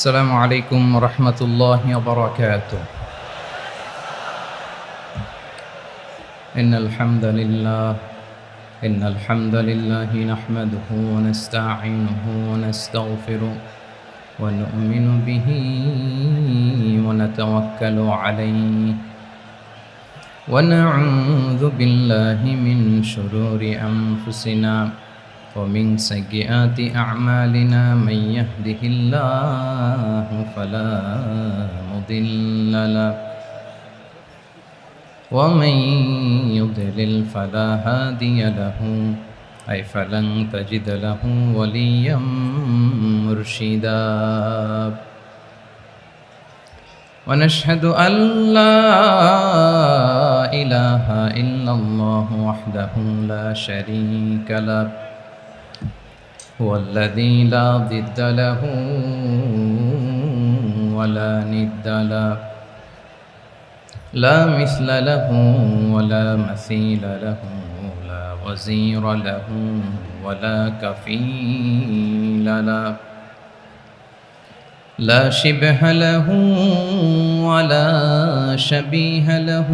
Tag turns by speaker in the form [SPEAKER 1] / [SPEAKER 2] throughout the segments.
[SPEAKER 1] السلام عليكم ورحمة الله وبركاته. إن الحمد لله نحمده ونستعينه ونستغفره ونؤمن به ونتوكل عليه ونعوذ بالله من شرور أنفسنا ومن سيئات أعمالنا من يهده الله فلا مضل له ومن يضلل فلا هادي له فلن تجد له وليا مرشدا ونشهد أن لا إله إلا الله وحده لا شريك له هو الذي لا ضد له ولا ند له لا مثل له ولا مثيل له لا وزير له ولا كفيل له لا شبه له ولا شبيه له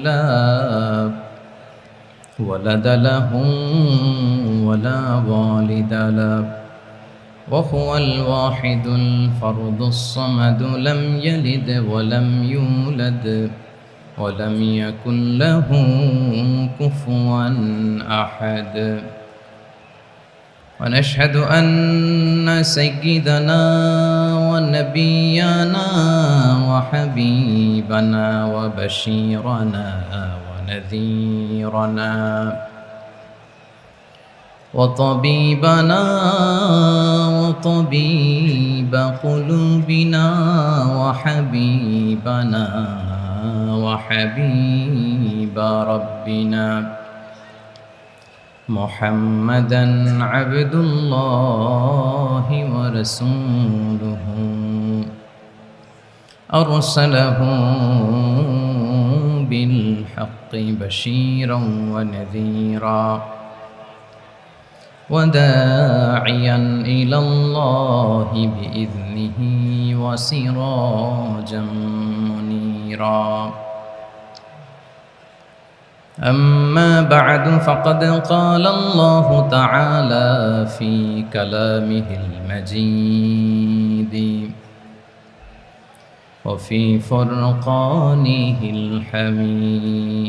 [SPEAKER 1] لا ولد له ولا والد له وهو الواحد الفرد الصمد لم يلد ولم يولد ولم يكن له كفوا أحد ونشهد أن سيدنا ونبينا وحبيبنا وبشيرنا ونذيرنا وطبيبنا وطبيب قلوبنا وحبيبنا وحبيب ربنا محمدا عبد الله ورسوله أرسله بالحق بشيرا ونذيرا وداعيا إلى الله بإذنه وسراجا منيرا أما بعد فقد قال الله تعالى في كلامه المجيد وفي فرقانه الحميد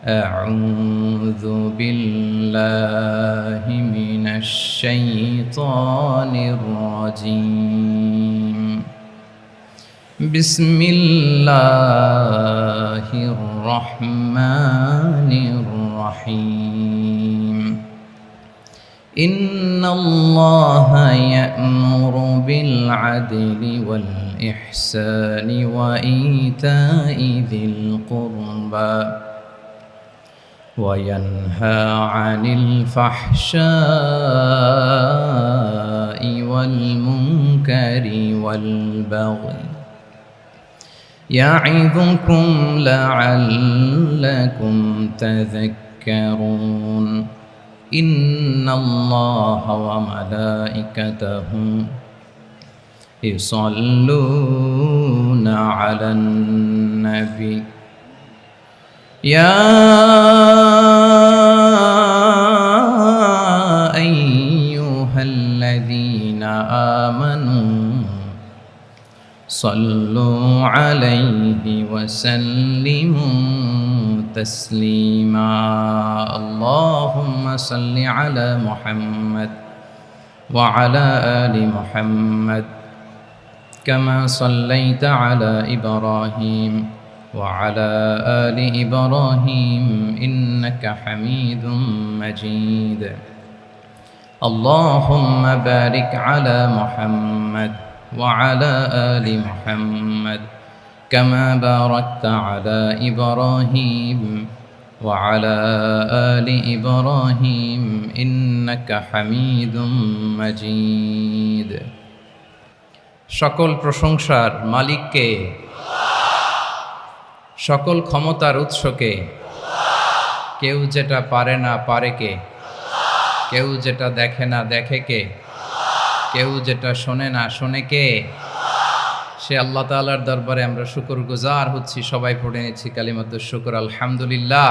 [SPEAKER 1] أعوذ بالله من الشيطان الرجيم بسم الله الرحمن الرحيم إن الله يأمر بالعدل والإحسان وإيتاء ذي القربى وينهى عن الفحشاء والمنكر والبغي يعظكم لعلكم تذكرون إن الله وملائكته يصلون على النبي يا صلوا عليه وسلموا تسليما اللهم صل على محمد وعلى آل محمد كما صليت على إبراهيم وعلى آل إبراهيم إنك حميد مجيد اللهم بارك على محمد وعلى آل محمد كما باركت على إبراهيم وعلى آل إبراهيم إنك حميد مجيد সকল প্রশংসার মালিককে সকল ক্ষমতার উৎসকে কেউ যেটা পারে না পারে কে কেউ যেটা দেখে না দেখে কে কেউ যেটা শোনে না শোনে কে সে আল্লাহ তাআলার দরবারে আমরা শুকরগুজার হচ্ছি সবাই পড়ে নিচ্ছি কালিমাতুশ শুকর আলহামদুলিল্লাহ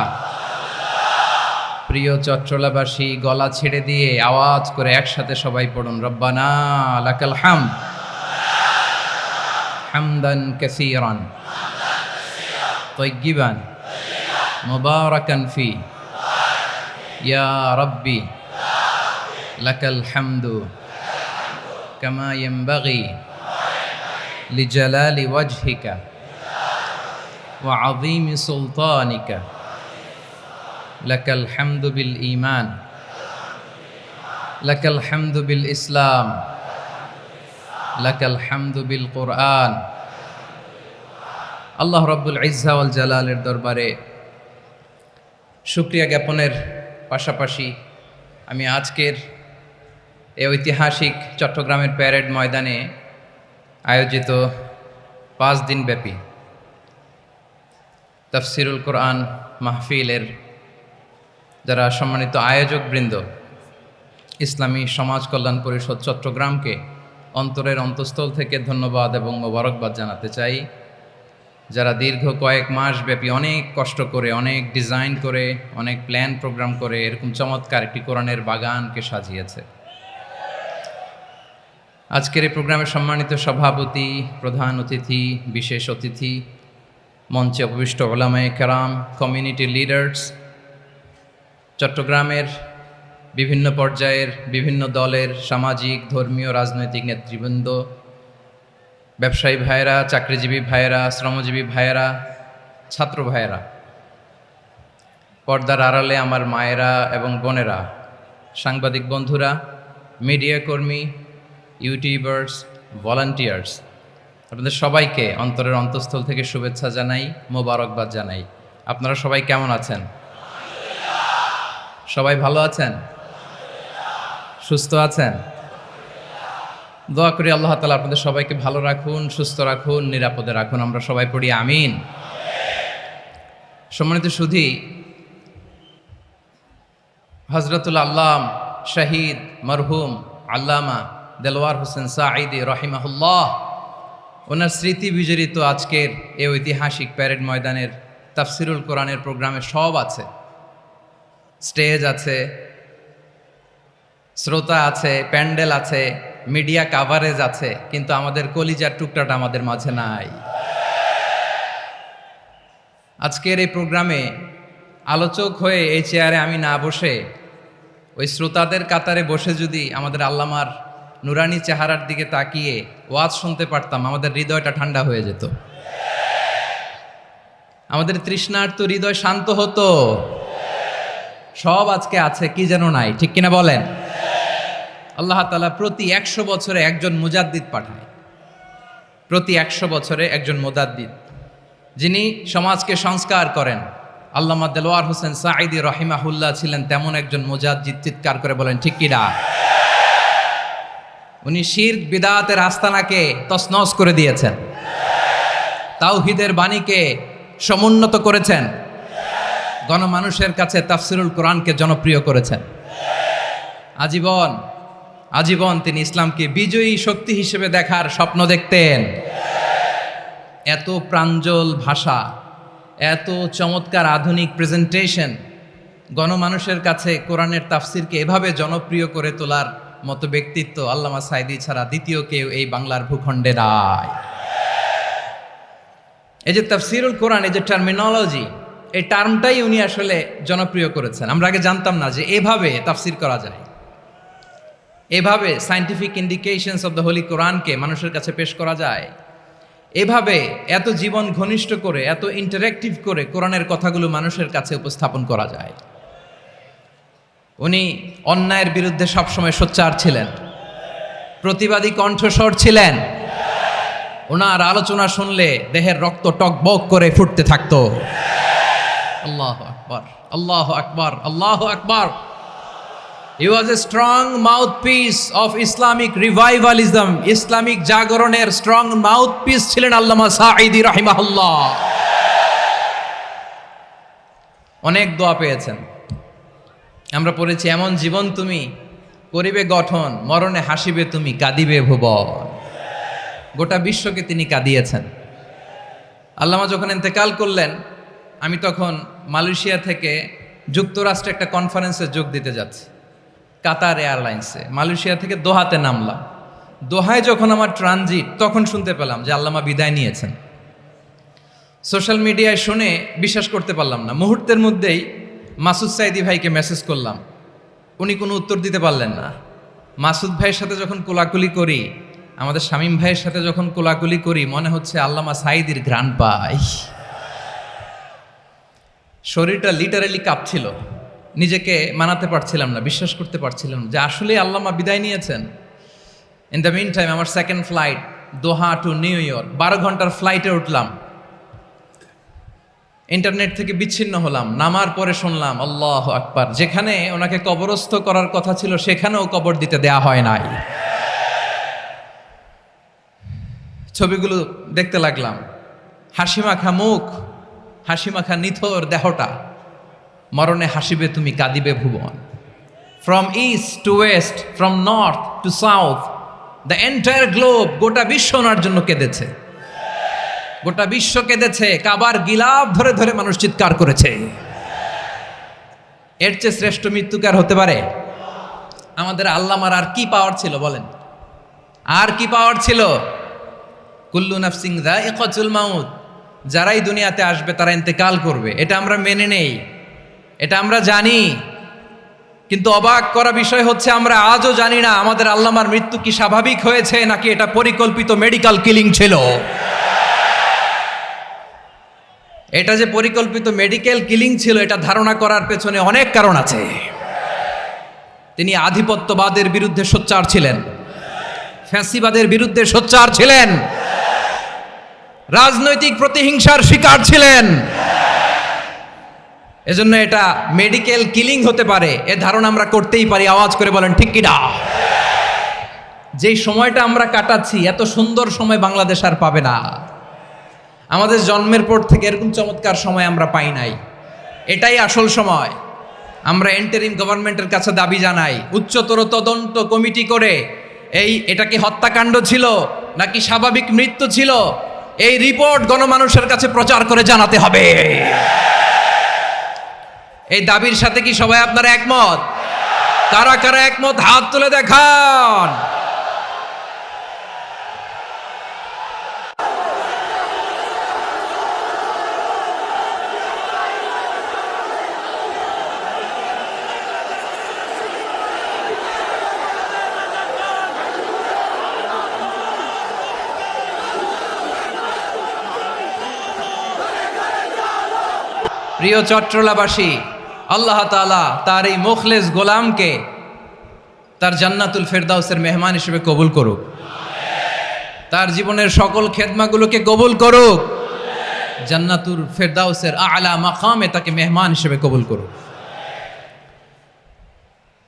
[SPEAKER 1] প্রিয় চট্টলাবাসী গলা ছেড়ে দিয়ে আওয়াজ করে একসাথে সবাই পড়ুন রব্বানা লাকাল হামদ হামদান কাসীরান তাইয়্যিবান মুবারাকান ফি ইয়া রাব্বি লাকাল হামদু কামা ইয়ানবাগি লিজালালি ওয়াজহিকা ওয়া আযীমি সুলতানিকা লাকাল হামদু বিল ঈমান লাকাল হামদু বিল ইসলাম লাকাল হামদু বিল কুরআন আল্লাহ রাব্বুল ইজ্জা ওয়াল জালালের দরবারে শুকরিয়া জ্ঞাপনের পাশাপাশি আমি আজকের এই ঐতিহাসিক চট্টগ্রামের প্যারেড ময়দানে আয়োজিত 5 দিনব্যাপী তাফসিরুল কোরআন মাহফিলের যারা সম্মানিত আয়োজকবৃন্দ ইসলামী সমাজ কল্যাণ পরিষদ চট্টগ্রামকে অন্তরের অন্তঃস্থল থেকে ধন্যবাদ এবং মোবারকবাদ জানাতে চাই যারা দীর্ঘ কয়েক মাস ব্যাপী অনেক কষ্ট করে অনেক ডিজাইন করে অনেক প্ল্যান প্রোগ্রাম করে এরকম চমৎকার একটি কোরআনের বাগানকে সাজিয়েছে আজকের এই প্রোগ্রামের সম্মানিত সভাপতি প্রধান অতিথি বিশেষ অতিথি মঞ্চে উপবিষ্ট উলামায়ে কেরাম কমিউনিটি লিডার্স চট্টগ্রামের বিভিন্ন পর্যায়ের বিভিন্ন দলের সামাজিক ধর্মীয় রাজনৈতিক নেতৃবৃন্দ ব্যবসায়ী ভাইয়েরা চাকরিজীবী ভাইয়েরা শ্রমজীবী ভাইয়েরা ছাত্র ভাইয়েরা পর্দার আড়ালে আমার মায়েরা এবং বোনেরা সাংবাদিক বন্ধুরা মিডিয়া কর্মী ইউটিউবার্স ভলান্টিয়ার্স আপনাদের সবাইকে অন্তরের অন্তঃস্থল থেকে শুভেচ্ছা জানাই মোবারকবাদ জানাই আপনারা সবাই কেমন আছেন সবাই ভালো আছেন সুস্থ আছেন দোয়া করি আল্লাহ তাআলা আপনাদের সবাইকে ভালো রাখুন সুস্থ রাখুন নিরাপদে রাখুন আমরা সবাই পড়ি আমিন সম্মানিত সুধী হযরতুল আল্লাম শহীদ মরহুম আল্লামা দেলওয়ার হোসেন সাঈদী রাহিমাহুল্লাহ ওনার স্মৃতি বিজড়িত আজকের এই ঐতিহাসিক প্যারেড ময়দানের তাফসিরুল কোরআনের প্রোগ্রামে সব আছে স্টেজ আছে শ্রোতা আছে প্যান্ডেল আছে মিডিয়া কাভারেজ আছে কিন্তু আমাদের কলিজার টুকরাটা আমাদের মাঝে নাই আজকের এই প্রোগ্রামে আলোচক হয়ে এই চেয়ারে আমি না বসে ওই শ্রোতাদের কাতারে বসে যদি আমাদের আল্লামার নুরানি চেহারার দিকে তাকিয়ে ওয়াজ শুনতে পারতাম আমাদের হৃদয়টা ঠান্ডা হয়ে যেত আমাদের তৃষ্ণার্ত হৃদয় শান্ত হতো সব আজকে আছে কি যেন নাই ঠিক কিনা বলেন আল্লাহ তাআলা প্রতি 100 বছরে একজন মুজাদ্দিদ পাঠায় প্রতি 100 বছরে একজন মুজাদ্দিদ যিনি সমাজকে সংস্কার করেন আল্লামা দেলওয়ার হোসেন সাঈদী রাহিমাহুল্লাহ ছিলেন তেমন একজন মুজাদ্দিদ চিৎকার করে বলেন ঠিক কিনা উনি শিরক বিদআতের আস্তানাকে তছনছ করে দিয়েছেন তাওহীদের বাণীকে সমুন্নত করেছেন গণমানুষের কাছে তাফসিরুল কোরআনকে জনপ্রিয় করেছেন আজীবন তিনি ইসলামকে বিজয়ী শক্তি হিসেবে দেখার স্বপ্ন দেখতেন এত প্রাঞ্জল ভাষা এত চমৎকার আধুনিক প্রেজেন্টেশন গণমানুষের কাছে কোরআনের তাফসিরকে এভাবে জনপ্রিয় করে তোলার মতো ব্যক্তিত্ব আল্লামা সাঈদী ছাড়া দ্বিতীয় কেউ এই বাংলার ভূখণ্ডে নাই এই যে তাফসিরুল কোরআন, এই যে টার্মিনোলজি, এই টার্মটাই উনি আসলে জনপ্রিয় করেছেন। আমরা আগে জানতাম না যে এভাবে তাফসির করা যায়, এভাবে scientific indications of the Holi কোরআনকে মানুষের কাছে পেশ করা যায়, এভাবে এত জীবন ঘনিষ্ঠ করে, এত ইন্টারেক্টিভ করে কোরআনের কথাগুলো মানুষের কাছে উপস্থাপন করা যায়। উনি অন্যায়ের বিরুদ্ধে সবসময় সোচ্চার ছিলেন, প্রতিবাদী কণ্ঠস্বর ছিলেন। ওনার আলোচনা শুনলে দেহের রক্ত টকবক করে ফুটতে থাকতো। আল্লাহু আকবার, আল্লাহু আকবার, আল্লাহু আকবার। He was a strong mouthpiece of Islamic revivalism. Islamic জাগরণের স্ট্রং মাউথপিস ছিলেন আল্লামা সাঈদী রাহিমাহুল্লাহ। অনেক দোয়া পেয়েছেন। আমরা পড়েছি, এমন জীবন তুমি করিবে গঠন, মরণে হাসিবে তুমি, কাঁদিবে ভুবন। গোটা বিশ্বকে তিনি কাঁদিয়েছেন। আল্লামা যখন ইন্তেকাল করলেন, আমি তখন মালয়েশিয়া থেকে যুক্তরাষ্ট্রে একটা কনফারেন্সে যোগ দিতে যাচ্ছি, কাতার এয়ারলাইন্সে। মালয়েশিয়া থেকে দোহাতে নামলাম। দোহায় যখন আমার ট্রানজিট, তখন শুনতে পেলাম যে আল্লামা বিদায় নিয়েছেন। সোশ্যাল মিডিয়ায় শুনে বিশ্বাস করতে পারলাম না। মুহূর্তের মধ্যেই মাসুদ সাইদি ভাইকে মেসেজ করলাম, উনি কোনো উত্তর দিতে পারলেন না। মাসুদ ভাইয়ের সাথে যখন কোলাকুলি করি, আমাদের শামীম ভাইয়ের সাথে যখন কোলাকুলি করি, মনে হচ্ছে আল্লামা সাইদির ঘ্রাণ পাই। শরীরটা লিটারালি কাঁপছিল, নিজেকে মানাতে পারছিলাম না, বিশ্বাস করতে পারছিলাম যে আসলে আল্লামা বিদায় নিয়েছেন। ইন দ্য মিন টাইম আমার সেকেন্ড ফ্লাইট, দোহা টু নিউ ইয়র্ক, 12 ঘন্টার ফ্লাইটে উঠলাম। ইন্টারনেট থেকে বিচ্ছিন্ন হলাম। নামার পরে শুনলাম আল্লাহু আকবার, যেখানে ওনাকে কবরস্থ করার কথা ছিল সেখানেও কবর দিতে দেয়া হয় নাই। ছবিগুলো দেখতে লাগলাম, হাসিমাখা মুখ, হাসিমাখা নিথর দেহটা, মরণে হাসিবে তুমি, কাঁদিবে ভুবন। From east to west, from north to south, the entire globe, গোটা বিশ্ব ওনার জন্য কেঁদেছে, গোটা বিশ্ব কেঁদেছে। কাবার গিলাফ ধরে ধরে মানুষ চিৎকার করেছে। এর চেয়ে শ্রেষ্ঠ মৃত্যুকার হতে পারে? আমাদের আল্লামার আর কি পাওয়ার ছিল বলেন? আর কি পাওয়ার ছিল? কুল্লু নাফসিন যায়িকাতুল মাউত, যারাই দুনিয়াতে আসবে তারা ইন্তেকাল করবে, এটা আমরা মেনে নেই, এটা আমরা জানি। কিন্তু অবাক করা বিষয় হচ্ছে, আমরা আজও জানি না আমাদের আল্লামার মৃত্যু কি স্বাভাবিক হয়েছে নাকি এটা পরিকল্পিত মেডিকেল কিলিং ছিল। এটা যে পরিকল্পিত মেডিকেল কিলিং ছিল, এটা ধারণা করার পেছনে অনেক কারণ আছে। তিনি আধিপত্যবাদের বিরুদ্ধে সোচ্চার ছিলেন, ফ্যাসিবাদের বিরুদ্ধে সোচ্চার ছিলেন, রাজনৈতিক প্রতিহিংসার শিকার ছিলেন। এজন্য এটা মেডিকেল কিলিং হতে পারে, এ ধারণা আমরা করতেই পারি। আওয়াজ করে বলেন ঠিক কি না? যেই সময়টা আমরা কাটাচ্ছি, এত সুন্দর সময় বাংলাদেশ আর পাবে না। আমাদের জন্মের পর থেকে এরকম চমৎকার সময় আমরা পাই নাই। এটাই আসল সময়। আমরা ইন্টারিম গভর্নমেন্টের কাছে দাবি জানাই, উচ্চতর তদন্ত কমিটি করে এটা কি হত্যাকাণ্ড ছিল নাকি স্বাভাবিক মৃত্যু ছিল, এই রিপোর্ট গণমানুষের কাছে প্রচার করে জানাতে হবে। এই দাবির সাথে কি সবাই আপনারা একমত? কারা কারা একমত হাত তুলে দেখান। প্রিয় চট্টলাবাসী, আল্লাহ তাআলা তার এই মুখলেস গোলামকে তার জান্নাতুল ফেরদাউসের মেহমান হিসেবে কবুল করুক, তার জীবনের সকল খেদমাগুলোকে কবুল করুক, জান্নাতুল ফেরদাউসের আলা মাকামে তাকে মেহমান হিসেবে কবুল করুক।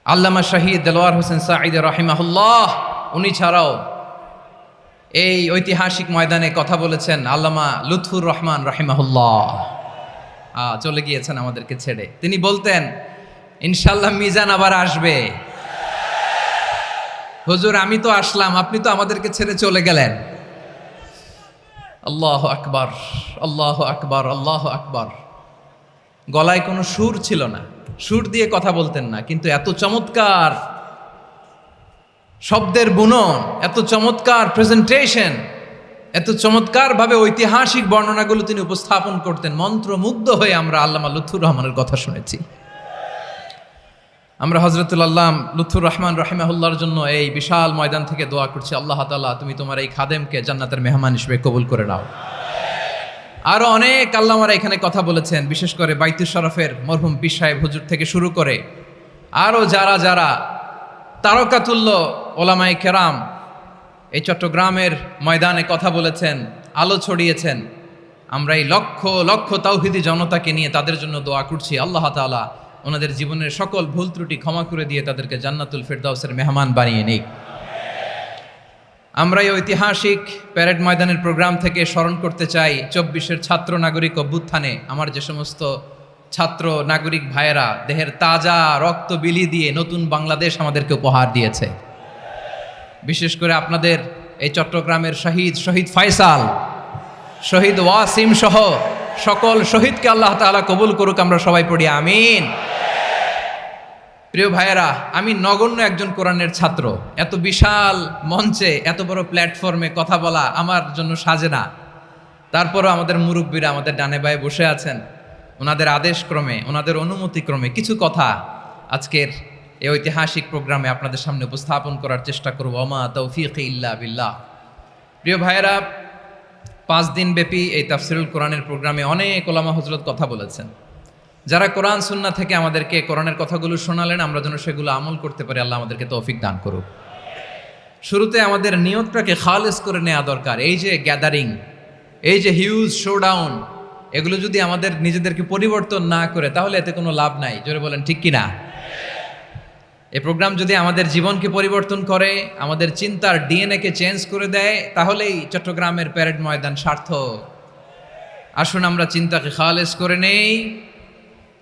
[SPEAKER 1] আল্লামা শহীদ দেলোয়ার হোসেন সাঈদী রাহিমাহুল্লাহ, উনি ছাড়াও এই ঐতিহাসিক ময়দানে কথা বলেছেন আল্লামা লুৎফুর রহমান রাহিমাহুল্লাহ। চলে গিয়েছেন আমাদেরকে ছেড়ে। তিনি বলতেন, ইনশাল্লাহ মিজান আবার আসবে। হুজুর আমি তো আসলাম, আপনি তো আমাদেরকে ছেড়ে চলে গেলেন। আল্লাহু আকবার, আল্লাহু আকবার, আল্লাহু আকবার। গলায় কোনো সুর ছিল না, সুর দিয়ে কথা বলতেন না, কিন্তু এত চমৎকার শব্দের বুনন, এত চমৎকার প্রেজেন্টেশন, এত চমৎকারভাবে ঐতিহাসিক বর্ণনাগুলো তিনি উপস্থাপন করতেন, মন্ত্রমুগ্ধ হয়ে আমরা আল্লামা লুৎফুর রহমানের কথা শুনেছি। আমরা হযরতুল আল্লাম লুৎফুর রহমান রাহিমাহুল্লাহর জন্য এই বিশাল ময়দান থেকে দোয়া করছি, আল্লাহ তাআলা তুমি তোমার এই খাদেমকে জান্নাতের মেহমান হিসেবে কবুল করে নাও। আরো অনেক আল্লামারা এখানে কথা বলেছেন, বিশেষ করে বাইতুল শরফের মরহুম পীর সাহেব হুজুর থেকে শুরু করে আরো যারা যারা তারকাতুল্য ওলামায়ে কেরাম এই চট্টগ্রামের ময়দানে কথা বলেছেন, আলো ছড়িয়েছেন। আমরা এই লক্ষ লক্ষ তাওহীদি জনতাকে নিয়ে তাদের জন্য দোয়া করছি, আল্লাহ তাআলা ওনাদের জীবনের সকল ভুল ত্রুটি ক্ষমা করে দিয়ে তাদেরকে জান্নাতুল ফিরদাউসের মেহমান বানিয়ে নিক। আমরা এই ঐতিহাসিক প্যারেড ময়দানের প্রোগ্রাম থেকে স্মরণ করতে চাই 24-এর ছাত্র নাগরিক অভ্যুত্থানে আমার যে সমস্ত ছাত্র নাগরিক ভাইয়েরা দেহের তাজা রক্ত বিলি দিয়ে নতুন বাংলাদেশ আমাদেরকে উপহার দিয়েছে। বিশেষ করে আপনাদের এই চট্টগ্রামের শহীদ ফয়সাল, শহীদ ওয়াসিম সহ সকল শহীদকে আল্লাহ তাআলা কবুল করুক, আমরা সবাই পড়ি আমিন। প্রিয় ভাইয়েরা, আমি নগণ্য একজন কোরআনের ছাত্র, এত বিশাল মঞ্চে এত বড় প্ল্যাটফর্মে কথা বলা আমার জন্য সাজে না। তারপরও আমাদের মুরব্বীরা আমাদের ডানে বায়ে বসে আছেন, ওনাদের আদেশক্রমে ওনাদের অনুমতিক্রমে কিছু কথা আজকের এই ঐতিহাসিক প্রোগ্রামে আপনাদের সামনে উপস্থাপন করার চেষ্টা করব। ওমা তৌফিক ইল্লা বিল্লাহ। প্রিয় ভাইয়েরা, 5 দিন ব্যাপী এই তাফসিরুল কোরআনের প্রোগ্রামে অনেক ওলামা হযরত কথা বলেছেন। যারা কোরআন সুন্নাহ থেকে আমাদেরকে কোরআনের কথাগুলো শোনালেন, আমরা যেন সেগুলো আমল করতে পারি, আল্লাহ আমাদেরকে তৌফিক দান করুক। শুরুতে আমাদের নিয়তটাকে খালেস করে নেওয়া দরকার। এই যে গ্যাদারিং, এই যে হিউজ শোডাউন, এগুলো যদি আমাদের নিজেদেরকে পরিবর্তন না করে তাহলে এতে কোনো লাভ নাই। জোরে বলেন ঠিক কিনা? এই প্রোগ্রাম যদি আমাদের জীবনকে পরিবর্তন করে, আমাদের চিন্তার ডিএনএ-কে চেঞ্জ করে দেয়, তাহলেই চট্টগ্রামের প্যারেড ময়দান সার্থক। আসুন আমরা চিন্তাকে খালেস করে নেই।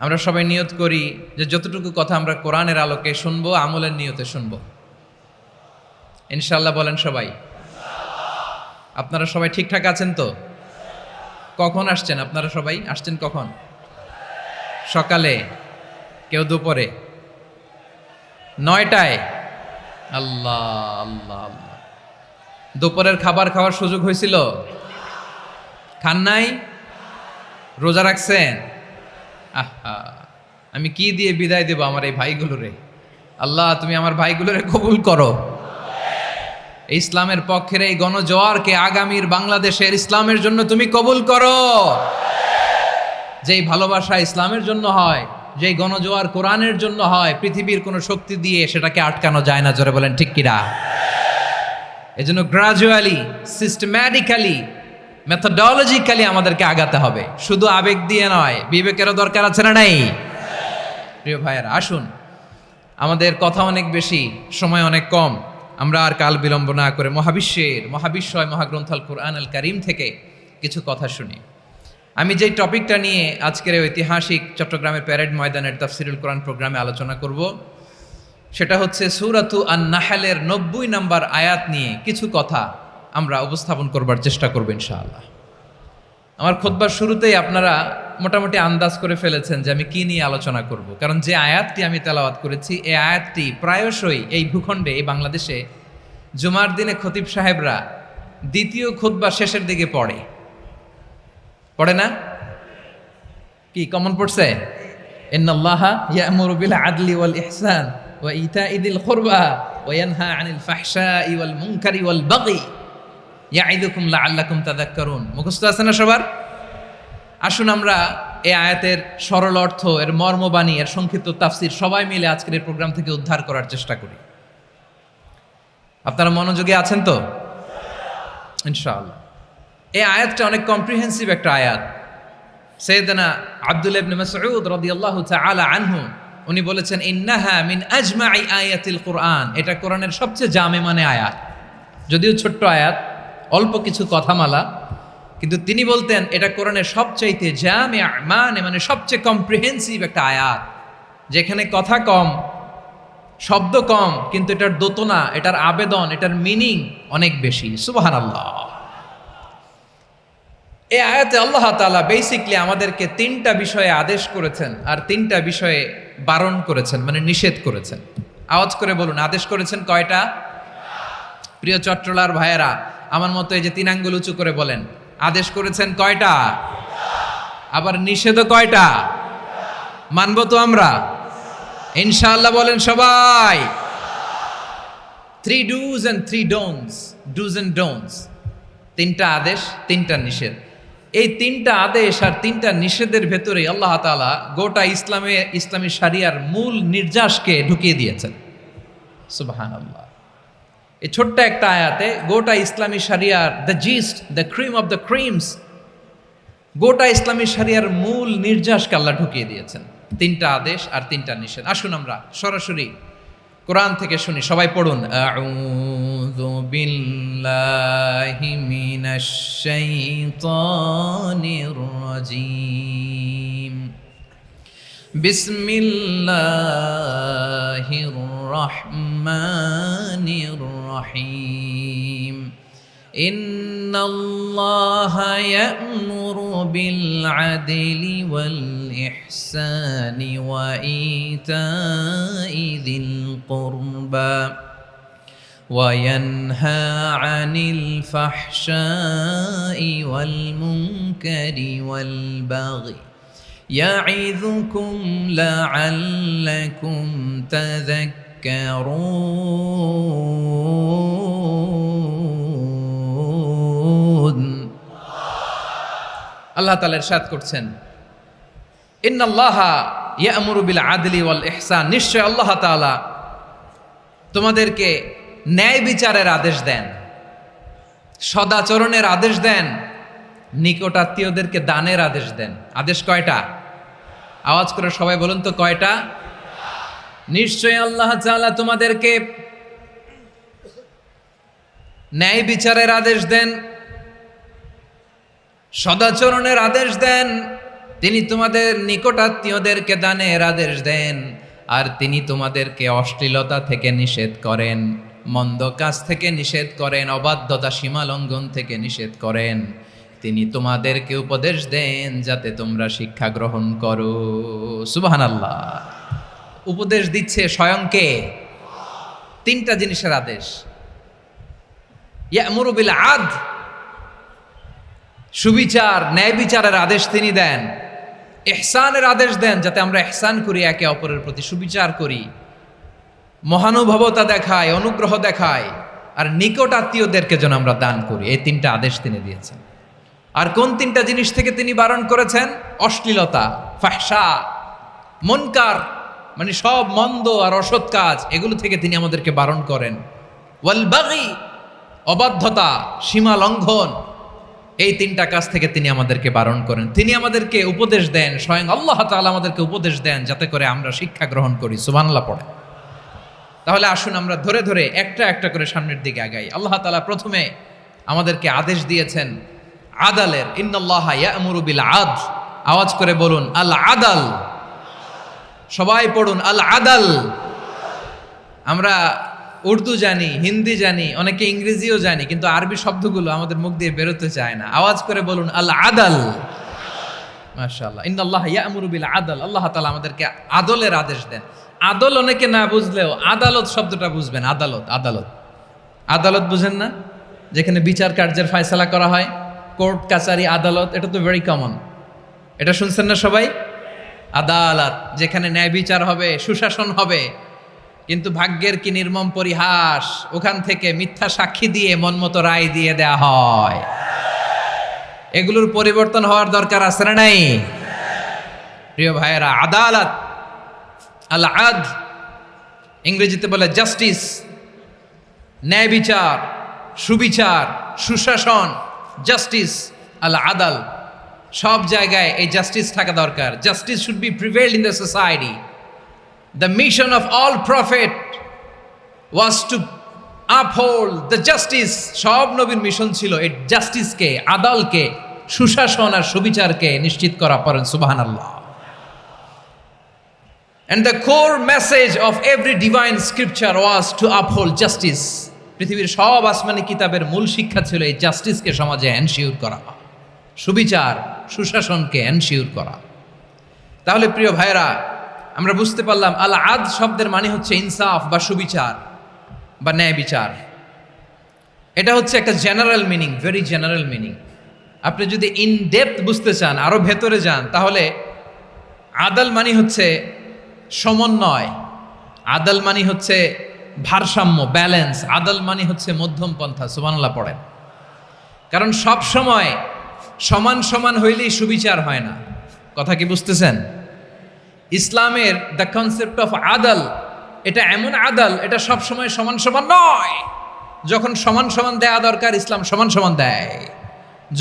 [SPEAKER 1] আমরা সবাই নিয়ত করি যে যতটুকু কথা আমরা কোরআনের আলোকে শুনবো, আমলের নিয়তে শুনবো ইনশাআল্লাহ। বলেন সবাই। আপনারা সবাই ঠিকঠাক আছেন তো? কখন আসছেন আপনারা? সবাই আসছেন কখন? সকালে, কেউ দুপুরে, 9টায়? আল্লাহ আল্লাহ আল্লাহ। দুপুরের খাবার খাওয়ার সুযোগ হয়েছিল? খান নাই? রোজা রাখছেন? আহা, আমি কি দিয়ে বিদায় দেব আমার এই ভাইগুলোরে? আল্লাহ তুমি আমার ভাইগুলোরে কবুল করো। ইসলামের পক্ষের এই গণজোয়ারকে আগামীর বাংলাদেশের ইসলামের জন্য তুমি কবুল করো। যেই ভালোবাসা ইসলামের জন্য হয়, যেই গণজোয়ার কোরআনের জন্য হয়, পৃথিবীর কোনো শক্তি দিয়ে সেটাকে আটকানো যায় না। জোরে বলেন ঠিক কিনা? এজন্য গ্রাজুয়ালি, সিস্টেম্যাটিক্যালি, মেথোডোলজিক্যালি আমাদেরকে আগাতে হবে, শুধু আবেগ দিয়ে নয়। বিবেকেরও দরকার আছে না নাই? প্রিয় ভাইয়েরা, আসুন, আমাদের কথা অনেক বেশি, সময় অনেক কম। আমরা আর কাল বিলম্ব না করে মহাবিশ্বয় মহাগ্রন্থ আল কুরআন আল কারীম থেকে কিছু কথা শুনি। আমি যেই টপিকটা নিয়ে আজকের ঐতিহাসিক চট্টগ্রামের প্যারেড ময়দানের তাফসিরুল কোরআন প্রোগ্রামে আলোচনা করব, সেটা হচ্ছে সূরাতু আন-নাহলের 90 নম্বর আয়াত নিয়ে কিছু কথা আমরা উপস্থাপন করবার চেষ্টা করব ইনশাআল্লাহ। আমার খুতবার শুরুতেই আপনারা মোটামুটি আন্দাজ করে ফেলেছেন যে আমি কি নিয়ে আলোচনা করব, কারণ যে আয়াতটি আমি তেলাওয়াত করেছি এই আয়াতটি প্রায়শই এই ভূখণ্ডে, এই বাংলাদেশে জুমার দিনে খতিব সাহেবরা দ্বিতীয় খুতবার শেষের দিকে পড়ে না? কি কমন পড়ছে? ইন্নাল্লাহা ইয়া'মুরু বিল আদলি ওয়াল ইহসান ওয়া ইতা'i যিল কুরবা ওয়া ইয়ানহা আনিল ফাহশাই ওয়াল মুনকারি ওয়াল বাগি ইয়া'iদুকুম লাআল্লাকুম তাযাক্কারুন। মুখস্থ আছে না সবার? আসুন আমরা এই আয়াতের সরল অর্থ, এর মর্মবাণী, এর সংক্ষিপ্ত তাফসীর সবাই মিলে আজকের এই প্রোগ্রাম থেকে উদ্ধার করার চেষ্টা করি। আপনারা মনোযোগী আছেন তো? ইনশাআল্লাহ। এই আয়াতটা অনেক কম্প্রিহেন্সিভ একটা আয়াত। সাইয়েদনা আব্দুল্লাহ ইবনে মাসউদ রাদিয়াল্লাহু তাআলা আনহু উনি বলেছেন, ইন্নাহা মিন আজমাই আয়াতিল কুরআন। এটা কোরআনের সবচেয়ে জামে মানে আয়াত। যদিও ছোট্ট আয়াত, অল্প কিছু কথামালা, কিন্তু তিনি বলতেন এটা কোরআনের সবচাইতে জামে মানে সবচেয়ে কম্প্রিহেন্সিভ একটা আয়াত, যেখানে কথা কম, শব্দ কম, কিন্তু এটার দোতনা, এটার আবেদন, এটার মিনিং অনেক বেশি। সুবহানাল্লাহ। এই আয়াতে আল্লাহ তাআলা বেসিকলি আমাদেরকে 3টা বিষয়ে আদেশ করেছেন আর 3টা বিষয়ে বারণ করেছেন, মানে নিষেধ করেছেন। আওয়াজ করে বলুন, আদেশ করেছেন কয়টা? প্রিয় চট্টলার ভাইয়েরা, আমার মতো এই যে 3 আঙ্গুল উঁচু করে বলেন, আদেশ করেছেন কয়টা? আবার নিষেধও কয়টা? মানবো তো আমরা ইনশাআল্লাহ? বলেন সবাই। 3 do's and 3 don'ts, do's and don'ts, 3টা আদেশ 3টা নিষেধ। এই 3টা আদেশ আর 3টা নিষেধের ভেতরে আল্লাহ তাআলা গোটা ইসলামী শরিয়ার মূল নির্যাসকে ঢুকিয়ে দিয়েছেন। সুবহানাল্লাহ। এই ছোট্ট একটা আয়াতে গোটা ইসলামী শরিয়ার the gist, the cream of the creams, গোটা ইসলামী শরিয়ার মূল নির্যাসকে আল্লাহ ঢুকিয়ে দিয়েছেন। 3টা আদেশ আর 3টা নিষেধ। আসুন আমরা সরাসরি কোরআন থেকে শুনি, সবাই পড়ুন। আউযু বিল্লাহি মিনাশ শাইতানির রাজীম। বিসমিল্লাহির রহমানির রহিম। ইন্নাল্লাহা ইয়া'মুরু বিল আদলি ওয়াল ইহসানি ওয়া ইতাই যিল কুরবা ওয়া ইয়ানহা আনিল ফাহশাই ওয়াল মুনকারি ওয়াল বাগি ইয়া'ইযুকুম লা'আল্লাকুম তাযাক্কারুন। আল্লাহ তাআলা ইরশাদ করছেন, ইন্নাল্লাহা ইয়া'মুরু বিল আদলি ওয়াল ইহসান, নিশ্চয় আল্লাহ তাআলা তোমাদেরকে ন্যায় বিচারের আদেশ দেন, সদাচরণের আদেশ দেন, নিকটাত্মীয়দেরকে দানের আদেশ দেন। আদেশ কয়টা? আওয়াজ করে সবাই বলুন তো কয়টা? নিশ্চয় আল্লাহ তাআলা তোমাদেরকে ন্যায় বিচারের আদেশ দেন, সদাচরণের আদেশ দেন, তিনি তোমাদের নিকটাত্মীয়দেরকে দানের আদেশ দেন, আর তিনি তোমাদেরকে অশ্লীলতা থেকে নিষেধ করেন, মন্দ কাজ থেকে নিষেধ করেন, অবাধ্যতা সীমালঙ্ঘন থেকে নিষেধ করেন। তিনি তোমাদেরকে উপদেশ দেন যাতে তোমরা শিক্ষা গ্রহণ করো। সুবহানাল্লাহ। উপদেশ দিচ্ছে স্বয়ং কে? 3টা জিনিসের আদেশ। ইয়া'মুরু বিল আদল, সুবিচার ন্যায় বিচারের আদেশ তিনি দেন। ইহসানের আদেশ দেন, যাতে আমরা ইহসান করি, একে অপরের প্রতি সুবিচার করি, মহানুভবতা দেখায়, অনুগ্রহ দেখায়, আর নিকট আত্মীয়দেরকে যেন আমরা দান করি। এই 3টা আদেশ তিনি দিয়েছেন। আর কোন 3টা জিনিস থেকে তিনি বারণ করেছেন? অশ্লীলতা, ফাহশা, মুনকার, মানে সব মন্দ আর অসৎ কাজ, এগুলো থেকে তিনি আমাদেরকে বারণ করেন। ওয়াল বাগি, অবাধ্যতা, সীমা লঙ্ঘন, এই 3টা কাজ থেকে তিনি আমাদেরকে বারণ করেন। তিনি আমাদেরকে উপদেশ দেন, স্বয়ং আল্লাহ তাআলা আমাদেরকে উপদেশ দেন যাতে করে আমরা শিক্ষা গ্রহণ করি। সুবহানাল্লাহ পড়ে। তাহলে আসুন আমরা ধরে ধরে একটা একটা করে সামনের দিকে আগাই। আল্লাহ তাআলা প্রথমে আমাদেরকে আদেশ দিয়েছেন আদালের। ইন্নাল্লাহা ইয়া'মুরু বিল আদল। আওয়াজ করে বলুন আল আদাল। সবাই পড়ুন আল আদাল। আমরা উর্দু জানি, হিন্দি জানি, অনেকে ইংরেজিও জানি, কিন্তু আরবি শব্দগুলো আমাদের মুখ দিয়ে বেরোতে চায় না। আওয়াজ করে বলুন আল আদাল। মাশাআল্লাহ। ইন্নাল্লাহা ইয়া'মুরু বিল আদল। আল্লাহ তাআলা আমাদেরকে আদলের আদেশ দেন। আদল অনেকে না বুঝলেও আদালত শব্দটা বুঝবেন। আদালত, আদালত, আদালত বুঝেন না? যেখানে বিচার কার্যের ফয়সালা করা হয়, কোর্ট কাচারি আদালত, এটা তো ভেরি কমন। এটা শুনছেন না সবাই? আদালত, যেখানে ন্যায় বিচার হবে, সুশাসন হবে। কিন্তু ভাগ্যের কি নির্মম পরিহাস, ওখান থেকে মিথ্যা সাক্ষী দিয়ে মনমতো রায় দিয়ে দেয়া হয়। এগুলোর পরিবর্তন হওয়ার দরকার আছে না নাই? প্রিয় ভাইয়েরা, আদালত, আল আদল, ইংরেজিতে বলে জাস্টিস, ন্যায় বিচার, সুবিচার, সুশাসন, জাস্টিস, আল আদল, সব জায়গায় এই জাস্টিস থাকা দরকার। Justice should be prevailed in the society. The mission of all prophet was to uphold the justice. সব নবীর মিশন ছিল এই জাস্টিসকে, আদালকে, সুশাসন আর সুবিচারকে নিশ্চিত করা। পড়েন সুবহানাল্লাহ। And the core message of every divine scripture was to uphold justice. পৃথিবীর সব আসমানি কিতাবের মূল শিক্ষা ছিল এই জাস্টিসকে সমাজে এনশিওর করা, সুবিচার, সুশাসনকে এনশিওর করা। তাহলে প্রিয় ভাইরা, আমরা বুঝতে পারলাম আল আদল শব্দের মানে হচ্ছে ইনসাফ বা সুবিচার বা ন্যায় বিচার। এটা হচ্ছে একটা general meaning, very general meaning. আপনি যদি ইন ডেপথ বুঝতে চান, আরো ভেতরে যান, তাহলে আদল মানে হচ্ছে সমন্বয়, আদল মানে হচ্ছে ভারসাম্য, ব্যালেন্স। আদল মানে হচ্ছে মধ্যম পন্থা। সুবহানাল্লাহ পড়েন। কারণ সব সময় সমান সমান হইলেই সুবিচার হয় না। কথা কি বুঝতেছেন? ইসলামের দ্য কনসেপ্ট অফ আদল, এটা এমন আদল, এটা সব সময় সমান সমান নয়। যখন সমান সমান দেয়া দরকার, ইসলাম সমান সমান দেয়।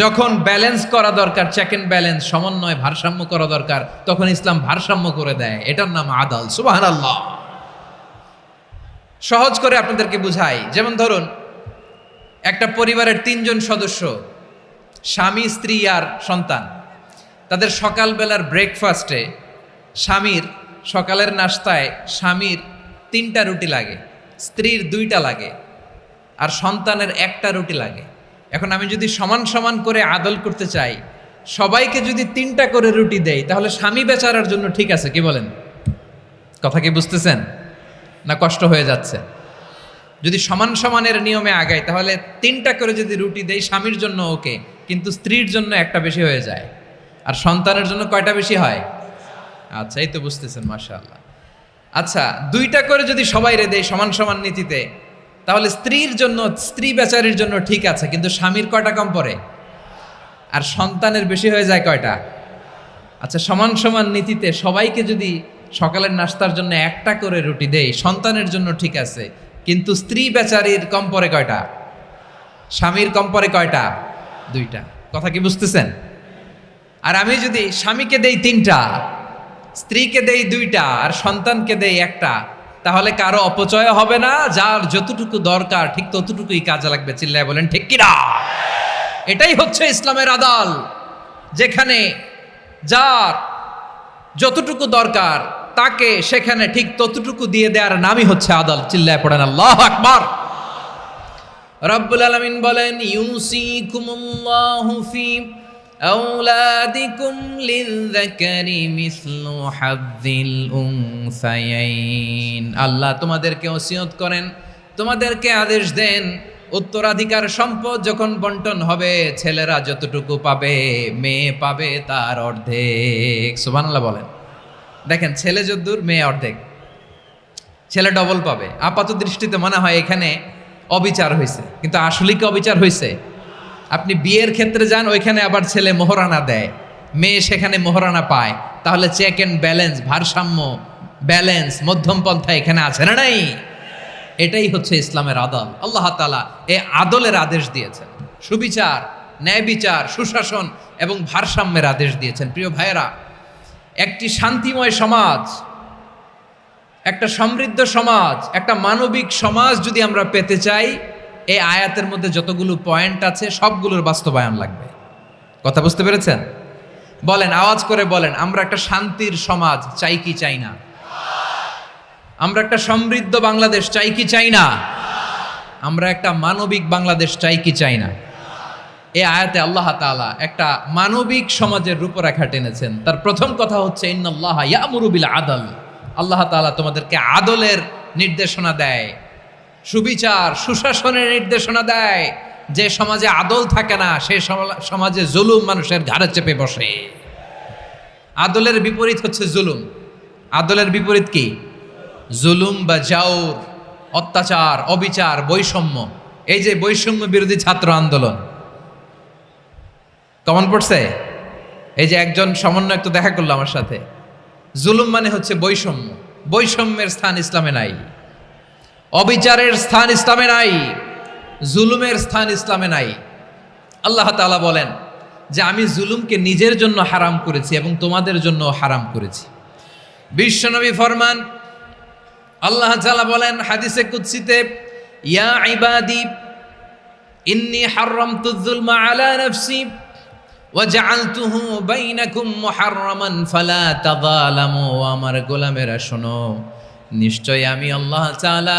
[SPEAKER 1] যখন ব্যালেন্স করা দরকার, চেক এন্ড ব্যালেন্স, সমন্বয়, ভারসাম্য করা দরকার, তখন ইসলাম ভারসাম্য করে দেয়। এটার নাম আদল। সুবহানাল্লাহ। সহজ করে আপনাদেরকে বুঝাই। যেমন ধরুন, একটা পরিবারের 3 জন সদস্য, স্বামী, স্ত্রী আর সন্তান। তাদের সকালবেলার ব্রেকফাস্টে স্বামীর, সকালের নাস্তায় স্বামীর 3টা রুটি লাগে, স্ত্রীর 2টা লাগে, আর সন্তানের 1টা রুটি লাগে। এখন আমি যদি সমান সমান করে আদল করতে চাই, সবাইকে যদি 3টা করে রুটি দেই, তাহলে স্বামী বেচারার জন্য ঠিক আছে? কি বলেন? কথা কি বুঝতেছেন না কষ্ট হয়ে যাচ্ছে? যদি সমান সমানের নিয়মে আগাই, তাহলে 3টা করে যদি রুটি দেই, স্বামীর জন্য ওকে, কিন্তু স্ত্রীর জন্য 1টা বেশি হয়ে যায়। আর সন্তানের জন্য কয়টা বেশি হয়? আচ্ছা, এই তো বুঝতেছেন, মাশাআল্লাহ। আচ্ছা, 2টা করে যদি সবাই রে দেয় সমান সমান নীতিতে, তাহলে স্ত্রীর জন্য, স্ত্রী বেচারির জন্য ঠিক আছে, কিন্তু স্বামীর কয়টা কম পড়ে? আর সন্তানের বেশি হয়ে যায় কয়টা? আচ্ছা, সমান সমান নীতিতে সবাইকে যদি সকালের নাস্তার জন্য 1টা করে রুটি দেই, সন্তানের জন্য ঠিক আছে, কিন্তু স্ত্রী বেচারির কম পড়ে কয়টা? স্বামীর কম পড়ে কয়টা? 2টা। কথা কি বুঝতেছেন? আর আমি যদি স্বামীকে দেই 3টা, স্ত্রীকে দেই 2টা, আর সন্তানকে দেই 1টা, তাহলে কারো অপচয় হবে না। যার যতটুকু দরকার ঠিক ততটুকুই কাজে লাগবে। চিল্লায় বলেন ঠিক কিনা? এটাই হচ্ছে ইসলামের আদল, যেখানে যার যতটুকু দরকার তাকে সেখানে ঠিক ততটুকু দিয়ে দেওয়ার নামই হচ্ছে আদল। চিল্লায় পড়েন আল্লাহু আকবার। রব্বুল আলামিন বলেন, ইউসিকুমুল্লাহু ফি আওলাদিকুম লিযযাকারি মিসলু হাযযিল উনসায়াইন। আল্লাহ তোমাদেরকে ওসিয়ত করেন, তোমাদেরকে আদেশ দেন, উত্তরাধিকার সম্পদ যখন বন্টন হবে, ছেলেরা যতটুকু পাবে, মেয়ে পাবে তার অর্ধেক। সুবহানাল্লাহ বলেন। দেখেন, ছেলে যদ্দূর, মেয়ে অর্ধেক, ছেলে ডবল পাবে। আপাত দৃষ্টিতে মনে হয় এখানে অবিচার হয়েছে, কিন্তু আসলে কি অবিচার হয়েছে? আপনি বিয়ের ক্ষেত্রে যান, ওইখানে আবার ছেলে মোহরানা দেয়, মেয়ে সেখানে মোহরানা পায়। তাহলে চেক এন্ড ব্যালেন্স, ভারসাম্য, ব্যালেন্স, মধ্যম পন্থা এখানে আছে না নাই? এটাই হচ্ছে ইসলামের আদল। আল্লাহ তাআলা এই আদলের আদেশ দিয়েছেন, সুবিচার, ন্যায় বিচার, সুশাসন এবং ভারসাম্যের আদেশ দিয়েছেন। প্রিয় ভাইয়েরা, একটি শান্তিময় সমাজ, একটা সমৃদ্ধ সমাজ, একটা মানবিক সমাজ যদি আমরা পেতে চাই, এই আয়াতের মধ্যে যতগুলো পয়েন্ট আছে সবগুলোর বাস্তবায়ন লাগবে। কথা বুঝতে পেরেছেন? বলেন, আওয়াজ করে বলেন, আমরা একটা শান্তির সমাজ চাই কি চাই না? আমরা একটা সমৃদ্ধ বাংলাদেশ চাই কি চাই না? আমরা একটা মানবিক বাংলাদেশ চাই কি চাই না? এই আয়াতে আল্লাহ তাআলা একটা মানবিক সমাজের রূপরেখা টেনেছেন। তার প্রথম কথা হচ্ছে, ইন্নাল্লাহা ইয়ামুরু বিল আদল। আল্লাহ তাআলা তোমাদেরকে আদলের নির্দেশনা দেয়, সুবিচার, সুশাসনের নির্দেশনা দেয়। যে সমাজে আদল থাকে না, সেই সমাজে জুলুম মানুষের ঘাড়ে চেপে বসে। আদলের বিপরীত হচ্ছে জুলুম। আদলের বিপরীত কি? জুলুম বা জাউর, অত্যাচার, অবিচার, বৈষম্য। এই যে বৈষম্য বিরোধী ছাত্র আন্দোলন কমন পড়ছে? এই যে একজন সমন্বয়ক তো দেখা করলো আমার সাথে। জুলুম মানে হচ্ছে বৈষম্য। বৈষম্যের স্থান ইসলামে নাই, অবিচারের স্থান ইসলামে নাই, জুলুমের স্থান ইসলামে নাই। আল্লাহ তাআলা বলেন যে আমি জুলুমকে নিজের জন্য হারাম করেছি এবং তোমাদের জন্য হারাম করেছি। বিশ্বনবী ফরমান, আল্লাহ তাআলা বলেন হাদিসে কুদসিতে, ইয়া ইবাদি ইন্নী হারামতুয যুলমা আলা নাফসি ওয়া জাআলতুহু বাইনাকুম মুহাররামান ফালা তাযালামু। আমার গোলামেরা শোনো, নিশ্চয় আমি আল্লাহ তাআলা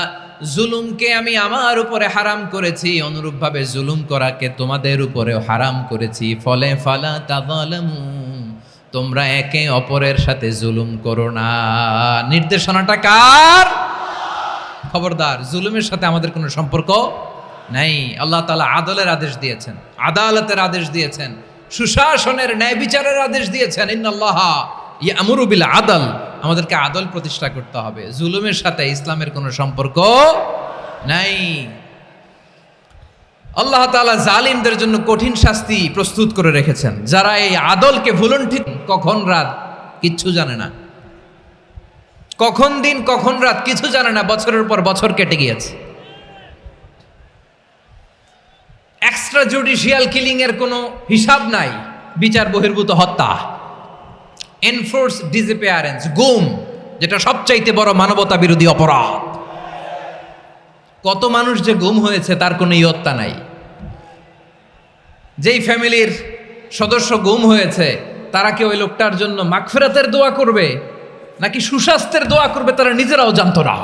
[SPEAKER 1] জুলুমকে আমি আমার উপরে হারাম করেছি, অনুরূপভাবে জুলুম করাকে তোমাদের উপরেও হারাম করেছি। ফলে ফালা তাযালামু, তোমরা একে অপরের সাথে জুলুম করো না। নির্দেশনাটা কার? খবরদার, জুলুমের সাথে আমাদের কোনো সম্পর্ক নাই। আল্লাহ তাআলা আদলের আদেশ দিয়েছেন, আদালতের আদেশ দিয়েছেন, সুশাসনের ন্যায় বিচারের আদেশ দিয়েছেন। ইন্নাল্লাহা ইয়ামুরু বিল আদল, আমাদেরকে আদল প্রতিষ্ঠা করতে হবে। জুলুমের সাথে ইসলামের কোনো সম্পর্ক নাই। আল্লাহ তাআলা জালিমদের জন্য কঠিন শাস্তি প্রস্তুত করে রেখেছেন। যারা এই আদলকে ভুলুণ্ঠিত, কখন রাত কিচ্ছু জানে না, কখন দিন কখন রাত কিছু জানে না, বছরের পর বছর কেটে গিয়েছে। এক্সট্রা জুডিশিয়াল কিলিং এর কোনো হিসাব নাই, বিচার বহির্ভূত হত্যা, এনফোর্স ডিসঅ্যাপিয়ারেন্স, গুম, যেটা সবচাইতে বড় মানবতা বিরোধী অপরাধ। কত মানুষ যে গুম হয়েছে তার কোনো ইয়ত্তা নাই। যেই ফ্যামিলির সদস্য গুম হয়েছে তারা কি ওই লোকটার জন্য মাগফিরাতের দোয়া করবে নাকি সুস্বাস্থ্যের দোয়া করবে তারা নিজেরাও জানতো না,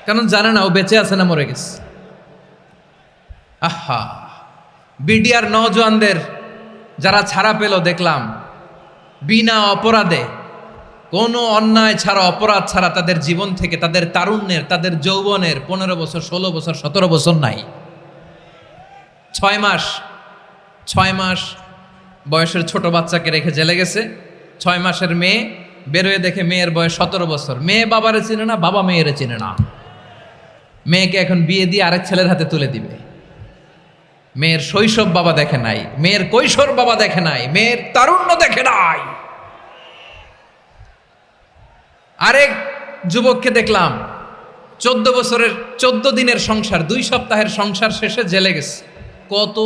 [SPEAKER 1] কারণ জানে না ও বেঁচে আছে না মরে গেছে। আহা, বিডিআর নওজোয়ানদের যারা ছাড়া পেল দেখলাম, বিনা অপরাধে, কোনো অন্যায় ছাড়া, অপরাধ ছাড়া তাদের জীবন থেকে, তাদের তারুণ্যের, তাদের যৌবনের 15 বছর, 16 বছর, 17 বছর নাই। 6 মাস বয়সের ছোট বাচ্চাকে রেখে জেলে গেছে। 6 মাসের মেয়ে বেরোয় দেখে মেয়ের বয়স 17 বছর। মেয়ে বাবারে চিনে না, বাবা মেয়েরে চিনে না। মেয়েকে এখন বিয়ে দিয়ে আরেক ছেলের হাতে তুলে দিবে। মেয়ের শৈশব বাবা দেখে নাই, মেয়ের কৈশোর বাবা দেখে নাই, মেয়ের তারুণ্য দেখে নাই। আরেক যুবককে দেখলাম 14 বছরের 14 দিনের সংসার, 2 সপ্তাহের সংসার শেষে জেলে গেছে। কত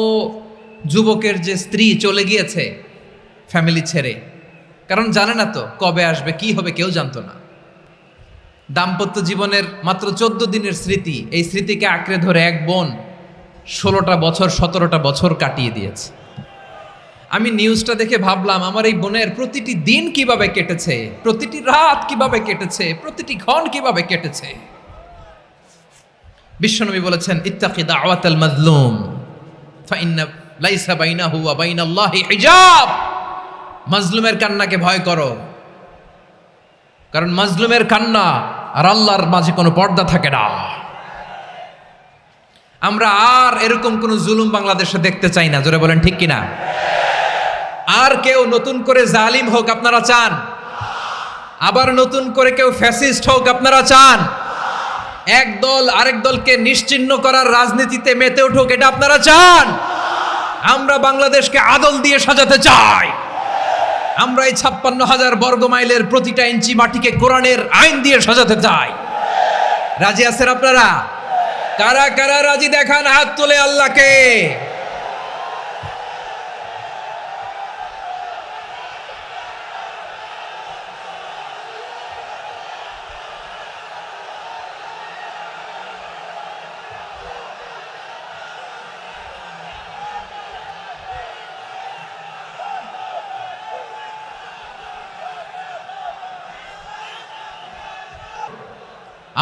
[SPEAKER 1] যুবকের যে স্ত্রী চলে গিয়েছে ফ্যামিলি ছেড়ে, কারণ জানে না তো কবে আসবে, কি হবে, কেউ জানতো না। দাম্পত্য জীবনের মাত্র 14 দিনের স্মৃতি, এই স্মৃতিকে আঁকড়ে ধরে এক বোন 16টা বছর, 17টা বছর কাটিয়ে দিয়েছে। আমি নিউজটা দেখে ভাবলাম, আমার এই বোনের প্রতিটি দিন কিভাবে কেটেছে, প্রতিটি রাত কিভাবে কেটেছে, প্রতিটি ক্ষণ কিভাবে কেটেছে। বিশ্বনবী বলেছেন, ইত্তাকি দাওয়াতাল মাজলুম ফাইন্না লাইসা বাইনাহু ওয়া বাইনাল্লাহি হিজাব। মাজলুমের কান্নাকে ভয় করো, কারণ মাজলুমের কান্না আর আল্লাহর মাঝে কোনো পর্দা থাকে না। আমরা আর এরকম কোন জুলুম বাংলাদেশে দেখতে চাই না, জোরে বলেন ঠিক কিনা? আর কেউ নতুন করে জালিম হোক আপনারা চান? আবার নতুন করে কেউ ফ্যাসিস্ট হোক আপনারা চান? এক দল আরেক দলকে নিশ্চিহ্ন করার রাজনীতিতে মেতে উঠুক, এটা আপনারা চান? আমরা বাংলাদেশকে আদল দিয়ে সাজাতে চাই। আমরা এই 56,000 বর্গ মাইলের প্রতিটা ইঞ্চি মাটিকে কোরআনের আইন দিয়ে সাজাতে চাই। রাজি আছেন আপনারা? কারা কারা রাজি দেখান হাত তুলে আল্লাহকে।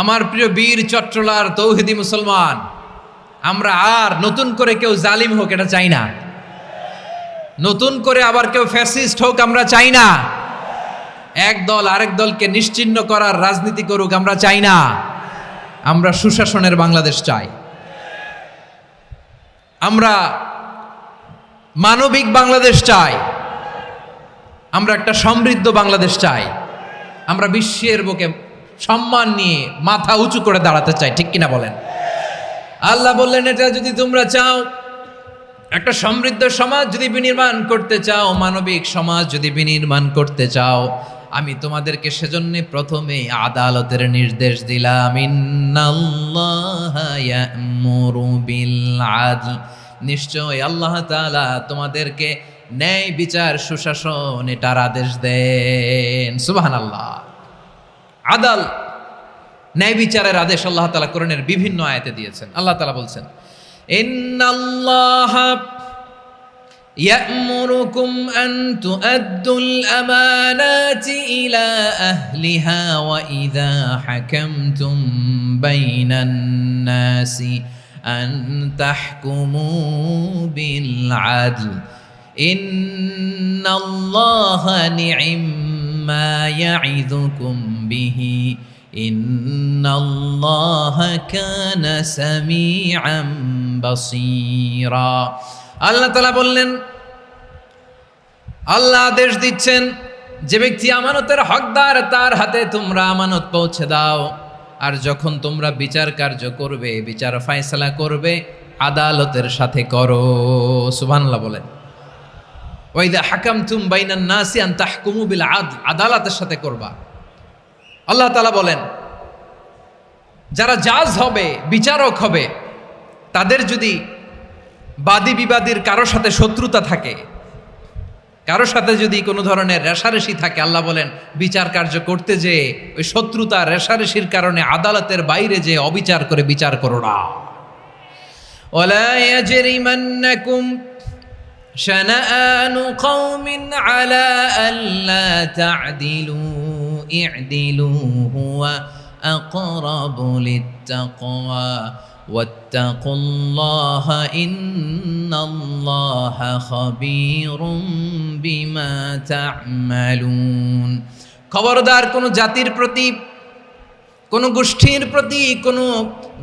[SPEAKER 1] আমার প্রিয় বীর চট্টলার তৌহিদি মুসলমান, আমরা আর নতুন করে কেউ জালিম হোক এটা চাই না, নতুন করে আবার কেউ ফ্যাসিস্ট হোক আমরা চাই না, এক দল আরেক দলকে নিশ্চিহ্ন করার রাজনীতি করুক আমরা চাই না। আমরা সুশাসনের বাংলাদেশ চাই, আমরা মানবিক বাংলাদেশ চাই, আমরা একটা সমৃদ্ধ বাংলাদেশ চাই, আমরা বিশ্বের বুকে সম্মান নিয়ে মাথা উঁচু করে দাঁড়াতে চাই, ঠিক কিনা বলেন? আল্লাহ বললেন, এটা যদি তোমরা চাও, একটা সমৃদ্ধ সমাজ যদি বিনির্মাণ করতে চাও, মানবিক সমাজ যদি বিনির্মাণ করতে চাও, আমি তোমাদেরকে সেজন্য প্রথমে আদালতের নির্দেশ দিলাম। ইন্নাল্লাহা ইয়া'মুরু বিল আদল, নিশ্চয় আল্লাহ তাআলা তোমাদেরকে ন্যায় বিচার, সুশাসন এটার আদেশ দেন। সুবহানাল্লাহ। আদাল, ন্যায় বিচারের আদেশ আল্লাহ তাআলা কোরআনের বিভিন্ন আয়াতে দিয়েছেন। আল্লাহ তাআলা বলছেন, ইন্নাল্লাহা ইয়া'মুরুকুম আন তুআদ্দুল আমানাতি ইলা আহলিহা ওয়া ইযা হাকামতুম বাইনান নাসি আন তাহকুমু বিল আদল ইন্নাল্লাহা নি'ম্মা ইয়া'iযুকুম বিহি ইন্নাল্লাহা কানা সামিআম বাসীরা। আল্লাহ তাআলা বললেন, আল্লাহ আদেশ দিচ্ছেন, যে ব্যক্তি আমানতের হকদার তার হাতে তোমরা আমানত পৌঁছে দাও। আর যখন তোমরা বিচার কার্য করবে, বিচার ফায়সালা করবে, আদালতের সাথে করো। সুবহানাল্লাহ বলেন। ওয়াইদা হাকামতুম বাইনান নাসি আন তাহকুমু বিল আদল, আদালতের সাথে করবা। আল্লাহ তাআলা বলেন, যারা জাজ হবে, বিচারক হবে, তাদের যদি বাদী বিবাদীর কারো সাথে শত্রুতা থাকে, কারো সাথে যদি কোনো ধরনের রেষারেষি থাকে, আল্লাহ বলেন বিচার কার্য করতে যে ওই শত্রুতা রেষারেষির কারণে আদালতের বাইরে যে অবিচার করে বিচার করো না। ওয়ালা ইয়াজরিমান্নাকুম শানাআনু কওমিন আলা আল্লা তা'দিলু ই'দিলু হুয়া আকরাবু লিত্তাকওয়া ওয়াত্তাকুল্লাহা ইন্নাল্লাহা খাবীরুম বিমা তা'মালুন। খবরদার কোন জাতির প্রতি, কোন গোষ্ঠীর প্রতি, কোন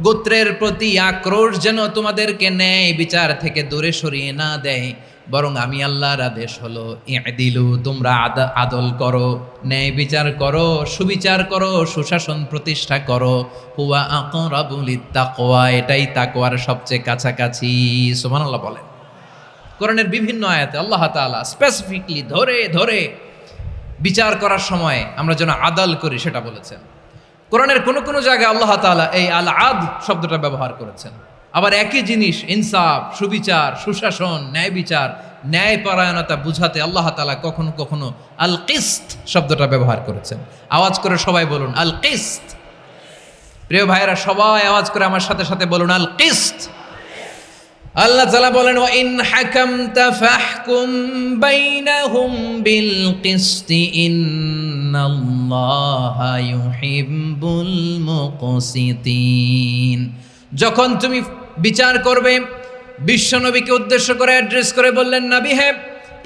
[SPEAKER 1] গোত্রের প্রতি আক্রোশ যেন তোমাদেরকে ন্যায় বিচার থেকে দূরে সরিয়ে না দেয়, বরং আমি আল্লাহর আদেশ হলো ই'দিলু, তোমরা আদল করো, ন্যায় বিচার করো, সুবিচার করো, সুশাসন প্রতিষ্ঠা করো। হুয়া আকরাবু লিত্তাকওয়া, এটাই তাকওয়ার সবচেয়ে কাছাকাছি। সুবহানাল্লাহ বলেন। কোরআনের বিভিন্ন আয়াতে আল্লাহ তাআলা স্পেসিফিকলি ধরে ধরে বিচার করার সময় আমরা যেন আদল করি সেটা বলেছেন। কোরআনের কোন কোন জায়গায় আল্লাহ তাআলা এই আল আদ শব্দটা ব্যবহার করেছেন। আবার একই জিনিস ইনসাফ, সুবিচার, সুশাসন, ন্যায় বিচার, ন্যায় পরায়ণতা বুঝাতে আল্লাহ তাআলা কখনো কখনো আল কিসত শব্দটা ব্যবহার করেছেন। আওয়াজ করে সবাই বলুন আল কিসত। প্রিয় ভাইরা, সবাই আওয়াজ করে আমার সাথে সাথে বলুন আল কিসত। আল্লাহ তাআলা বলেন, ওয়া ইন হাকামতা ফাহকুম বাইনাহুম বিল কিসতি ইন্নাল্লাহা ইউহিব্বুল মুকসিতিন। যখন তুমি বিচার করবে, বিশ্বনবীকে উদ্দেশ্য করে অ্যাড্রেস করে বললেন, নবী হে,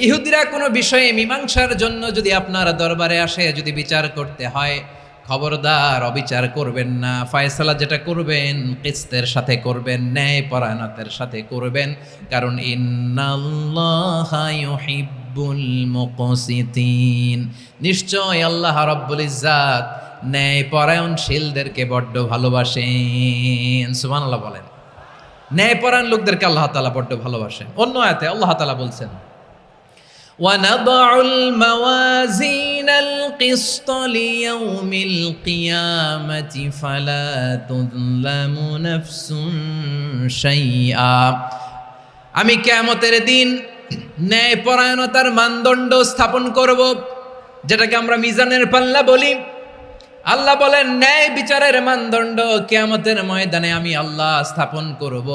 [SPEAKER 1] ইহুদিরা কোনো বিষয়ে মীমাংসার জন্য যদি আপনার দরবারে আসে, যদি বিচার করতে হয়, খবরদার অবিচার করবেন না। ফয়সালা যেটা করবেন কিসতের সাথে করবেন, ন্যায় পরায়ণতার সাথে করবেন, কারণ ইন্নাল্লাহা ইউহিব্বুল মুকসিতিন, নিশ্চয় আল্লাহ রাব্বুল ইজ্জাত ন্যায় পরায়ণশীলদেরকে বড্ড ভালোবাসেন। সুবহানাল্লাহ বলেন। ন্যায় পরায়ণ লোকদেরকে আল্লাহ তাআলা বড্ড ভালোবাসেন। অন্য আয়াতে আল্লাহ তাআলা বলছেন, وَنَضَعُ الْمَوَازِينَ الْقِسْطَ لِيَوْمِ الْقِيَامَةِ فَلَا تُظْلَمُ نَفْسٌ شَيْئًا। আমি কিয়ামতের দিন ন্যায় পরায়ণতার মানদণ্ড স্থাপন করব, যেটাকে আমরা মিজানের পাল্লা বলি। আল্লাহ বলেন, ন্যায় বিচারের মানদণ্ড কিয়ামতের ময়দানে আমি আল্লাহ স্থাপন করব।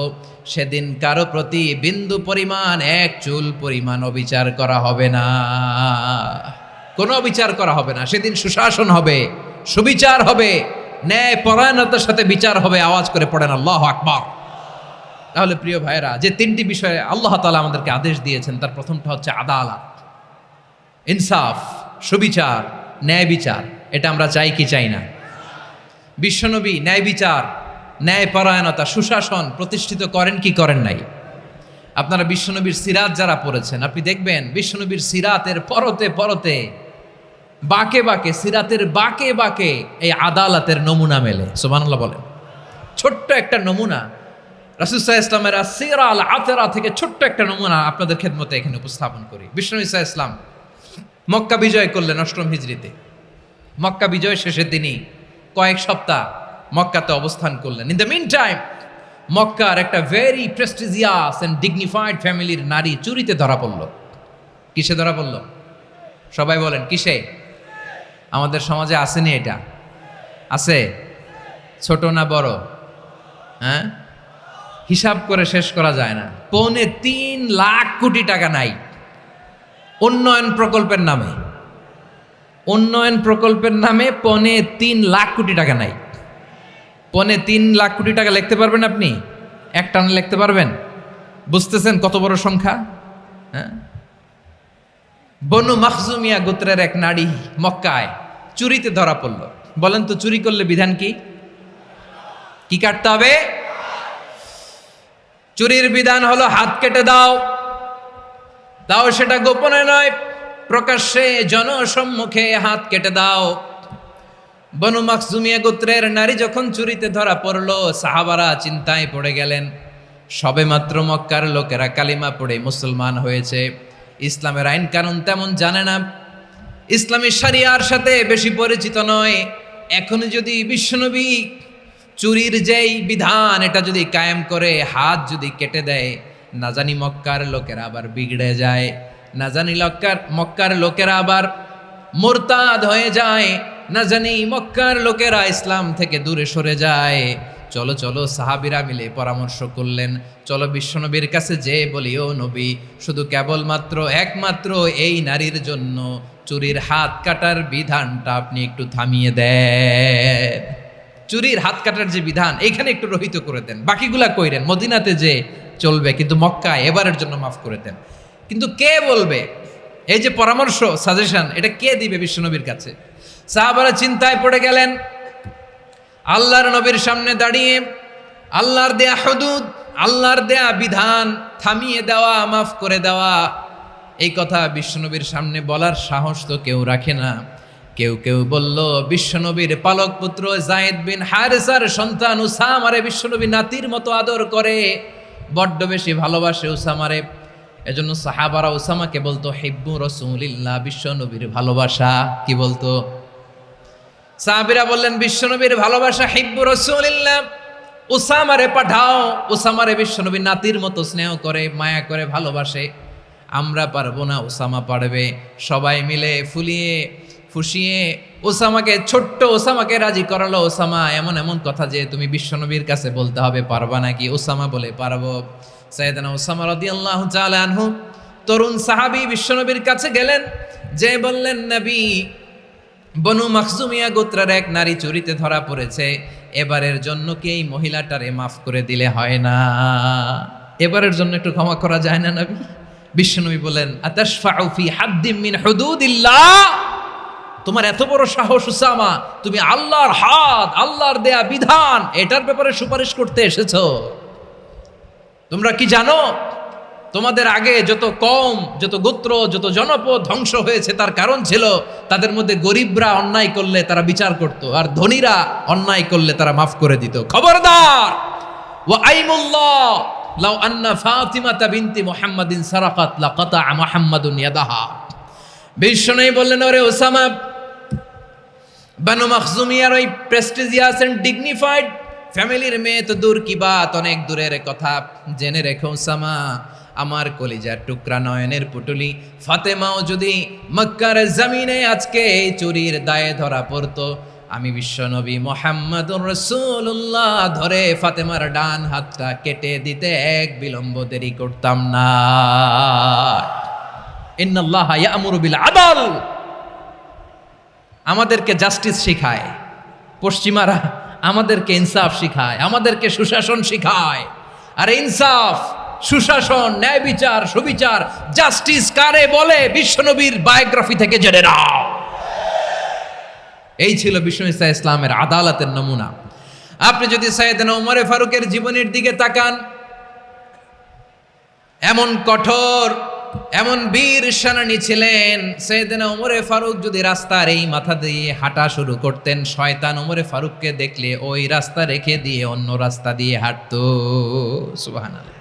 [SPEAKER 1] সেদিন কারো প্রতি বিন্দু পরিমাণ, এক চুল পরিমাণ অবিচার করা হবে না, কোনো অবিচার করা হবে না। সেদিন সুশাসন হবে, সুবিচার হবে, ন্যায় পরায়ণতার সাথে বিচার হবে। আওয়াজ করে পড়েন আল্লাহু আকবার। তাহলে প্রিয় ভাইরা, যে তিনটি বিষয়ে আল্লাহ তাআলা আমাদেরকে আদেশ দিয়েছেন, তার প্রথমটা হচ্ছে আদালত, ইনসাফ, সুবিচার, ন্যায় বিচার। এটা আমরা চাই কি চাই না? বিশ্বনবী ন্যায় বিচার, ন্যায় পরায়ণতা, সুশাসন প্রতিষ্ঠিত করেন কি করেন নাই? আপনারা বিশ্বনবীর সিরাত যারা পড়েছেন, আপনি দেখবেন বিশ্বনবীর সিরাতের পরতে পরতে, বাঁকে বাঁকে, সিরাতের বাঁকে বাঁকে এই আদালতের নমুনা মেলে। সুবহানাল্লাহ বলেন। ছোট্ট একটা নমুনা রাসূল সাল্লাল্লাহু আলাইহি ওয়াসাল্লামের আসসিরা আল আতরা থেকে ছোট্ট একটা নমুনা আপনাদের খেদমতে এখানে উপস্থাপন করি। বিশ্বনবী সাল্লাল্লাহু আলাইহি ওয়াসাল্লাম মক্কা বিজয় করলেন ৮ম হিজরিতে। মক্কা বিজয় শেষের দিনই কয়েক সপ্তাহ মক্কাতে অবস্থান করলেন। ইন দ্য মিন টাইম মক্কার একটা ভেরি প্রেস্টিজিয়াস এন্ড ডিগনিফাইড ফ্যামিলির নারী চুরিতে ধরা পড়ল। কিসে ধরা পড়ল? সবাই বলেন কিসে? আমাদের সমাজে আসেনি এটা? আছে? ছোট না বড়? হ্যাঁ, হিসাব করে শেষ করা যায় না। ৩.৫ লাখ কোটি টাকা নাই উন্নয়ন প্রকল্পের নামে। উন্নয়ন প্রকল্পের নামে ৩.৫ লাখ কোটি টাকা নাই। ৩.৫ লাখ কোটি টাকা লিখতে পারবেন আপনি? একটানা লিখতে পারবেন? বুঝতেছেন কত বড় সংখ্যা? হ্যাঁ, বনু মাখজুমিয়া গোত্রের এক নারী মক্কায় চুরিতে ধরা পড়ল। বলেন তো, চুরি করলে বিধান কি? কি কাটতে হবে? চুরির বিধান হলো হাত কেটে দাও, তাও সেটা গোপনে নয়, প্রকাশ্যে জনসম্মুখে হাত কেটে দাও। বনু মাখজুমিয়া গোত্রের নারী যখন চুরিতে ধরা পড়লো, সাহাবারা চিন্তায় পড়ে গেলেন। সবেমাত্র মক্কার লোকেরা কালিমা পড়ে মুসলমান হয়েছে, ইসলামের আইন কানুন তেমন জানে না, ইসলামী শরিয়ার সাথে বেশি পরিচিত নয়। এখন যদি বিশ্বনবী চুরির যেই বিধান এটা যদি কায়েম করে হাত যদি কেটে দেয়, না জানি মক্কার লোকেরা আবার বিগড়ে যায়, না জানি মক্কার লোকেরা আবার মুরতাদ হয়ে যায়, না জানি মক্কার লোকেরা ইসলাম থেকে দূরে সরে যায়। চলো চলো, সাহাবীরা মিলে পরামর্শ করলেন, চলো বিশ্বনবীর কাছে যে বলি, ও নবী, শুধু কেবলমাত্র একমাত্র এই নারীর জন্য চুরির হাত কাটার বিধানটা আপনি একটু থামিয়ে দেন। চুরির হাত কাটার যে বিধান এখানে একটু রহিত করে দেন, বাকিগুলা কইরেন মদিনাতে যে চলবে, কিন্তু মক্কায় এবারের জন্য মাফ করে দেন। কিন্তু কে বলবে? এই যে পরামর্শ, সাজেশন, এটা কে দিবে বিশ্বনবীর কাছে? সাহাবারা চিন্তায় পড়ে গেলেন। আল্লাহর নবীর সামনে দাঁড়িয়ে আল্লাহর দেয়া হুদুদ, আল্লাহর দেয়া বিধান থামিয়ে দেওয়া, মাফ করে দেওয়া, এই কথা বিশ্বনবীর সামনে বলার সাহস তো কেউ রাখে না। কেউ কেউ বলল, বিশ্বনবীর পালক পুত্র যায়েদ বিন হারেসার সন্তান উসামারে বিশ্বনবী নাতির মতো আদর করে, বড্ড বেশি ভালোবাসে উসামারে। এজন্য সাহাবারা উসামাকে বলতো হিব্বু রাসূলিল্লাহ, বিশ্বনবীর ভালোবাসা। কি বলতো? সাহাবীরা বললেন, বিশ্বনবীর ভালোবাসা হিব্বু রাসূলিল্লাহ, উসামারে পাঠাও। উসামারে বিশ্বনবী নাতির মতো স্নেহ করে, মায়া করে, ভালোবাসে। আমরা পারবো না, উসামা পারবে। সবাই মিলে ফুলিয়ে ফুসিয়ে ছোট্ট ওসামাকে রাজি করালো। ওসামা, এমন এমন কথা যে তুমি বিশ্বনবীর কাছে বলতে হবে, পারবা নাকি? ওসামা বলে, পারবো। সাইয়েদনা ওসামা রাদিয়াল্লাহু তাআলা আনহু তরুণ সাহাবী বিশ্বনবীর কাছে গেলেন, যে বললেন, নবী, বনু মাখজুমিয়া গোত্রের এক নারী চুরিতে ধরা পড়েছে, এবারের জন্য কি এই মহিলাটারে মাফ করে দিলে হয় না? এবারের জন্য একটু ক্ষমা করা যায় না নবী? বিশ্বনবী বলেন, আতাশফাউ ফি হাদ্দিম মিন হুদুদিল্লাহ, তোমার এত বড় সাহস উসামা, তুমি আল্লাহর হাত, আল্লাহর দেয়া বিধান, এটার ব্যাপারে সুপারিশ করতে এসেছো? তোমরা কি জানো তোমাদের আগে যত কওম, যত গোত্র, যত জনপদ ধ্বংস হয়েছে তার কারণ ছিল তাদের মধ্যে গরিবরা অন্যায় করলে তারা বিচার করত, আর ধনীরা অন্যায় করলে তারা মাফ করে দিত। খবরদার! ওয়া আইমুল্লাহ লাউ আন্না ফাতিমাতা বিনতি মুহাম্মাদিন সারাকাত লাকাতা মুহাম্মাদুন ইয়াদাহা। বিশ্বনবী বললেন, ওরে ওসামা, বানু মাখজুমিয়ার ওই প্রেস্টিজিয়াস এন্ড ডিগনিফাইড ফ্যামিলির মেয়ে তো দূর কি বাত, অনেক দূরের কথা। জেনে রেখো ওসামা, আমার কলিজার টুকরা, নয়নের পুটুলি ফাতেমাও যদি মক্কার জমিনে আজকে এই চুরির দায়ে ধরা পড়তো, আমি বিশ্বনবী মুহাম্মাদুর রাসূলুল্লাহ ধরে ফাতেমার ডান হাতটা কেটে দিতে এক বিলম্ব দেরি করতাম না। ইন্নাল্লাহা ইয়া'মুরু বিল আদল, আমাদেরকে জাস্টিস শিখায়। পশ্চিমারা আমাদেরকে ইনসাফ শিখায়, আমাদেরকে সুশাসন শিখায়। আর ইনসাফ, সুশাসন, ন্যায় বিচার, সুবিচার, জাস্টিস কারে বলে বিশ্বনবীর বায়োগ্রাফি থেকে জেনে নাও। এই ছিল বিশ্বনবী ইসলামের আদালতের নমুনা। আপনি যদি সাইয়েদনা ওমর ফারুকের জীবনের দিকে তাকান, এমন কঠোর, এমন বীর সেনানী ছিলেন। সাইয়েদনা ওমর ফারুক যদি রাস্তার এই মাথা দিয়ে হাঁটা শুরু করতেন, শয়তান ওমর ফারুককে দেখলে ওই রাস্তা রেখে দিয়ে অন্য রাস্তা দিয়ে হাঁটতো। সুবহানাল্লাহ।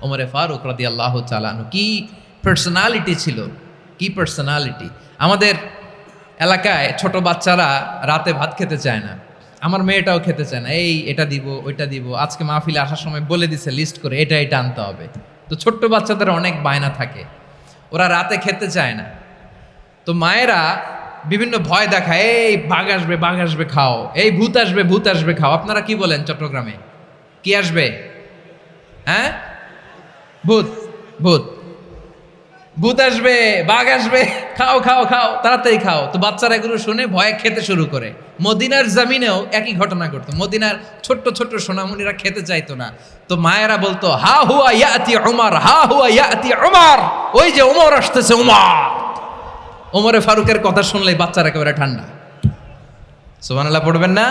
[SPEAKER 1] ওমর ফারুক রাদিয়াল্লাহু তাআলা আনহু কি পার্সোনালিটি ছিল, কি পার্সোনালিটি! আমাদের এলাকায় ছোট বাচ্চারা রাতে ভাত খেতে চায় না, আমার মেয়েটাও খেতে চায় না। এটা দিব, ওইটা দিব, আজকে মাহফিলে আসার সময় বলে দিছে লিস্ট করে এটা এটা আনতে হবে। তো ছোট্ট বাচ্চাদের অনেক বায়না থাকে, ওরা রাতে খেতে চায় না। তো মায়েরা বিভিন্ন ভয় দেখায়, এই বাঘ আসবে, বাঘ আসবে খাও, এই ভূত আসবে, ভূত আসবে খাও। আপনারা কি বলেন চট্টগ্রামে? কি আসবে? হ্যাঁ, ভূত, ভূত, ভূত আসবে, বাঘ আসবে, খাও খাও খাও, তাড়াতাড়ি খাও। তো বাচ্চারা এগুলো শুনে ভয়ে খেতে শুরু করে। মদিনার জমিনেও একই ঘটনা ঘটতো। মদিনার ছোট্ট ছোট্ট সোনামণিরা খেতে চাইতো না। তো মায়েরা বলতো, হা হুয়া ইয়াতি উমর, হা হুয়া ইয়াতি উমর, ওই যে ওমর আসতেছে, ওমর। ওমরে ফারুকের কথা শুনলেই বাচ্চারা একেবারে ঠান্ডা। সুবহানাল্লাহ পড়বেন না?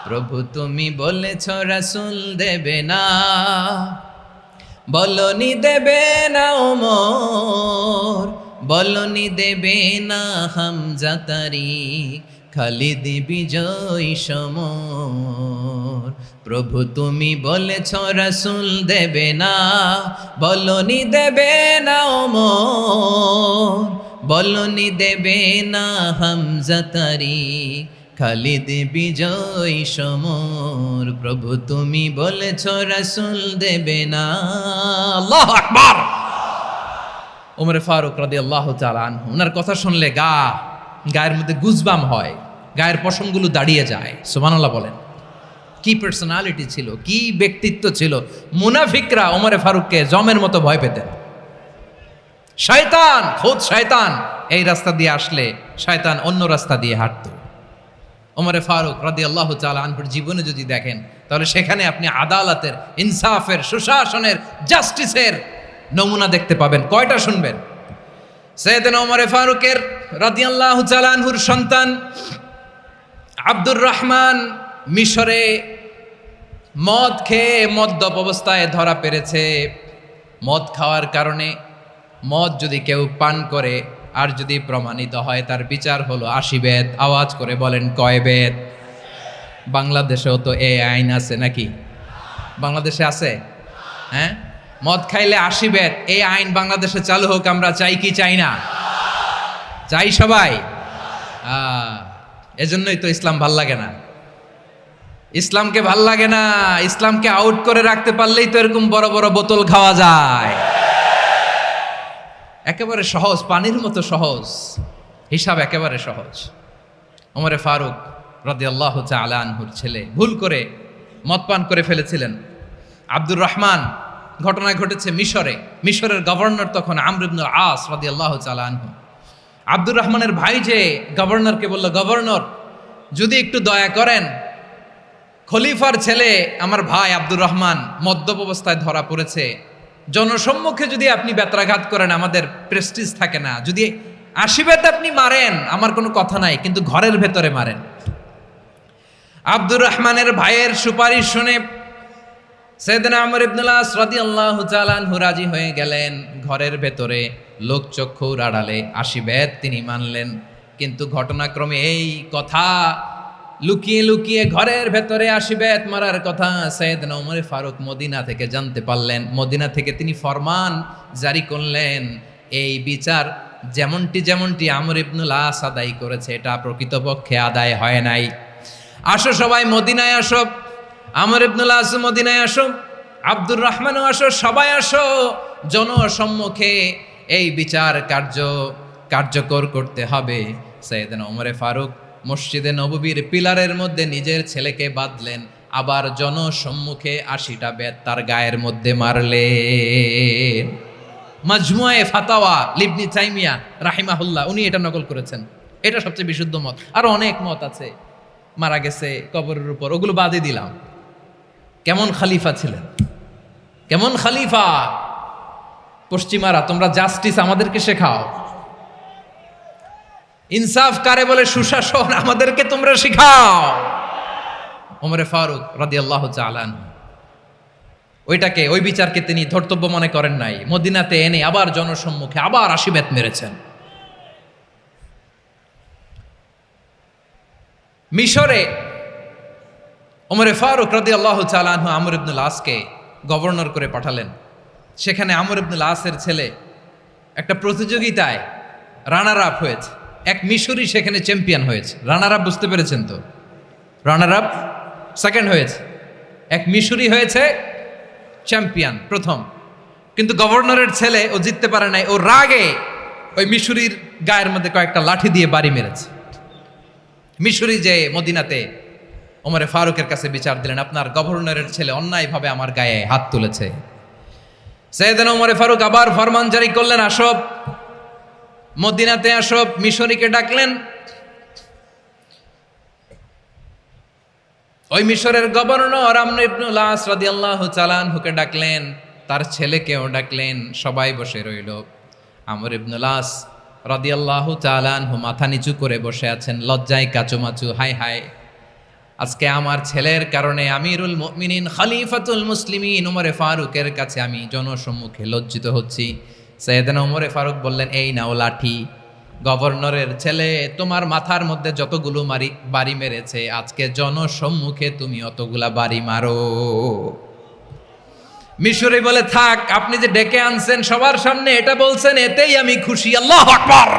[SPEAKER 1] প্রভু তুমি বলেছ রাসূল দেবে না, বলনি দেবে না ওমর, বলনি দেবে না হামজা তারিক, খালিদ বিজয় সমর। প্রভু তুমি বলেছ রাসূল দেবে না, বলনি দেবে না ওমর, বলনি দেবে না হামজা তারিক, খালিদ বিজয় সমর। প্রভু তুমি বলেছ রাসূল দেবে না। আল্লাহু আকবার। ওমর ফারুক রাদিয়াল্লাহু তাআলা আনহু, ওনার কথা শুনলে গায়ের মধ্যে গুজবাম হয়, গায়ের পশমগুলো দাঁড়িয়ে যায়। সুবহানাল্লাহ বলেন। কি পার্সোনালিটি ছিল, কি ব্যক্তিত্ব ছিল। মুনাফিকরা ওমর ফারুককে জমের মতো ভয় পেতেন। শয়তান, খোদ শয়তান এই রাস্তা দিয়ে আসলে শয়তান অন্য রাস্তা দিয়ে হাঁটতো। ওমর ফারুক রাদিয়াল্লাহু তাআলা আনহুর জীবনে যদি দেখেন, তাহলে সেখানে আপনি আদালতের, ইনসাফের, সুশাসনের, জাস্টিসের নমুনা দেখতে পাবেন। কয়টা শুনবেন? সাইয়েদনা ওমর ফারুকের রাদিয়াল্লাহু তাআলা আনহুর সন্তান আব্দুর রহমান মিশরে মদ খেয়ে মদ্যপ অবস্থায় ধরা পড়েছে। মদ খাওয়ার কারণে, মদ যদি কেউ পান করে আর যদি প্রমাণিত হয়, তার বিচার হলো 80 বেত। আওয়াজ করে বলেন কয় বেত? বাংলাদেশেও তো এই আইন আছে নাকি? বাংলাদেশে আছে? হ্যাঁ, মদ খাইলে 80 বেত, এই আইন বাংলাদেশে চালু হোক। আমরা চাই কি চাই না? চাই সবাই। এজন্যই তো ইসলাম ভাল লাগে না। ইসলামকে ভাল লাগে না। ইসলামকে আউট করে রাখতে পারলেই তো এরকম বড় বড় বোতল খাওয়া যায়। একেবারে সহজ, পানির মতো সহজ, হিসাব একেবারে সহজ। ওমর ফারুক রাদিয়াল্লাহু তাআলা আনহুর ছেলে ভুল করে মদ পান করে ফেলেছিলেন। আব্দুর রহমান, ঘটনা ঘটেছে মিশরে। মিশরের গভর্নর তখন আমর ইবনুল আস রাদিয়াল্লাহু তাআলা আনহু। আব্দুর রহমানের ভাই যে গভর্নরকে বলল, গভর্নর যদি একটু দয়া করেন, খলিফার ছেলে আমার ভাই আব্দুর রহমান মদ্যপ অবস্থায় ধরা পড়েছে, জনসম্মুখে যদি আপনি বেত্রাঘাত করেন আমাদের প্রেস্টিজ থাকে না, যদি 80 বেত আপনি মারেন আমার কোনো কথা নাই, কিন্তু ঘরের ভেতরে মারেন। আব্দুর রহমানের ভাইয়ের সুপারিশ শুনে সাইয়েদনা আমর ইবনুল আস রাদিয়াল্লাহু তাআলা আনহু রাজি হয়ে গেলেন। ঘরের ভেতরে লোকচক্ষুর আড়ালে 80 বেত তিনি মানলেন। কিন্তু ঘটনাক্রমে এই কথা লুকিয়ে লুকিয়ে ঘরের ভেতরে 80 বেত মারার কথা সাইয়েদনা ওমর ফারুক মদিনা থেকে জানতে পারলেন। মদিনা থেকে তিনি ফরমান জারি করলেন, এই বিচার যেমনটি আমর ইবনুল আস আদায় করেছে, এটা প্রকৃতপক্ষে আদায় হয় নাই। আসো সবাই মদিনায় আসো, আমর ইবনুল আস মদিনায় আসো, আব্দুর রহমানও আসো, সবাই আসো, জনসম্মুখে এই বিচার কার্যকর করতে হবে। সাইয়েদনা ওমর ফারুক মসজিদে নববীর পিলারের মধ্যে নিজের ছেলেকে বাঁধলেন, আবার জনসম্মুখে 80টা বেত তার গায়ের মধ্যে মারলেন। মাজমুয়ে ফাতাওয়া লিবনি তাইমিয়া রাহিমাহুল্লাহ উনি এটা নকল করেছেন। এটা সবচেয়ে বিশুদ্ধ মত। আরো অনেক মত আছে, মারা গেছে কবরের উপর, ওগুলো বাদই দিলাম। কেমন খলিফা ছিলেন, কেমন খলিফা! পশ্চিমারা তোমরা জাস্টিস আমাদেরকে শেখাও, ইনসাফ কারে বলে সুশাসন আমাদেরকে তোমরা শিখাও। ওমর ফারুক রাদিয়াল্লাহু তাআলা আনহু ওই বিচারকে তিনি ধর্তব্য মনে করেন নাই। মদিনাতে এনে আবার জনসম্মুখে আবার 80 বেত মেরেছেন। মিশরে ওমর ফারুক রাদিয়াল্লাহু তাআলা আনহু আমর ইবনুল আসকে গভর্নর করে পাঠালেন। সেখানে আমর ইবনুল আসের ছেলে একটা প্রতিযোগিতায় রানার আপ হয়েছে। এক মিশরি সেখানে চ্যাম্পিয়ন হয়েছে। রানার আপ বুঝতে পেরেছেন তো? রানার আপ সেকেন্ড হয়েছে, এক মিশরি হয়েছে চ্যাম্পিয়ন প্রথম। কিন্তু গভর্নরের ছেলে ও জিততে পারে নাই। ও রাগে ওই মিশরির গায়ের মধ্যে কয়েকটা লাঠি দিয়ে বাড়ি মেরেছে। মিশরি যে মদিনাতে ওমর ফারুকের কাছে বিচার দিলেন, আপনার গভর্নরের ছেলে অন্যায়ভাবে আমার গায়ে হাত তুলেছে। সাইয়েদনা ওমর ফারুক আবার ফরমান জারি করলেন, আসব মদিনাতে আসব। মিশরীকে ডাকলেন। ওই মিশরের গভর্নর আমর ইবনুল আস রাদিয়াল্লাহু তাআলা আনহুকে ডাকলেন, তার ছেলেকেও ডাকলেন। সবাই বসে রইল। আমর ইবনুল আস রাদিয়াল্লাহু তাআলা আনহু মাথা নিচু করে বসে আছেন, লজ্জায় কাচুমাচু। হায় হায়, আজকে আমার ছেলের কারণে আমিরুল মুমিনিন খলিফাতুল মুসলিমিন ওমরে ফারুকের কাছে আমি জনসম্মুখে লজ্জিত হচ্ছি। সাইয়েদনা ওমরে ফারুক বললেন, এই নাও লাঠি, গভর্নরের ছেলে তোমার মাথার মধ্যে যতগুলো বাড়ি মেরেছে আজকে জনসম্মুখে তুমি অতগুলা বাড়ি মারো। মিশরি বলে, থাক, আপনি যে ডেকে আনছেন সবার সামনে এটা বলছেন, এতেই আমি খুশি। আল্লাহু আকবার।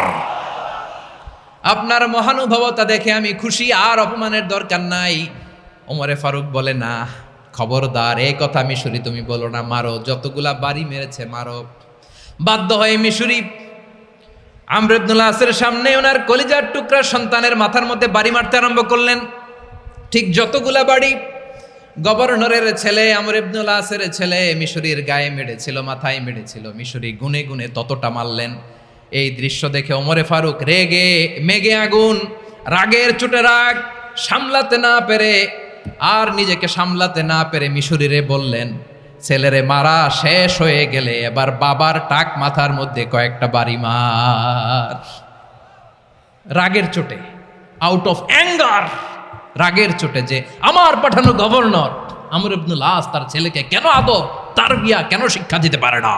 [SPEAKER 1] আপনার মহানুভবতা দেখে আমি খুশি, আর অপমানের দরকার নাই। ওমরে ফারুক বলে, না, খবরদার, এই কথা মিশরি তুমি বলো না, মারো, যতগুলা বাড়ি মেরেছে মারো। বাধ্য হয়ে মিশরি আমর ইবনুল আসের সামনে ওনার কলিজার টুকরা সন্তানের মাথার মধ্যে বাড়ি মারতে আরম্ভ করলেন। ঠিক যতগুলা বাড়ি গভর্নরের ছেলে আমর ইবনুল আসের ছেলে মিশরির গায়ে মেরেছিল, মাথায় মেরেছিল, মিশরি গুনে গুনে ততটা মারলেন। এই দৃশ্য দেখে ওমরে ফারুক রেগে মেগে আগুন, রাগের চোটে রাগ সামলাতে না পেরে, আর নিজেকে সামলাতে না পেরে মিশরিরে বললেন, ছেলেরে মারা শেষ হয়ে গেলে এবার বাবার টাক মাথার মধ্যে কয়েকটা বাড়ি মার। রাগের চোটে, আউট অফ অ্যাঙ্গার, রাগের চোটে, যে আমার পাঠানো গভর্নর আমর ইবনুল আস তার ছেলেকে কেন আদব তারবিয়া কেন শিক্ষা দিতে পারে না,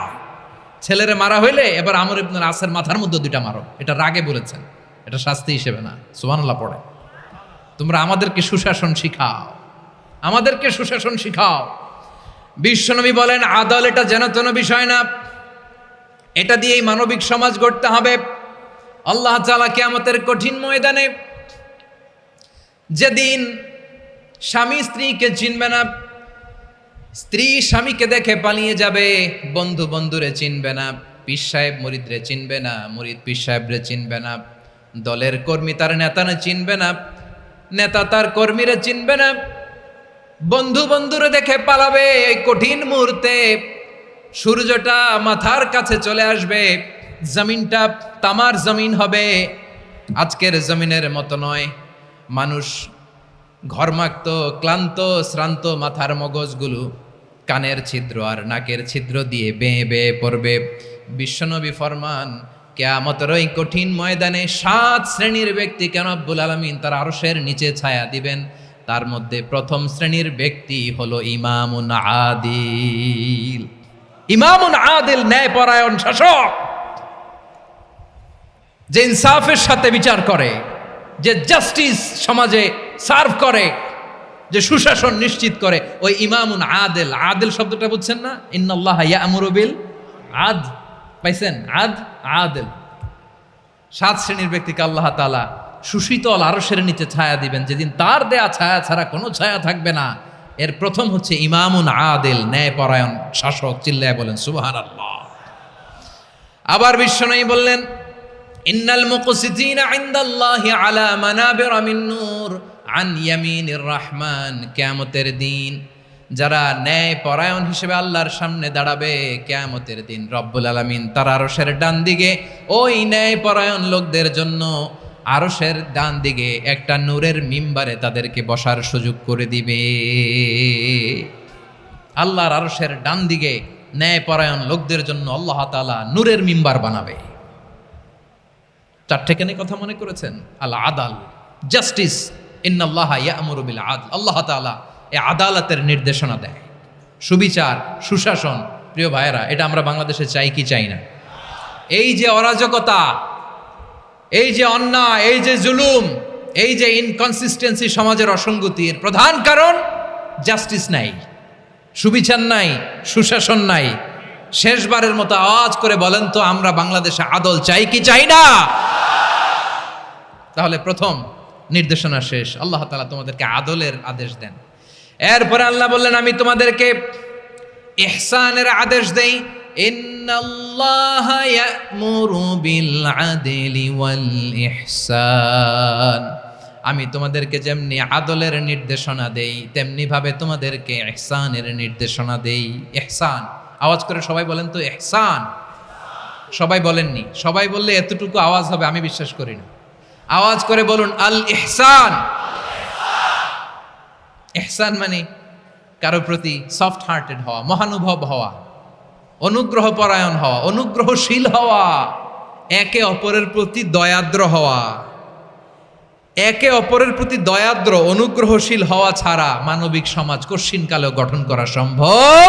[SPEAKER 1] ছেলেরে মারা হইলে এবার আমর ইবনুল আসের মাথার মধ্যে দুইটা মারো। এটা রাগে বলেছেন, এটা শাস্তি হিসেবে না। সুবহানাল্লাহ পড়ে। তোমরা আমাদেরকে সুশাসন শিখাও, আমাদেরকে সুশাসন শিখাও। বিশ্বনবী বলেন, আদল এটা যেন তেন বিষয় না, এটা দিয়েই মানবিক সমাজ গড়তে হবে। আল্লাহ তাআলা কিয়ামতের কঠিন ময়দানে, যেদিন স্বামী স্ত্রীকে চিনবে না, স্ত্রী স্বামীকে দেখে পালিয়ে যাবে, বন্ধু বন্ধুরে চিনবে না, পীর সাহেব মুরিদরে চিনবে না, মুরিদ পীর সাহেবরে চিনবে না, দলের কর্মী তার নেতারে চিনবে না, নেতা তার কর্মীরে চিনবে না, বন্ধু বন্ধুরে দেখে পালাবে। এই কঠিন মুহূর্তে সূর্যটা মাথার কাছে চলে আসবে, জমিনটা তামার জমিন হবে। আজকের জমিনের মতো নয়, মানুষ ঘর্মাক্ত, ক্লান্ত, শ্রান্ত মাথার মগজগুলো কানের ছিদ্র আর নাকের ছিদ্র দিয়ে বেয়ে বেয়ে পড়বে। বিশ্বনবী ফরমান, কিয়ামতের ওই কঠিন ময়দানে 7 শ্রেণীর ব্যক্তিকে রব্বুল আলামিন তার আরশের নিচে ছায়া দিবেন। তার মধ্যে প্রথম শ্রেণীর ব্যক্তি হলো ইমামুন আদিল। ইমামুন আদিল, ন্যায়পরায়ণ শাসক, যে ইনসাফের সাথে বিচার করে, যে জাস্টিস সমাজে সার্ভ করে, যে সুশাসন নিশ্চিত করে, ওই ইমামুন আদিল। আদিল শব্দটা বুঝছেন না? ইন্নাল্লাহ ইয়া'মুরু বিল আদল, পাইছেন? আদিল। 7 শ্রেণীর ব্যক্তিকে আল্লাহ তাআলা সুশীতল আরশের নিচে ছায়া দিবেন, যেদিন তার দেয়া ছায়া ছাড়া কোনো ছায়া থাকবে না। এর প্রথম হচ্ছে ইমামুন আদিল, ন্যায়পরায়ণ শাসক। চিল্লায় বলেন সুবহানাল্লাহ। আবার বিশ্বনবী বললেন, ইন্নাল মুকসিতিনা ইনদাল্লাহি আলা মানাবিরা মিন নূর আন ইয়ামিনির রহমান। কিয়ামতের দিন যারা ন্যায়পরায়ণ হিসেবে আল্লাহর সামনে দাঁড়াবে, কিয়ামতের দিন রব্বুল আলামিন তার আরশের ডান দিকে ওই ন্যায়পরায়ণ লোকদের জন্য আরশের ডান দিকে একটা নূরের মিম্বারে তাদেরকে বসার সুযোগ করে দিবে। আল্লাহর আরশের ডান দিকে ন্যায়পরায়ণ লোকদের জন্য আল্লাহ তাআলা নূরের মিম্বার বানাবে। 4টে কেন কথা মনে করেছেন? আল আদাল, জাস্টিস। ইন্নাল্লাহা ইয়া'মুরু বিল আদল। আল্লাহ তাআলা এই আদালতের নির্দেশনা দেয়, সুবিচার, সুশাসন। প্রিয় ভাইয়েরা, এটা আমরা বাংলাদেশে চাই কি চাই না? এই যে অরাজকতা, এই যে অন্যায়, এই যে জুলুম, এই যে ইনকনসিস্টেন্সি সমাজের অসঙ্গতির প্রধান কারণ জাস্টিস নাই, সুবিচার নাই, সুশাসন নাই। শেষবারের মতো আওয়াজ করে বলেন তো, আমরা বাংলাদেশে আদল চাই কি চাই না? তাহলে প্রথম নির্দেশনা শেষ। আল্লাহ তাআলা তোমাদেরকে আদলের আদেশ দেন। এরপরে আল্লাহ বললেন, আমি তোমাদেরকে ইহসানের আদেশ দেই। ইন্নাল্লাহা ইয়া'মুরু বিল আদলি ওয়াল ইহসান। আমি তোমাদেরকে যেমনি আদলের নির্দেশনা দেই, তেমনি ভাবে তোমাদেরকে ইহসানের নির্দেশনা দেই। ইহসান, আওয়াজ করে সবাই বলেন তো ইহসান। সবাই বলেননি, সবাই বললে এতটুকু আওয়াজ হবে আমি বিশ্বাস করি না। আওয়াজ করে বলুন আল ইহসান। ইহসান মানে কারো প্রতি সফট হার্টেড হওয়া, মহানুভব হওয়া, অনুগ্রহ পরায়ণ হওয়া, অনুগ্রহশীল হওয়া, একে অপরের প্রতি দয়াদ্র হওয়া। একে অপরের প্রতি দয়াদ্র অনুগ্রহশীল হওয়া ছাড়া মানবিক সমাজ কশ্চিনকালেও গঠন করা সম্ভব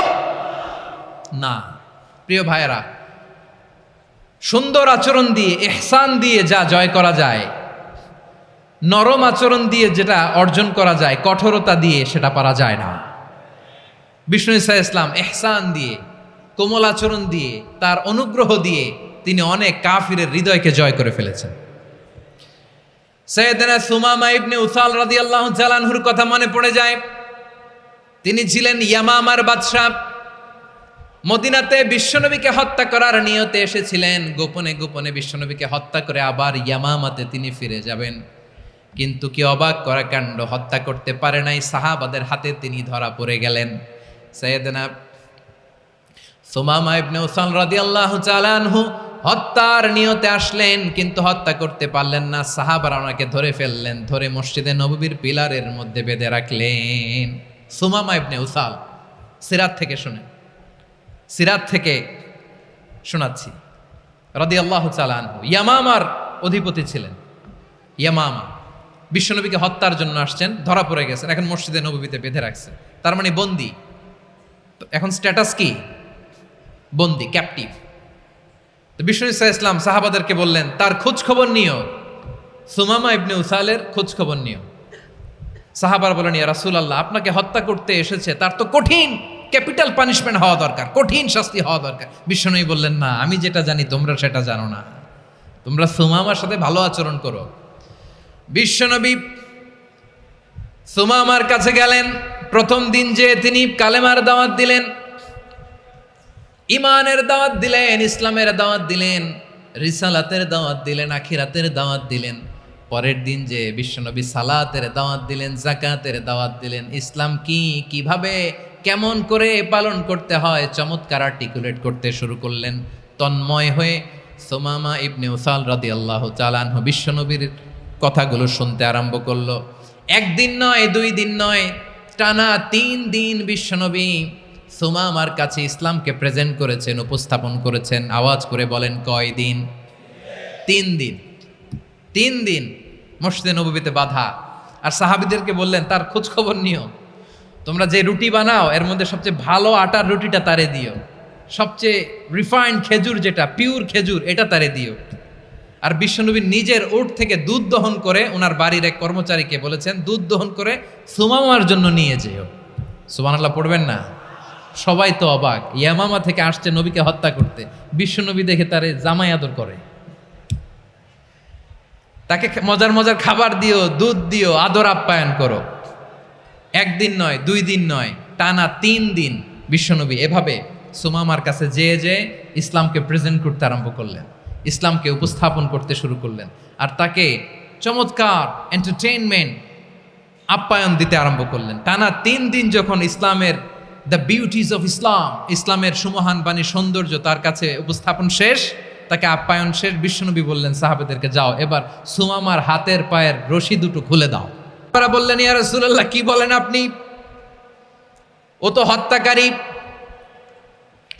[SPEAKER 1] না। প্রিয় ভাইয়েরা, সুন্দর আচরণ দিয়ে, ইহসান দিয়ে যা জয় করা যায়, নরম আচরণ দিয়ে যেটা অর্জন করা যায়, কঠোরতা দিয়ে সেটা পারা যায় না। বিষ্ণু ঈসা ইসলাম ইহসান দিয়ে, কোমল আচরণ দিয়ে, তার অনুগ্রহ দিয়ে তিনি অনেক কাফিরের হৃদয়কে জয় করে ফেলেছেন। সাইয়েদনা সুমামা ইবনে উসাল রাদিয়াল্লাহু তাআলা আনহুর কথা মনে পড়ে যায়। তিনি ছিলেন ইয়ামামার বাদশা। মদিনাতে বিশ্বনবীকে হত্যা করার নিয়তে এসেছিলেন। গোপনে গোপনে বিশ্বনবীকে হত্যা করে আবার ইয়ামামাতে তিনি ফিরে যাবেন। কিন্তু কি অবাক করা কাণ্ড, হত্যা করতে পারে নাই, সাহাবাদের হাতে তিনি ধরা পড়ে গেলেন। সাইয়েদনা সুমামা ইবনে উসাল রাদিয়াল্লাহু তাআলা আনহু হত্যার নিয়তে আসলেন, কিন্তু হত্যা করতে পারলেন না। সাহাবারা ওনাকে ধরে ফেললেন, ধরে মসজিদে নববীর পিলারের মধ্যে বেঁধে রাখলেন। সুমামা ইবনে উসাল, সিরাত থেকে শুনেন, সিরাত থেকে শোনাচ্ছি। রাদিয়াল্লাহু তাআলা আনহু ইয়ামামার অধিপতি ছিলেন। ইয়ামামা বিশ্বনবীকে হত্যার জন্য আসছেন, ধরা পড়ে গেছেন, এখন মসজিদে নববীতে বেঁধে রাখছে, তার মানে বন্দী। এখন স্ট্যাটাস কি? বন্দী, ক্যাপটিভ। তো বিষ্ণু ঈসা ইসলাম সাহাবাদেরকে বললেন, তার খোঁজ খবর নিও, সুমামা ইবনে উসালের খোঁজ খবর নিও। সাহাবার বলেন, ইয়া রাসূলুল্লাহ, আপনাকে হত্যা করতে এসেছে, তার তো কঠিন ক্যাপিটাল পানিশমেন্ট হওয়া দরকার, কঠিন শাস্তি হওয়া দরকার। বিশ্বনবী বললেন, না, আমি যেটা জানি তোমরা সেটা জানো না, তোমরা সুমামার সাথে ভালো আচরণ করো। বিশ্বনবী সুমামার কাছে গেলেন। প্রথম দিন যে তিনি কালেমার দাওয়াত দিলেন, ইমানের দাওয়াত দিলেন, ইসলামের দাওয়াত দিলেন, রিসালাতের দাওয়াত দিলেন, আখিরাতের দাওয়াত দিলেন। পরের দিন যে বিশ্বনবী সালাতের দাওয়াত দিলেন, যাকাতের দাওয়াত দিলেন, ইসলাম কি, কিভাবে, কেমন করে পালন করতে হয় চমৎকার আর্টিকুলেট করতে শুরু করলেন। তন্ময় হয়ে সুমামা ইবনে উসাল রাদিয়াল্লাহু তাআলা আনহু বিশ্বনবীর কথাগুলো শুনতে আরম্ভ করলো। একদিন নয়, 2 দিন নয়, টানা 3 দিন বিশ্বনবী সুমামার কাছে ইসলামকে প্রেজেন্ট করেছেন, উপস্থাপন করেছেন। আওয়াজ করে বলেন, কয় দিন? 3 দিন। 3 দিন মসজিদে নববীতে বাঁধা। আর সাহাবীদেরকে বললেন, তার খোঁজ খবর নিও, তোমরা যে রুটি বানাও এর মধ্যে সবচেয়ে ভালো আটার রুটিটা তারে দিও, সবচেয়ে রিফাইন্ড খেজুর, যেটা পিওর খেজুর, এটা তারে দিও। আর বিশ্বনবী নিজের উট থেকে দুধ দহন করে ওনার বাড়ির এক কর্মচারীকে বলেছেন, দুধ দহন করে সুমামার জন্য নিয়ে যেও। সুবহানাল্লাহ পড়বেন না? সবাই তো অবাক, ইয়ামামা থেকে আসছে নবীকে হত্যা করতে, বিশ্বনবী দেখে তারে জামাই আদর করে, তাকে মজার মজার খাবার দিও, দুধ দিও, আদর আপ্যায়ন করো। 1 দিন নয়, 2 দিন নয়, টানা 3 দিন বিশ্বনবী এভাবে সুমামার কাছে যেয়ে ইসলামকে প্রেজেন্ট করতে আরম্ভ করলেন, ইসলামকে উপস্থাপন করতে শুরু করলেন। আর তাকে চমৎকার এন্টারটেইনমেন্ট, আপ্যায়ন দিতে আরম্ভ করলেন। টানা 3 দিন যখন ইসলামের দ্য বিউটিজ অফ ইসলাম, ইসলামের সুমহান বাণী, সৌন্দর্য তার কাছে উপস্থাপন শেষ, তাকে আপ্যায়ন শেষ, বিশ্বনবী বললেন সাহাবেদেরকে, যাও এবার সুমামার হাতের পায়ের রশি দুটো খুলে দাও। তারা বললেন, ইয়া রাসূলুল্লাহ, কি বলেন আপনি? ও তো হত্যাকারী,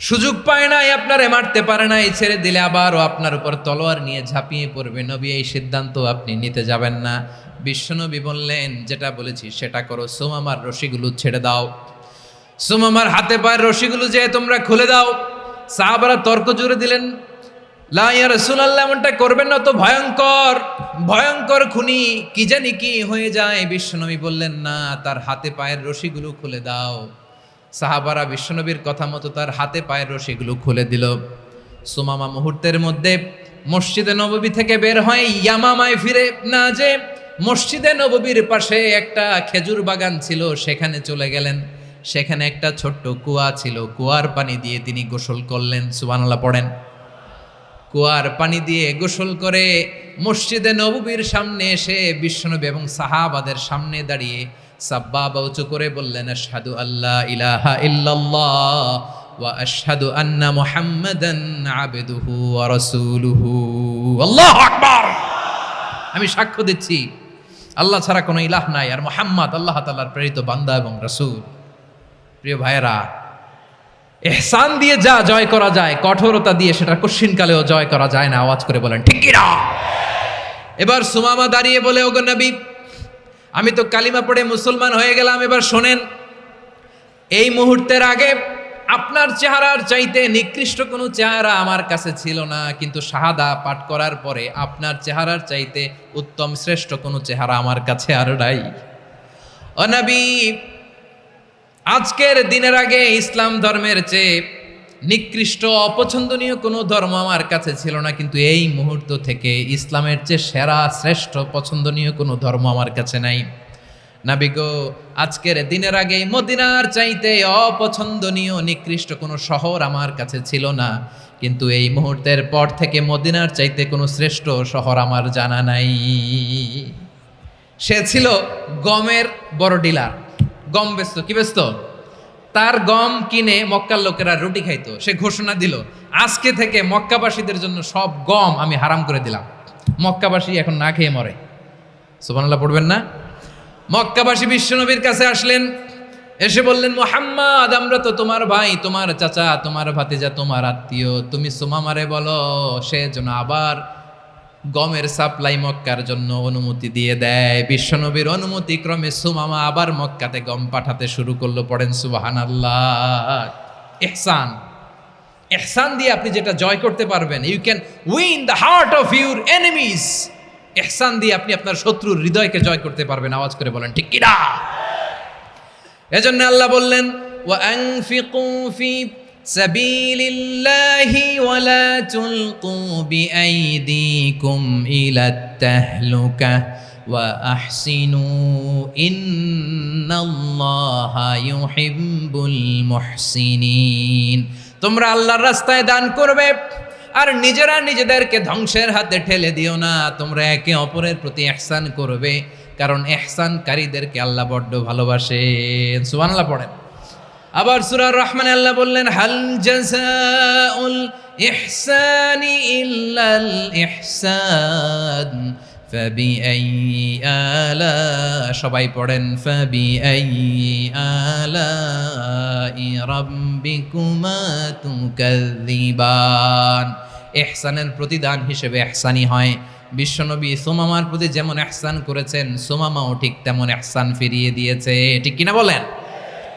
[SPEAKER 1] সুযোগ পায় নাই, আপনারে মারতে পারে নাই, ছেড়ে দিলে আবার ও আপনার উপর তলোয়ার নিয়ে ঝাঁপিয়ে পড়বে। নবী, এই সিদ্ধান্ত আপনি নিতে যাবেন না। বিশ্বনবী বললেন, যেটা বলেছি সেটা করো, সুমামার রশিগুলো ছেড়ে দাও, সুমামার হাতে পায়ের রশিগুলো যে তোমরা খুলে দাও। সাহাবারা তর্ক জুড়ে দিলেন, লা ইয়া রাসূলুল্লাহ, এমনটা করবেন না, তো ভয়ঙ্কর ভয়ঙ্কর খুনি, কি জানি কি হয়ে যায়। বিশ্বনবী বললেন, না, তার হাতে পায়ের রশিগুলো খুলে দাও। সাহাবারা বিশ্বনবীর কথা মতো তার হাতে পায়ের রশিগুলো খুলে দিল। সুমামা মুহূর্তের মধ্যে মসজিদে নববী থেকে বের হয়, ইয়ামামায় ফিরে না যে মসজিদে নববীর পাশে একটা খেজুর বাগান ছিল, সেখানে চলে গেলেন। সেখানে একটা ছোট্ট কুয়া ছিল, কুয়ার পানি দিয়ে তিনি গোসল করলেন। সুবহানাল্লাহ পড়েন। কুয়ার পানি দিয়ে গোসল করে মসজিদে নববীর সামনে এসে বিশ্বনবী এবং সাহাবাদের সামনে দাঁড়িয়ে সাব্বাবা উঁচু করে বললেন, আশহাদু আল্লা ইলাহা ইল্লাল্লাহ ওয়া আশহাদু আন্না মুহাম্মাদান আবদুহু ওয়া রাসূলুহু। আল্লাহু আকবার। আমি সাক্ষ্য দিচ্ছি আল্লাহ ছাড়া কোনো ইলাহ নাই, আর মুহাম্মদ আল্লাহ তাআলার প্রেরিত বান্দা এবং রাসূল। প্রিয় ভাইয়েরা, ইহসান দিয়ে যা জয় করা যায়, কঠোরতা দিয়ে সেটা কঠিনকালেও জয় করা যায় না। আওয়াজ করে বলেন ঠিক কি না? এবার সুমামা দাঁড়িয়ে বলে, ওগো নবী, আমি তো কালিমা পড়ে মুসলমান হয়ে গেলাম, এবার শোনেন, এই মুহূর্তের আগে আপনার চেহারার চাইতে নিকৃষ্ট কোনো চেহারা আমার কাছে ছিল না, কিন্তু শাহাদা পাঠ করার পরে আপনার চেহারার চাইতে উত্তম শ্রেষ্ঠ কোনো চেহারা আমার কাছে আর নাই। ও নবী, আজকের দিনের আগে ইসলাম ধর্মের চেয়ে নিকৃষ্ট অপছন্দনীয় কোনো ধর্ম আমার কাছে ছিল না, কিন্তু এই মুহূর্ত থেকে ইসলামের চেয়ে সেরা শ্রেষ্ঠ পছন্দনীয় কোনো ধর্ম আমার কাছে নাই। নবী গো, আজকের দিনের আগে মদিনার চাইতে অপছন্দনীয় নিকৃষ্ট কোনো শহর আমার কাছে ছিল না, কিন্তু এই মুহূর্তের পর থেকে মদিনার চাইতে কোনো শ্রেষ্ঠ শহর আমার জানা নাই। সে ছিল গমের বড় ডিলার, গম বেচতো। কি বেচতো? তার গম কিনে মক্কার লোকেরা রুটি খাইতো। সে ঘোষণা দিল, আজকে থেকে মক্কাবাসীদের জন্য সব গম আমি হারাম করে দিলাম, মক্কাবাসী এখন না খেয়ে মরে। সুবহানাল্লাহ পড়বেন না? মক্কাবাসী বিশ্বনবীর কাছে আসলেন, এসে বললেন, মুহাম্মদ, আমরা তো তোমার ভাই, তোমার চাচা, তোমার ভাতিজা, তোমার আত্মীয়, তুমি সুমামারে বলো সে যেন আবার গমের সাপ্লাই মক্কার জন্য অনুমতি দিয়ে দেয়। বিশ্বনবীর অনুমতি ক্রমে সুমামা আবার মক্কাতে গম পাঠাতে শুরু করলো। পড়েন সুবহানাল্লাহ। ইহসান, ইহসান দিয়ে আপনি যেটা জয় করতে পারবেন, you can win the heart of your enemies. ইহসান দিয়ে আপনি আপনার শত্রুর হৃদয়কে জয় করতে পারবেন। আওয়াজ করে বলেন ঠিক কি না? এজন্য আল্লাহ বললেন, ওয়া আনফিকু ফি সাবিলিল্লাহি ওয়া লা তুলকু বিআইদিকুম ইলাত তাহলুকা ওয়া আহসিনু ইন্নাল্লাহা ইউহিব্বুল মুহসিনিন। তোমরা আল্লাহর রাস্তায় দান করবে আর নিজেরা নিজেদেরকে ধ্বংসের হাতে ঠেলে দিও না। তোমরা একে অপরের প্রতি ইহসান করবে, কারণ ইহসানকারীদেরকে আল্লাহ বড্ড ভালোবাসেন। সুবহানাল্লাহ পড়েন। আবার সূরা রহমানে আল্লাহ বললেন, হাল জাযাউল ইহসানি ইল্লাল ইহসান ফাবিআইয়ি আলা, সবাই পড়েন, ফাবিআইয়ি আলাই রাব্বিকুমা তুকাযযিবান। ইহসানের প্রতিদান হিসেবে ইহসানি হয়। বিশ্বনবী সুমামার প্রতি যেমন ইহসান করেছেন, সুমামাও ঠিক তেমন ইহসান ফিরিয়ে দিয়েছে। ঠিক কিনা বলেন?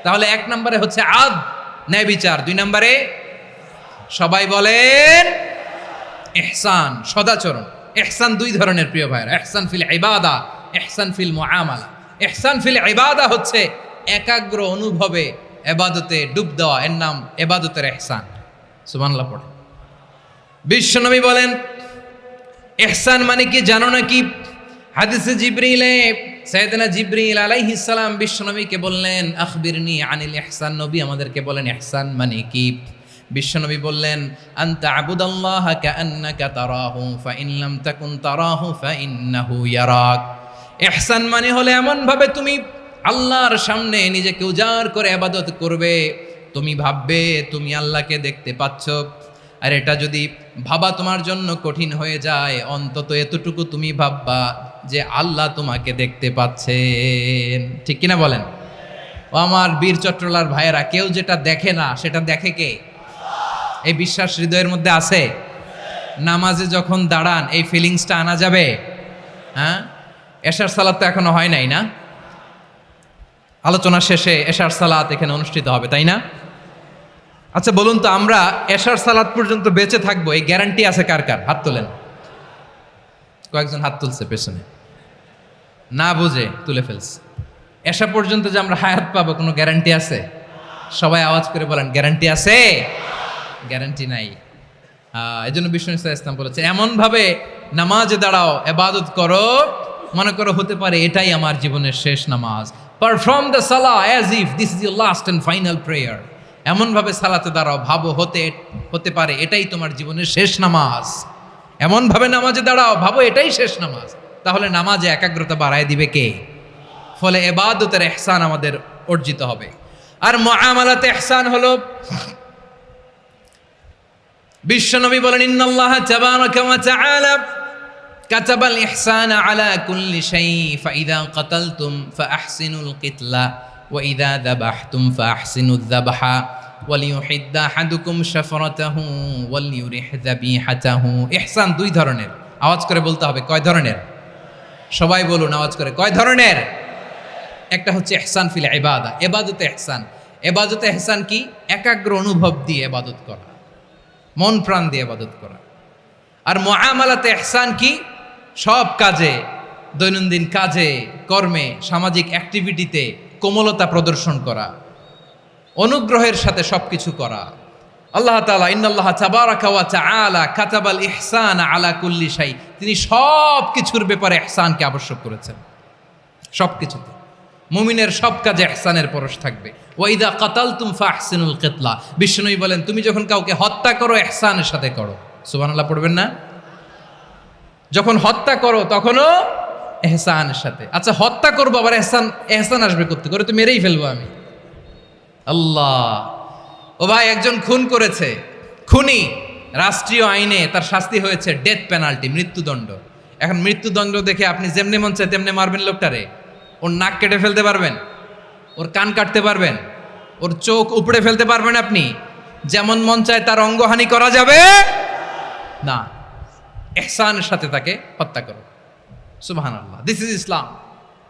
[SPEAKER 1] তাহলে এক নম্বরে হচ্ছে আদ, ন্যায় বিচার। দুই নম্বরে সবাই বলেন ইহসান, সদাচরণ। ইহসান দুই ধরনের প্রিয় ভাইরা, ইহসান ফিল ইবাদা, ইহসান ফিল মুআমালা। ইহসান ফিল ইবাদা হচ্ছে একাগ্র অনুভবে ইবাদতে ডুব দেওয়া, এর নাম ইবাদতের ইহসান। সুবহানাল্লাহ পড়ে। বিশ্বনবী বলেন ইহসান মানে কি জানো নাকি? হাদিসে জিবরিলে সাইয়েদনা জিবরিল আলাইহিস সালাম বিশ্বনবীকে বললেন, আখবিরনি আনিল ইহসান। নবী আমাদেরকে বলেন ইহসান মানে কি? বিশ্বনবী বললেন, আনতা আবুদাল্লাহা কাআন্নাকা তারাহু ফাইন লাম তাকুন তারাহু ফাইন্নাহু ইয়ারাক। ইহসান মানে হলো এমন ভাবে তুমি আল্লাহর সামনে নিজেকে উজাড় করে ইবাদত করবে, তুমি ভাববে তুমি আল্লাহকে দেখতে পাচ্ছ। আর এটা যদি ভাবা তোমার জন্য কঠিন হয়ে যায়, অন্তত এতটুকু তুমি ভাববা যে আল্লাহ তোমাকে দেখতে পাচ্ছেন। ঠিক কিনা বলেন? ও আমার বীর চট্টলার ভাইয়েরা, কেউ যেটা দেখে না সেটা দেখে কে? এই বিশ্বাস হৃদয়ের মধ্যে আছে? নামাজে যখন দাঁড়ান এই ফিলিংসটা আনা যাবে? হ্যাঁ, এশার সালাত তো এখনো হয় নাই না? আলোচনা শেষে এশার সালাত এখানে অনুষ্ঠিত হবে, তাই না? আচ্ছা বলুন তো, আমরা এশার সালাত পর্যন্ত বেঁচে থাকবো এই গ্যারান্টি আছে কার কার? হাত তোলেন। কয়েকজন হাত তুলছে পেছনে, না বুঝে তুলে ফেলছে। এশা পর্যন্ত যে আমরা হায়াত পাবো কোনো গ্যারান্টি আছে? সবাই আওয়াজ করে বলেন, গ্যারান্টি আছে? গ্যারান্টি নাই। এই জন্য বিষ্ণু ইসলাম বলেছে, এমন ভাবে নামাজে দাঁড়াও, ইবাদত করো, মনে করো হতে পারে এটাই আমার জীবনের শেষ নামাজ। পারফর্ম দ্য সালাহ as if this is your last and final prayer. এমন ভাবে সালাতে দাঁড়াও, ভাবো হতে পারে এটাই তোমার জীবনের শেষ নামাজ। এমন ভাবে নামাজে দাঁড়াও, ভাবো এটাই শেষ নামাজ। তাহলে নামাজে একাগ্রতা বাড়ায় দিবে কে? ফলে ইবাদতের ইহসান আমাদের অর্জিত হবে। আর মুআমালাতে ইহসান হলো, বিশ্বনবী বলেন, ইন্নাল্লাহা তাবারাকা ওয়া তাআলা কাতাবাল ইহসানা আলা কুল্লি শাই ফাইদা কাতালতুম ফাআহসিনুল কিতলা ওয়া ইযা যাবাহতুম ফাআহসিনুয যাবহা ওয়ালিয়ুহিদ্দা আহাদুকুম শাফরাতাহু ওয়ালিয়ুরিহ যাবিহাতাহু। ইহসান দুই ধরনের, আওয়াজ করে বলতে হবে কয় ধরনের? সবাই বলুন আওয়াজ করে, কয় ধরনের? একটা হচ্ছে ইহসান ফিল ইবাদা, ইবাদতে ইহসান। ইবাদতে ইহসান কি? একাগ্র অনুভব দিয়ে ইবাদত করা, মন প্রাণ দিয়ে ইবাদত করা। আর মুআমালাতে ইহসান কি? সব কাজে, দৈনন্দিন কাজে, কর্মে, সামাজিক অ্যাক্টিভিটিতে কোমলতা প্রদর্শন করা, অনুগ্রহের সাথে সবকিছু করা। আল্লাহ তাআলা ইন্নাল্লাহা তাবারাকা ওয়া তাআলা কাতাবাল ইহসান আলা কুল্লি শাই, তিনি সব কিছুর ব্যাপারে ইহসানকে আবশ্যক করেছেন, সব কিছুতে। মুমিনের সব কাজে ইহসানের পরশ থাকবে। ওয়া ইযা কাতালতুম ফাহসিনুল কিতলা, বিষ্ণুই বলেন তুমি যখন কাউকে হত্যা করো ইহসানের সাথে করো। সুবহানাল্লাহ পড়বেন না? যখন হত্যা করো তখনও ইহসানের সাথে। আচ্ছা হত্যা করবো আবার ইহসান আসবে করতে করে, তো মেরেই ফেলবো আমি। আল্লাহ, ও ভাই একজন খুন করেছে, খুনি, রাষ্ট্রীয় আইনে তার শাস্তি হয়েছে ডেথ পেনাল্টি, মৃত্যুদণ্ড। এখন মৃত্যুদণ্ড দেখে আপনি যেমনি মন চায় তেমনি মারবেন লোকটারে? ওর নাক কেটে ফেলতে পারবেন? ওর কান কাটতে পারবেন? ওর চোখ উপড়ে ফেলতে পারবেন আপনি? যেমন মন চায় তার অঙ্গহানি করা যাবে না। ইহসানের সাথে তাকে হত্যা করো। সুবহানাল্লাহ, this is Islam,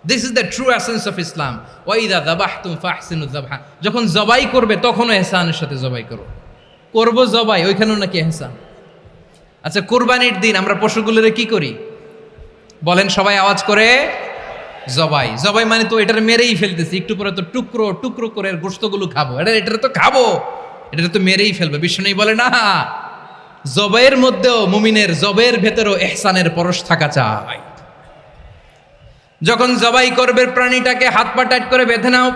[SPEAKER 1] this is the true essence of Islam. ওয়া ইযা যাবাহতুম ফাহসিনুয যাবহা, যখন জবাই করবে তখনও ইহসানের সাথে জবাই করো। করব জবাই, ওইখানেও নাকি ইহসান। আচ্ছা কুরবানির দিন আমরা পশুগুলোরে কি করি বলেন সবাই আওয়াজ করে? জবাই। জবাই মানে তো এটার মেরেই ফেলতেছি, একটু পরে তো টুকরো টুকরো করে গোশতগুলো খাবো, এটা তো খাবো, এটা তো মেরেই ফেলবে। বিষ্ণু বলে না, জবাইয়ের মধ্যেও মুমিনের জবের ভেতরেও ইহসানের পরশ থাকা চাই। যখন জবাই করবে প্রাণীটাকে হাত পা টাইট করে বেঁধে নাও,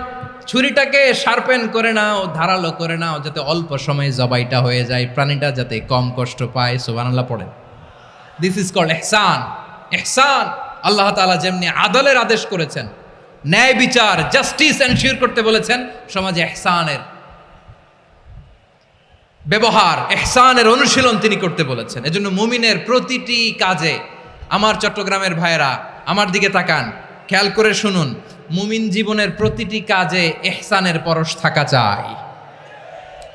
[SPEAKER 1] ছুরিটাকে শার্পেন করে নাও, ধারালো করে নাও, যাতে অল্প সময়ে জবাইটা হয়ে যায়, প্রাণীটা যাতে কম কষ্ট পায়। সুবহানাল্লাহ পড়েন। দিস ইজ কল্ড ইহসান। ইহসান আল্লাহ তাআলা যেমনি আদলের আদেশ করেছেন, ন্যায় বিচার, জাস্টিস এনশিওর করতে বলেছেন, সমাজে ইহসানের ব্যবহার, ইহসানের অনুশীলন তিনি করতে বলেছেন। এজন্য মুমিনের প্রতিটি কাজে, আমার চট্টগ্রামের ভাইয়েরা আমার দিকে তাকান, খেয়াল করে শুনুন, মুমিন জীবনের প্রতিটি কাজে ইহসানের পরশ থাকা চাই।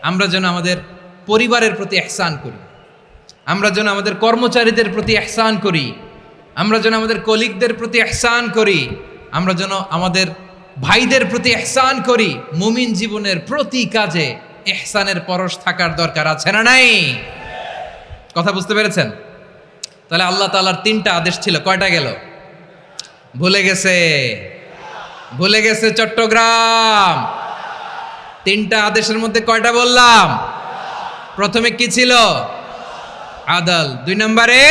[SPEAKER 1] আমরা যেন আমাদের পরিবারের প্রতি ইহসান করি, আমরা যেন আমাদের কর্মচারীদের প্রতি ইহসান করি, আমরা যেন আমাদের কলিগদের প্রতি ইহসান করি, আমরা যেন আমাদের ভাইদের প্রতি ইহসান করি। মুমিন জীবনের প্রতি কাজে ইহসানের পরশ থাকার দরকার আছে না নাই? কথা বুঝতে পেরেছেন? তাহলে আল্লাহ তাআলার তিনটা আদেশ ছিল, কয়টা গেল? ভুলে গেছে, ভুলে গেছে চট্টগ্রাম। তিনটা আদেশের মধ্যে কয়টা বললাম? প্রথমে কি ছিল? আদল। 2 নম্বরে,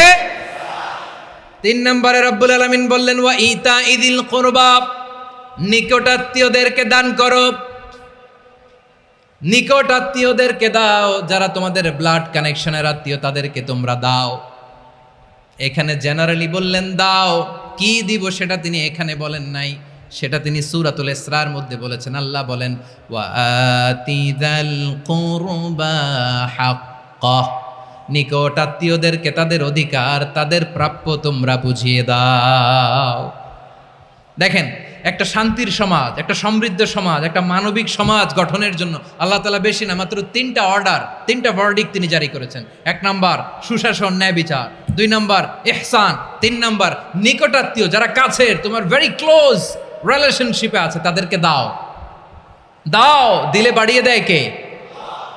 [SPEAKER 1] 3 নম্বরে রব্বুল আলামিন বললেন ওয়া ইতা ইদিল কুরবা, নিকটাত্মীয়দেরকে দান করো। নিকট আত্মীয়দেরকে দাও, যারা তোমাদের ব্লাড কানেকশনের আত্মীয় তাদেরকে তোমরা দাও। এখানে জেনারেলি বললেন দাও, কি দিব সেটা তিনি এখানে বলেন নাই, সেটা তিনি সূরাতুল ইসরার মধ্যে বলেছেন। আল্লাহ বলেন ওয়া আতিযাল কুরবা হাক্কাহ, নিকট আত্মীয়দেরকে তাদের অধিকার, তাদের প্রাপ্য তোমরা বুঝিয়ে দাও। দেখেন, একটা শান্তির সমাজ, একটা সমৃদ্ধ সমাজ, একটা মানবিক সমাজ গঠনের জন্য আল্লাহ তাআলা বেশি না, মাত্র 3টা অর্ডার, 3টা ভার্ডিক্ট তিনি জারি করেছেন। 1 নাম্বার সুশাসন, ন্যায় বিচার। 2 নাম্বার ইহসান। 3 নাম্বার নিকটাত্মীয়, যারা কাছের, তোমার ভেরি ক্লোজ রিলেশনশিপে আছে, তাদেরকে দাও। দাও, দিলে বাড়িয়ে দেয় কে?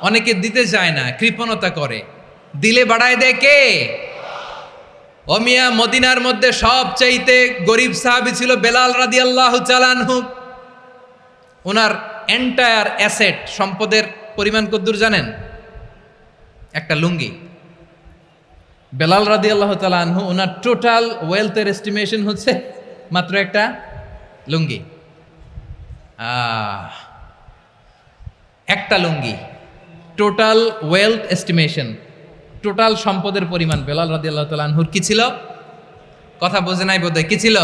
[SPEAKER 1] অনেকে দিতে চায় না, কৃপণতা করে। দিলে বাড়ায় দেয় কে? ও মিয়া, মদিনার মধ্যে সবচাইতে গরিব সাহাবী ছিল বেলাল রাদিয়াল্লাহু তাআলা আনহু। ওনার এন্টায়ার অ্যাসেট, সম্পদের পরিমাণ কতদূর জানেন? একটা লুঙ্গি। বেলাল রাদিয়াল্লাহু তাআলা আনহু, ওনার টোটাল ওয়েলথের এস্টিমেশন হচ্ছে মাত্র একটা লুঙ্গি। একটা লুঙ্গি, টোটাল ওয়েলথ এস্টিমেশন, টোটাল সম্পদের পরিমাণ বেলাল রাদিয়াল্লাহু তাআলা আনহুর কি ছিল? কথা বোঝে নাই বোধহয়, কি ছিল?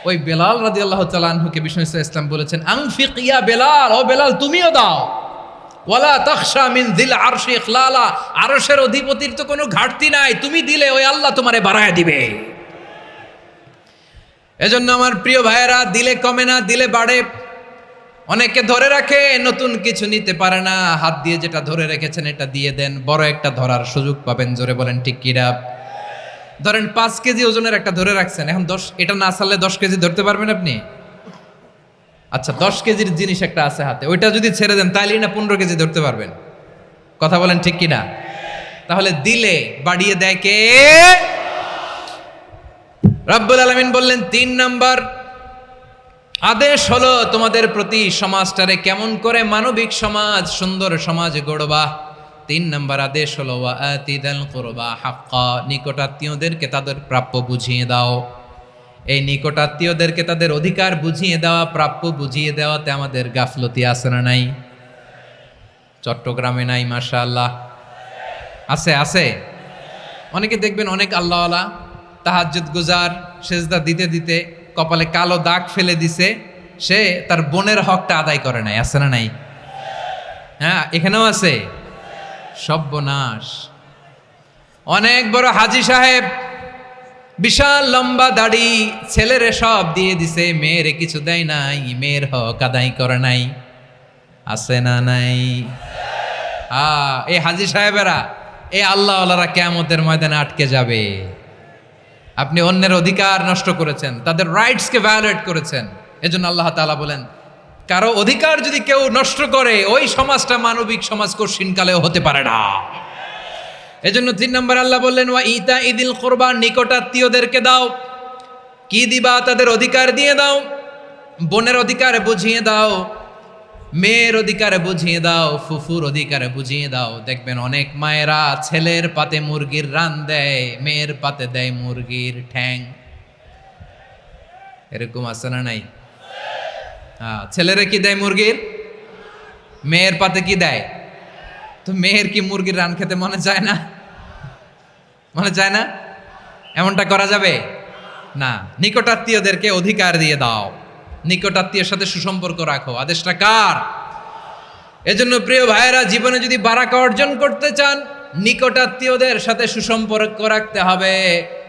[SPEAKER 1] ওই বেলাল রাদিয়াল্লাহু তাআলা আনহুকে বিষ্ণু ইসলাম বলেছেন আনফিক ইয়া বেলাল, ও বেলাল তুমিও দাও। ওয়ালা তাখশা মিন যিল আরশি ইখলালা, আরশের অধিপতির তো কোনো ঘাটতি নাই, তুমি দিলে ওই আল্লাহ তোমারে বাড়ায় দিবে। এজন্য আমার প্রিয় ভাইয়েরা, দিলে কমে না, দিলে বাড়ে। অনেকে ধরে রাখে, নতুন কিছু নিতে পারে না, হাত দিয়ে যেটা ধরে রেখেছেন এটা দিয়ে দেন, বড় একটা ধরার সুযোগ পাবেন। জোরে বলেন ঠিক কিনা? ধরেন 5 কেজি ওজনের একটা ধরে রাখছেন, এখন 10, এটা না ছাড়লে 10 কেজি ধরতে পারবেন আপনি? আচ্ছা, 10 কেজির জিনিস একটা আছে হাতে, ওইটা যদি ছেড়ে দেন তাইলেই না 15 কেজি ধরতে পারবেন? কথা বলেন ঠিক কিনা? তাহলে দিলে বাড়িয়ে দেয় কে? রব্বুল আলামিন বললেন 3 নাম্বার আদেশ হলো তোমাদের প্রতি সমাজটারে কেমন করে মানবিক সমাজ, সুন্দর সমাজ গড়বা। 3 নাম্বার আদেশ হলো ওয়াতিদাল কুরবা হাক্কা, নিকটাত্মীয়দেরকে তাদের প্রাপ্য বুঝিয়ে দাও। এই নিকটাত্মীয়দেরকে তাদের অধিকার বুঝিয়ে দেওয়া, প্রাপ্য বুঝিয়ে দেওয়াতে আমাদের গাফলতি আছে না নাই? চট্টগ্রামে নাই? মাশাআল্লাহ আছে, আছে। অনেকে দেখবেন অনেক আল্লাহওয়ালা, তাহাজ্জুদ গুজার, সেজদা দিতে দিতে কপালে কালো দাগ ফেলে দিছে, সে তার বোনের হকটা আদায় করে নাই। আছে না নাই? হ্যাঁ, এখানেও আছে। সর্বনাশ। অনেক বড় হাজী সাহেব, বিশাল লম্বা দাড়ি, ছেলেরে সব দিয়ে দিছে, মেয়েরে কিছু দেয় নাই, মেয়ের হক আদায় করে নাই। আছে না নাই? এই হাজী সাহেবেরা, এই আল্লাহওয়ালারা কিয়ামতের ময়দানে আটকে যাবে। আপনি অন্যের অধিকার নষ্ট করেছেন, তাদের রাইটসকে ভায়োলেট করেছেন। এজন্য আল্লাহ তাআলা বলেন, কারো অধিকার যদি কেউ নষ্ট করে, ওই সমাজটা মানবিক সমাজ কঠিনকালেও হতে পারে না। এজন্য 3 নম্বর আল্লাহ বললেন ওয়া ইতা ইদিল কুরবা, নিকটাত্মীয়দেরকে দাও। কি দিবা? তাদের অধিকার দিয়ে দাও। বোনের অধিকার বুঝিয়ে দাও, মেয়ের অধিকার বুঝিয়ে দাও, ফুফুর অধিকার বুঝিয়ে দাও। দেখবেন অনেক মায়েরা ছেলের পাতে মুরগির রান দেয়, মেয়ের পাতে দেয় মুরগির ঠ্যাং। এরকম আছে না নাই? ছেলেরা কি দেয়? মুরগির। মেয়ের পাতে কি দেয়? তো মেয়ের কি মুরগির রান খেতে মনে চায় না? মনে চায় না? এমনটা করা যাবে না। নিকটাত্মীয়দেরকে অধিকার দিয়ে দাও, নিকটাত্মীয়ের সাথে সুসম্পর্ক রাখো। আদেশটা কার? এজন্য প্রিয় ভাইয়েরা, জীবনে যদি বারাকা অর্জন করতে চান, নিকটাত্মীয়দের সাথে সুসম্পর্ক রাখতে হবে,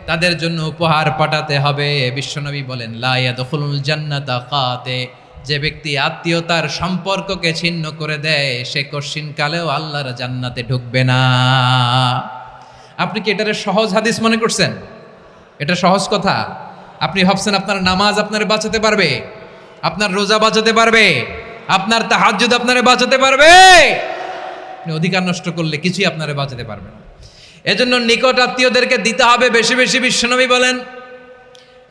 [SPEAKER 1] তাদের জন্য উপহার পাঠাতে হবে। বিশ্বনবী বলেন লা ইয়াদখুলুল জান্নাতা কাতে, যে ব্যক্তি আত্মীয়তার সম্পর্ককে ছিন্ন করে দেয়, সে কশিনকালেও আল্লাহর জান্নাতে ঢুকবে না। আপনি কি এটারে সহজ হাদিস মনে করছেন? এটা সহজ কথা? আপনি ভাবছেন আপনার নামাজ আপনারে বাঁচাতে পারবে, আপনার রোজা বাঁচাতে পারবে, আপনার তাহাজ্জুদ আপনারে বাঁচাতে পারবে? আপনি অধিকার নষ্ট করলে কিছুই আপনারে বাঁচাতে পারবে না। এজন্য নিকট আত্মীয়দেরকে দিতে হবে বেশি বেশি। বিশ্বনবী বলেন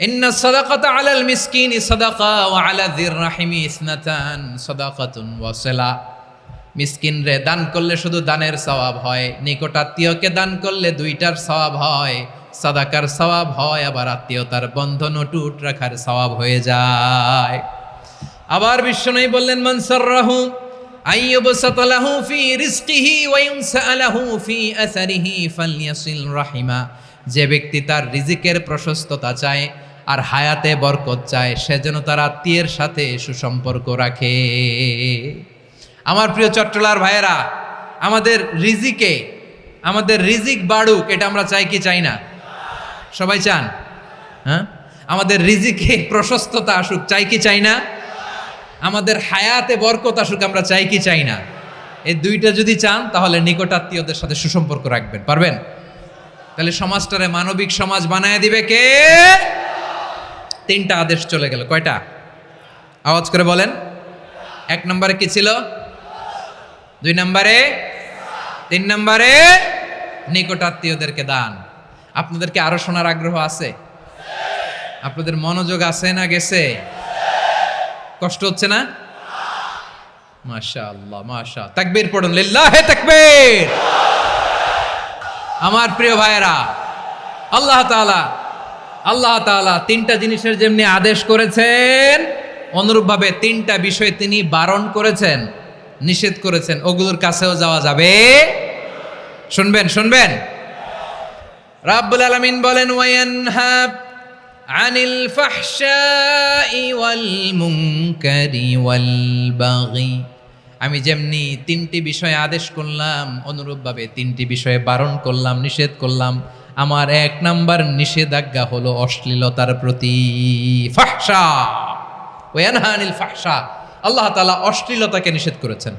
[SPEAKER 1] ইন্না সাদাকাতা আলাল মিসকিনি সাদাকা ওয়া আলা যির রাহিমি ইসনাতান সাদাকাতুন ওয়া সিলা। মিসকিন রে দান করলে শুধু দানের সওয়াব হয়, নিকট আত্মীয়কে দান করলে 2টার সওয়াব হয়, সাদাকার সওয়াব হয়, আবার আত্মীয়তার বন্ধন অটুট রাখার সওয়াব হয়ে যায়। আবার বিশ্বনবী বললেন মান সাররাহু আইয়ুবসাতা লাহু ফি রিজকিহি ওয়া ইউনসা লাহু ফি আসারিহি ফালইয়াসিল রাহিমা। যে ব্যক্তি তার রিজিকের প্রশস্ততা চায় আর হায়াতে বরকত চায়, সে যেন তার আত্মীয়ের সাথে সুসম্পর্ক রাখে। আমার প্রিয় চট্টলার ভাইয়েরা, আমাদের রিজিক বাড়ুক, এটা আমরা চাই কি চাই না? সবাই চান? হ্যাঁ, আমাদের রিজিকে প্রশস্ততা আসুক, চাই কি চাই না? আমাদের হায়াতে বরকত আসুক, আমরা চাই কি চাই না? এই 2টা যদি চান, তাহলে নিকটাত্মীয়দের সাথে সুসম্পর্ক রাখবেন, পারবেন? তাহলে সমাজটারে মানবিক সমাজ বানায় দিবে কে? 3টা আদেশ চলে গেল। কয়টা? আওয়াজ করে বলেন। 1 নম্বরে কি ছিল? 2 নম্বরে, 3 নম্বরে নিকটাত্মীয়দেরকে দান। আপনাদেরকে আরো শোনার আগ্রহ আছে? আপনাদের মনোযোগ আছে না গেছে? কষ্ট হচ্ছে না? মাশাআল্লাহ, মাশাআল্লাহ। তাকবীর পড়ুন, লিল্লাহে তাকবীর। আমার প্রিয় ভাইয়েরা, আল্লাহ তাআলা 3টা জিনিসের যেমনি আদেশ করেছেন, অনুরূপভাবে 3টা বিষয় তিনি বারণ করেছেন, নিষেধ করেছেন। ওগুলোর কাছেও যাওয়া যাবে। শুনবেন। রাব্বুল আলামিন বলেন ওয়ায়ানহা আনিল ফাহশাই ওয়াল মুনকারি ওয়াল বাগি। আমি যেমনি 3টি বিষয়ে আদেশ করলাম, অনুরূপভাবে 3টি বিষয়ে বারণ করলাম, নিষেধ করলাম। আমার 1 নাম্বার নিষেধাজ্ঞা হলো অশ্লীলতার প্রতি। ফাহশা, ওয়ায়ানহা আনিল ফাহশা, আল্লাহ তাআলা অশ্লীলতাকে নিষেধ করেছেন।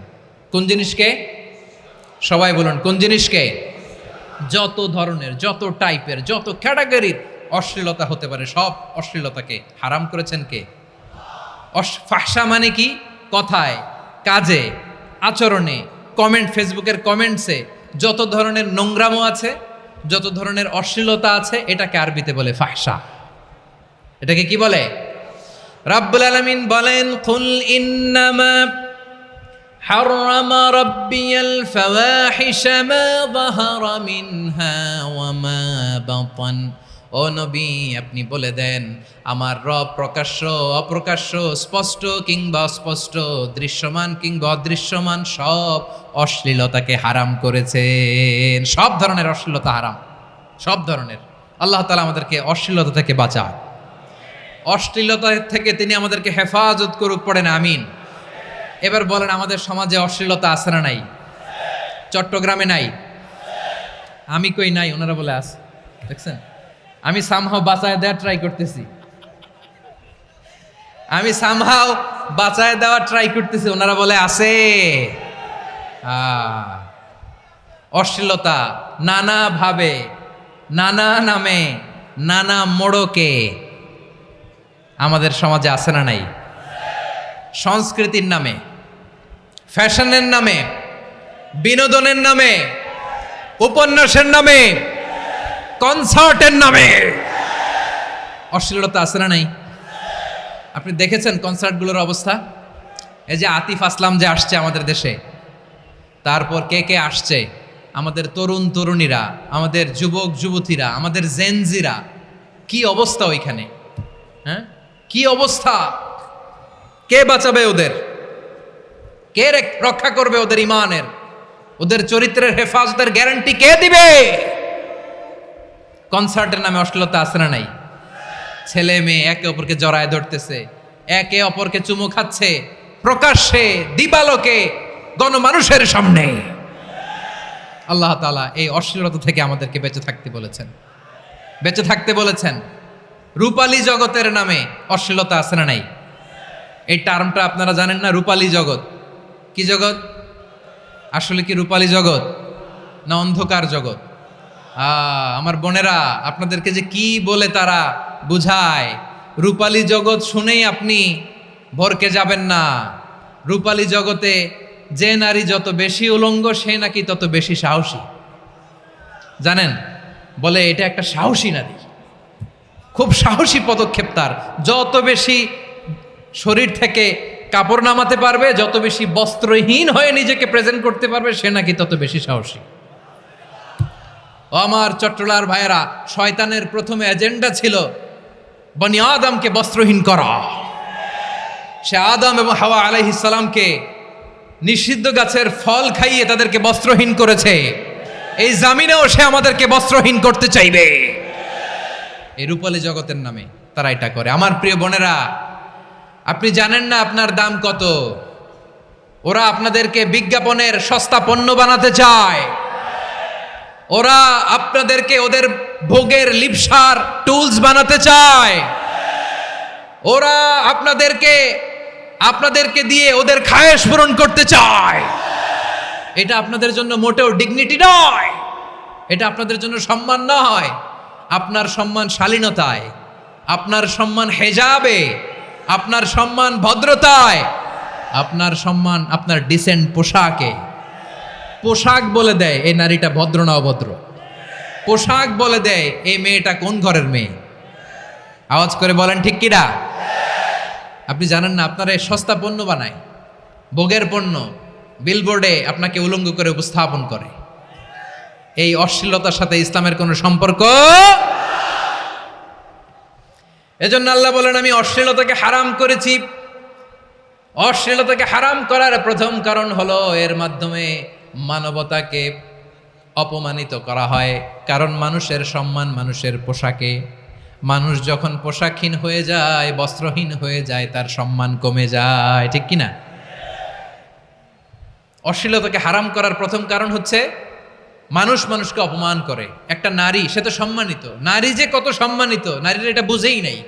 [SPEAKER 1] কোন জিনিসকে? সবাই বলুন, কোন জিনিসকে? যত ধরনের, যত টাইপের, যত ক্যাটাগরির অশ্লীলতা হতে পারে সব অশ্লীলতাকে হারাম করেছেন কে? ফাহশা মানে কি? কথায়, কাজে, আচরণে, কমেন্ট, ফেসবুকের কমেন্টসে যত ধরনের নোংরামো আছে, যত ধরনের অশ্লীলতা আছে, এটাকে আরবিতে বলে ফাহশা। এটাকে কি বলে? রাব্বুল আলামিন বলেন, কুল ইন্নামা হাররামা রাব্বিয়াল ফাওয়াহিশা মা যাহারা মিনহা ওয়া মা বাতান। ও নবী, আপনি বলে দেন, আমার রব প্রকাশ্য, অপ্রকাশ্য, স্পষ্ট কিংবা অস্পষ্ট, দৃশ্যমান কিংবা অদৃশ্যমান সব অশ্লীলতাকে হারাম করেছেন। সব ধরনের অশ্লীলতা হারাম, সব ধরনের। আল্লাহ তাআলা আমাদেরকে অশ্লীলতা থেকে বাঁচান, অশ্লীলতা থেকে তিনি আমাদেরকে হেফাজত করুক, পড়েন আমিন। এবার বলেন, আমাদের সমাজে অশ্লীলতা আছে না নাই? চট্টগ্রামে নাই? আমি কই নাই, ওনারা বলে আছে। দেখছেন, আমি সামহাও বাঁচায় দেওয়ার ট্রাই করতেছি, আমি সামহাও বাঁচায় দেওয়ার ট্রাই করতেছি, ওনারা বলে আছে। অশ্লীলতা নানা ভাবে, নানা নামে, নানা মোড়কে আমাদের সমাজে আছে না নাই? সংস্কৃতির নামে, ফ্যাশনের নামে, বিনোদনের নামে, উপন্যাসের নামে, কনসার্টের নামে অশ্লীলতা আছে না নাই? আপনি দেখেছেন কনসার্টগুলোর অবস্থা? এই যে আতিফ আসলাম যে আসছে আমাদের দেশে, তারপর কে কে আসছে, আমাদের তরুণ তরুণীরা, আমাদের যুবক যুবতীরা, আমাদের জেনজিরা, কি অবস্থা ওইখানে? হ্যাঁ, কি অবস্থা? কে বাঁচাবে ওদের? কে রক্ষা করবে ওদের ইমানের, ওদের চরিত্রের হেফাজতের গ্যারান্টি কে দিবে? কনসার্টের নামে অশ্লীলতা আছে না নাই? ছেলে মেয়ে একে অপরকে জড়ায় ধরতেছে, একে অপরকে চুমু খাচ্ছে, প্রকাশ্যে, দিবালোকে, গণমানুষের সামনে। আল্লাহ তাআলা এই অশ্লীলতা থেকে আমাদেরকে বেঁচে থাকতে বলেছেন, বেঁচে থাকতে বলেছেন। রূপালী জগতের নামে অশ্লীলতা আছে না নাই? এই টার্মটা আপনারা জানেন না? রূপালী জগৎ কি জগৎ? আসলে কি রূপালী জগৎ না অন্ধকার জগৎ? আমার বোনেরা, আপনাদেরকে যে কি বলে তারা বুঝায়, রূপালী জগৎ শুনেই আপনি ভরকে যাবেন না। রূপালী জগতে যে নারী যত বেশি উলঙ্গ, সে নাকি তত বেশি সাহসী। জানেন, বলে এটা একটা সাহসী নারী, খুব সাহসী পদক্ষেপ তার। যত বেশি শরীর থেকে কাপড় নামাতে পারবে, যত বেশি বস্ত্রহীন হয়ে নিজেকে প্রেজেন্ট করতে পারবে, সে নাকি তত বেশি সাহসী। ও আমার চট্টলার ভাইয়েরা, শয়তানের প্রথম এজেন্ডা ছিল বনি আদমকে বস্ত্রহীন করা। সে আদম এবং হাওয়া আলাইহিস সালামকে নিষিদ্ধ গাছের ফল খাইয়ে তাদেরকে বস্ত্রহীন করেছে। এই জামিনেও সে আমাদেরকে বস্ত্রহীন করতে চাইবে। এই রূপালী জগতের নামে তারা এটা করে। আমার প্রিয় বোনেরা, আপনি জানেন না আপনার দাম কত। ওরা আপনাদেরকে বিজ্ঞাপনের সস্তা পণ্য বানাতে চায়। ওরা আপনাদেরকে ওদের ভোগের লিপসার টুলস বানাতে চায়। ওরা আপনাদেরকে দিয়ে ওদের খায়েশ পূরণ করতে চায়। এটা আপনাদের জন্য মোটেও ডিগনিটি নয়, এটা আপনাদের জন্য সম্মান নয়। আপনার সম্মান শালীনতায়, আপনার সম্মান হেজাবে, আপনার সম্মান ভদ্রতায়, আপনার সম্মান আপনার ডিসেন্ট পোশাকে। পোশাক বলে দেয় এই নারীটা ভদ্র না অভদ্র। পোশাক বলে দেয় এই মেয়েটা কোন ঘরের মেয়ে। আওয়াজ করে বলেন ঠিক কিনা? আপনি জানেন না, আপনারা এই সস্তা পণ্য বানায়, ভোগের পণ্য, বিলবোর্ডে আপনাকে উলঙ্গ করে উপস্থাপন করে। এই অশ্লীলতার সাথে ইসলামের কোনো সম্পর্ক। এজন্য আল্লাহ বলেন, আমি অশ্লীলতাকে হারাম করেছি। অশ্লীলতাকে হারাম করার প্রথম কারণ হলো এর মাধ্যমে মানবতাকে অপমানিত করা হয়। কারণ মানুষের সম্মান মানুষের পোশাকে। মানুষ যখন পোশাকহীন হয়ে যায়, বস্ত্রহীন হয়ে যায়, তার সম্মান কমে যায়, ঠিক কিনা? অশ্লীলতাকে হারাম করার প্রথম কারণ হচ্ছে মানুষ মানুষকে অপমান করে। একটা নারী, সে তো সম্মানিত, নারী যে কত সম্মানিত নারীরা এটা বুঝেই নাই।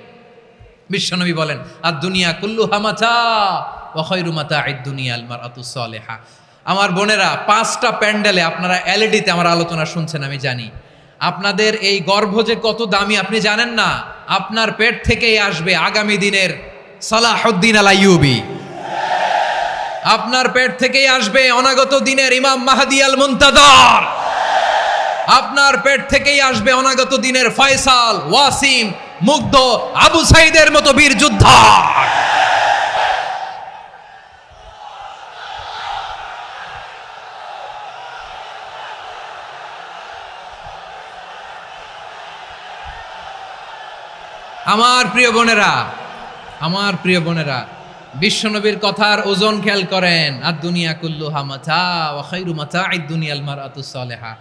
[SPEAKER 1] বিশ্বনবী বলেন, আর দুনিয়া কুল্লুহা মাতা ওয়া খায়রু মাতা'আদ দুনিয়া আল মারআতুস সালিহা। আমার বোনেরা, 5টা প্যান্ডেলে আপনারা এলইডিতে আমার আলোচনা শুনছেন, আমি জানি। আপনাদের এই গর্ভ যে কত দামি আপনি জানেন না। আপনার পেট থেকেই আসবে আগামী দিনের সালাহুদ্দিন আল আইয়ুবী। আপনার পেট থেকেই আসবে অনাগত দিনের ইমাম মাহদী আল মুনতাদর। আপনার পেট থেকেই আসবে অনাগত দিনের ফয়সাল, ওয়াসিম, মুগ্ধ, আবু সাইদের মতো বীর যোদ্ধা। আমার প্রিয় বোনেরা, আমার প্রিয় বোনেরা, বিশ্বনবীর কথার ওজন খেয়াল করেন। আর দুনিয়া কুল্লুহা মাতা ওয়া খায়রু মাতা'আদ দুনিয়াল মারআতুস সালিহা।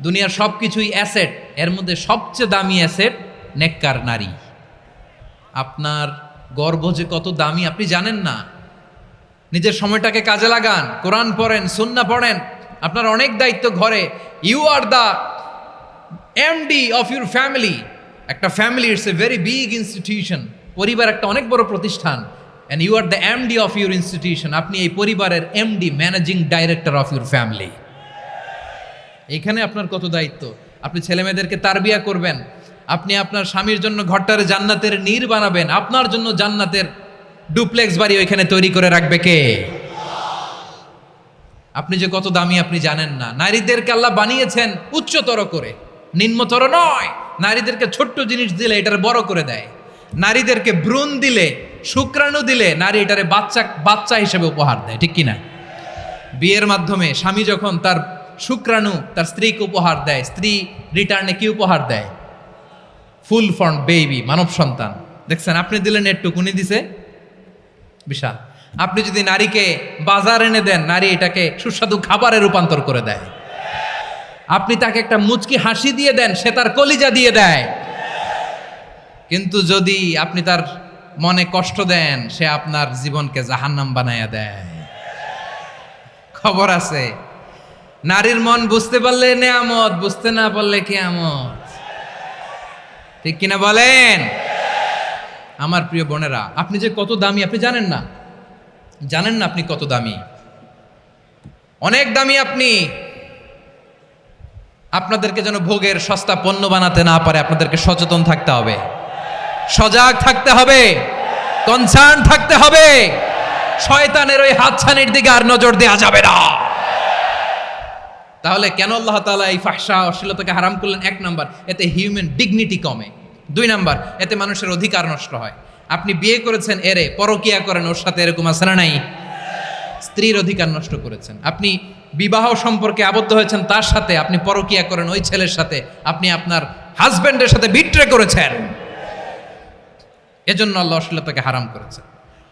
[SPEAKER 1] দুনিয়ার সবকিছুই অ্যাসেট, এর মধ্যে সবচেয়ে দামি অ্যাসেট নেককার নারী। আপনার গর্ভ যে কত দামি আপনি জানেন না। নিজের সময়টাকে কাজে লাগান, কোরআন পড়েন, সুন্নাহ পড়েন। আপনার অনেক দায়িত্ব ঘরে। You are the MD of your family. একটা family it's a very big institution. পরিবার একটা অনেক বড় প্রতিষ্ঠান। And you are the MD of your institution. আপনি এই পরিবারের MD, managing director of your family. এখানে আপনার কত দায়িত্ব। আপনি ছেলেমেয়েদেরকে তারবিয়া করবেন। আপনি আপনার স্বামীর জন্য ঘরটারে জান্নাতের নীর বানাবেন। আপনার জন্য জান্নাতের ডুপ্লেক্স বাড়ি ওইখানে তৈরি করে রাখবে কে? আপনি যে কত দামি আপনি জানেন না। নারীদেরকে আল্লাহ বানিয়েছেন উচ্চতর করে, নিম্নতর নয়। নারীদেরকে ছোট্ট জিনিস দিলে এটারে বড় করে দেয়। নারীদেরকে ভ্রূণ দিলে, শুক্রাণু দিলে নারী এটারে বাচ্চা হিসেবে উপহার দেয়, ঠিক কিনা? বিয়ের মাধ্যমে স্বামী যখন তার শুক্রাণু তার স্ত্রীকে উপহার দেয়, স্ত্রী রিটার্নে কি উপহার দেয়? ফুল ফর্ম বেবি, মানব সন্তান। দেখছেন, আপনি দিলেন একটুক, উনি দিছে বিশাল। আপনি যদি নারীকে বাজার এনে দেন, নারী এটাকে সুস্বাদু খাবারে রূপান্তর করে দেয়। আপনি তাকে একটা মুচকি হাসি দিয়ে দেন, সে তার কলিজা দিয়ে দেয়। কিন্তু যদি আপনি তার মনে কষ্ট দেন, সে আপনার জীবনকে জাহান্নাম বানায়া দেয়। খবর আছে, নারীর মন বুঝতে পারলে নেয়ামত, বুঝতে না পারলে কিয়ামত। ঠিক কিনা বলেন? আমার প্রিয় বোনেরা, আপনি যে কত দামি আপনি জানেন না। জানেন না আপনি কত দামি, অনেক দামি আপনি। আপনাদেরকে যেন ভোগের সস্তা পণ্য বানাতে না পারে, আপনাদেরকে সচেতন থাকতে হবে, সজাগ থাকতে হবে, কনসার্ন থাকতে হবে। শয়তানের ওই হাতছানির দিকে আর নজর দেওয়া যাবে না। তাহলে কেন আল্লাহ তাআলা এই ফাহশা, অশ্লীলতাকে হারাম করলেন? 1 নাম্বার, এতে হিউম্যান ডিগনিটি কমে। 2 নাম্বার, এতে মানুষের অধিকার নষ্ট হয়। আপনি বিয়ে করেছেন, এরে পরকিয়া করেন, ওর সাথে এরকম আছে না নাই? স্ত্রীর অধিকার নষ্ট করেছেন। আপনি বিবাহ সম্পর্কে আবদ্ধ হয়েছেন তার সাথে, আপনি পরকিয়া করেন ওই ছেলের সাথে, আপনি আপনার হাজবেন্ডের সাথে বিট্রে করেছেন। এজন্য আল্লাহ অশ্লীলতাকে হারাম করেছেন।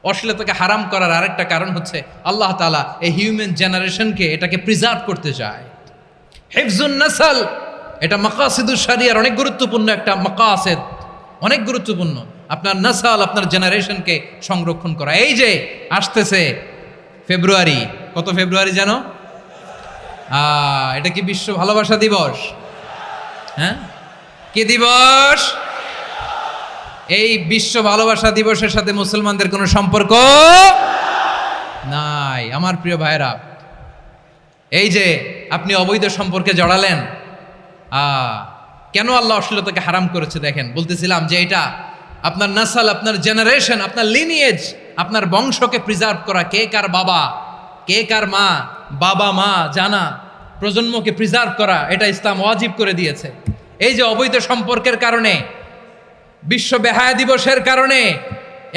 [SPEAKER 1] অশ্লীলতাকে হারাম করার আরেকটা কারণ হচ্ছে আল্লাহ তাআলা এই হিউম্যান জেনারেশনকে এটাকে প্রিজার্ভ করতে চায়। হিফজুন নাসল, এটা মাকাসিদুশ শরিয়ার অনেক গুরুত্বপূর্ণ একটা মাকাসিদ, অনেক গুরুত্বপূর্ণ। আপনার নাসাল, আপনার জেনারেশনকে সংরক্ষণ করা। এই যে আসতেছে ফেব্রুয়ারি, কত ফেব্রুয়ারি জানো? এটা কি বিশ্ব ভালোবাসা দিবস? হ্যাঁ, কি দিবস? এই বিশ্ব ভালোবাসা দিবসের সাথে মুসলমানদের কোনো সম্পর্ক নাই। আমার প্রিয় ভাইরা, এই যে আপনি অবৈধ সম্পর্কে জড়ালেন, কেন আল্লাহ অশ্লীলতাকে হারাম করেছে দেখেন। বলতেছিলাম যে এটা আপনার নাসাল, আপনার জেনারেশন, আপনার লিনিয়েজ, আপনার বংশকে প্রিজার্ভ করা। কে কার বাবা, কে কার মা, বাবা মা জানা, প্রজন্মকে প্রিজার্ভ করা, এটা ইসলাম ওয়াজিব করে দিয়েছে। এই যে অবৈধ সম্পর্কের কারণে, বিশ্ব বেহায়া দিবসের কারণে,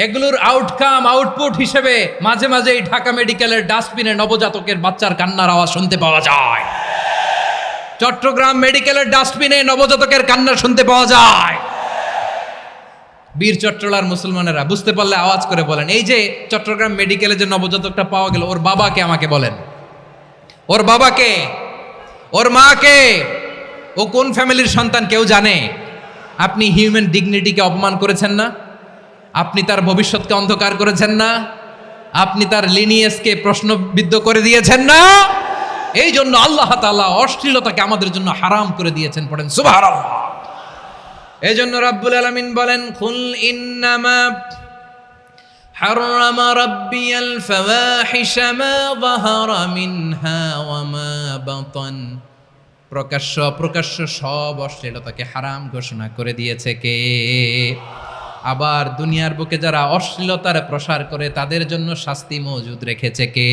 [SPEAKER 1] এগুলোর আউটকাম, আউটপুট হিসেবে মাঝে মাঝে এই ঢাকা মেডিকেলের ডাস্টবিনে নবজাতকের বাচ্চার কান্নার আওয়াজ শুনতে পাওয়া যায়। চট্টগ্রাম মেডিকেলের ডাস্টবিনে নবজাতকের কান্না শুনতে পাওয়া যায়। বীর চট্টলার মুসলমানেরা বুঝতে পারলে আওয়াজ করে বলেন, এই যে চট্টগ্রাম মেডিকেলে যে নবজাতকটা পাওয়া গেল, ওর বাবাকে আমাকে বলেন। ওর বাবাকে, ওর মাকে, ও কোন ফ্যামিলির সন্তান কেউ জানে? আপনি হিউম্যান ডিগনিটিকে অপমান করেছেন না? আপনি তার ভবিষ্যৎকে অন্ধকার করেছেন না? আপনি তার লিনিয়েজকে প্রশ্নবিদ্ধ করে দিয়েছেন না? এই জন্য আল্লাহ তাআলা অশ্লীলতাকে আমাদের জন্য হারাম করে দিয়েছেন। পড়েন সুবহানাল্লাহ। এই জন্য রাব্বুল আলামিন বলেন, কুল ইন্নামা حرم ربي الفواحش ما ظهر منها وما بطن প্রকাশ্য অপ্রকাশ্য সব অশ্লীলতাকে হারাম ঘোষণা করে দিয়েছে কে? আবার দুনিয়ার বুকে যারা অশ্লীলতার প্রসার করে তাদের জন্য শাস্তি মজুদ রেখেছে কে?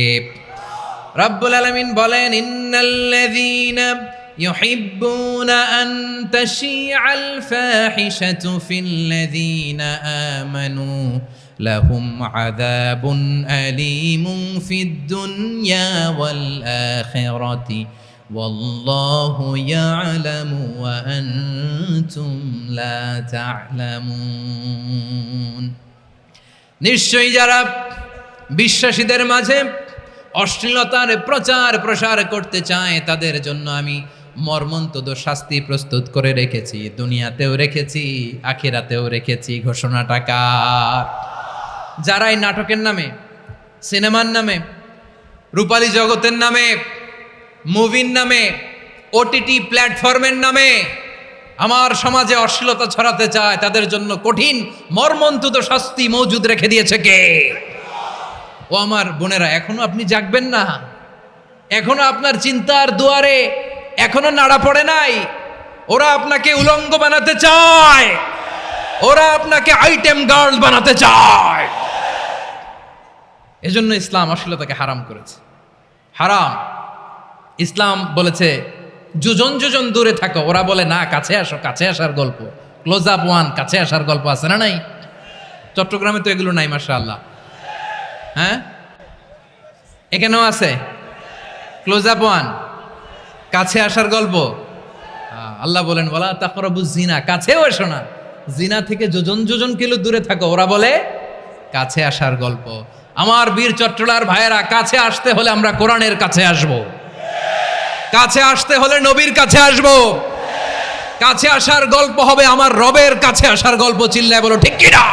[SPEAKER 1] রব্বুল আলামিন বলেন, ইন্নাল্লাযীনা ইউহিব্বুনা আন তাশিআল ফাহিশাতু ফিল্লাযীনা আমানু লাহুম আযাবুন আলীমুন ফিদ দুনিয়া ওয়াল আখিরাতি ওয়াল্লাহু ইয়ালামু ওয়া আনতুম লা তা'লামুন। নিশ্চয়ই যারা বিশ্বাসীদের মাঝে অশ্লীলতার প্রচার প্রসার করতে চায় তাদের জন্য আমি মর্মন্তুদ শাস্তি প্রস্তুত করে রেখেছি, দুনিয়াতেও রেখেছি, আখিরাতেও রেখেছি। ঘোষণাটা কার? যারা এই নাটকের নামে, সিনেমার নামে, রূপালী জগতের নামে, মুভির নামে, ওটিটি প্ল্যাটফর্মের নামে আমার সমাজে অশ্লীলতা ছড়াতে চায় তাদের জন্য কঠিন মর্মন্তুদ শাস্তি মজুদ রেখে দিয়েছে কে? ও আমার বোনেরা, এখনো আপনি জাগবেন না? এখনো আপনার চিন্তার দুয়ারে এখনো নাড়া পড়ে নাই? ওরা আপনাকে উলঙ্গ বানাতে চায়, ওরা আপনাকে আইটেম গার্ল বানাতে চায়। এজন্য ইসলাম অশ্লীলতাকে হারাম করেছে। হারাম। ইসলাম বলেছে যোজন যোজন দূরে থাকো, ওরা বলে না কাছে আসো, কাছে আসার গল্প, ক্লোজ আপ ওয়ান, কাছে আসার গল্প আছে না নাই? চট্টগ্রামে তো এগুলো নাই মাশাআল্লাহ। হ্যাঁ, এখানেও আছে ক্লোজ আপ ওয়ান, কাছে আসার গল্প। আল্লাহ বলেন ওয়ালা তাকরাবুজ জিনা, কাছেও এসো না, জিনা থেকে যোজন যোজন কিলো দূরে থাকো, ওরা বলে কাছে আসার গল্প। আমার বীর চট্টলার ভাইয়েরা, কাছে আসতে হলে আমরা কোরআনের কাছে আসব, কাছে আসতে হলে নবীর কাছে আসব, কাছে আসার গল্প হবে আমার রবের কাছে আসার গল্প। চিল্লায় বলো ঠিক কিনা?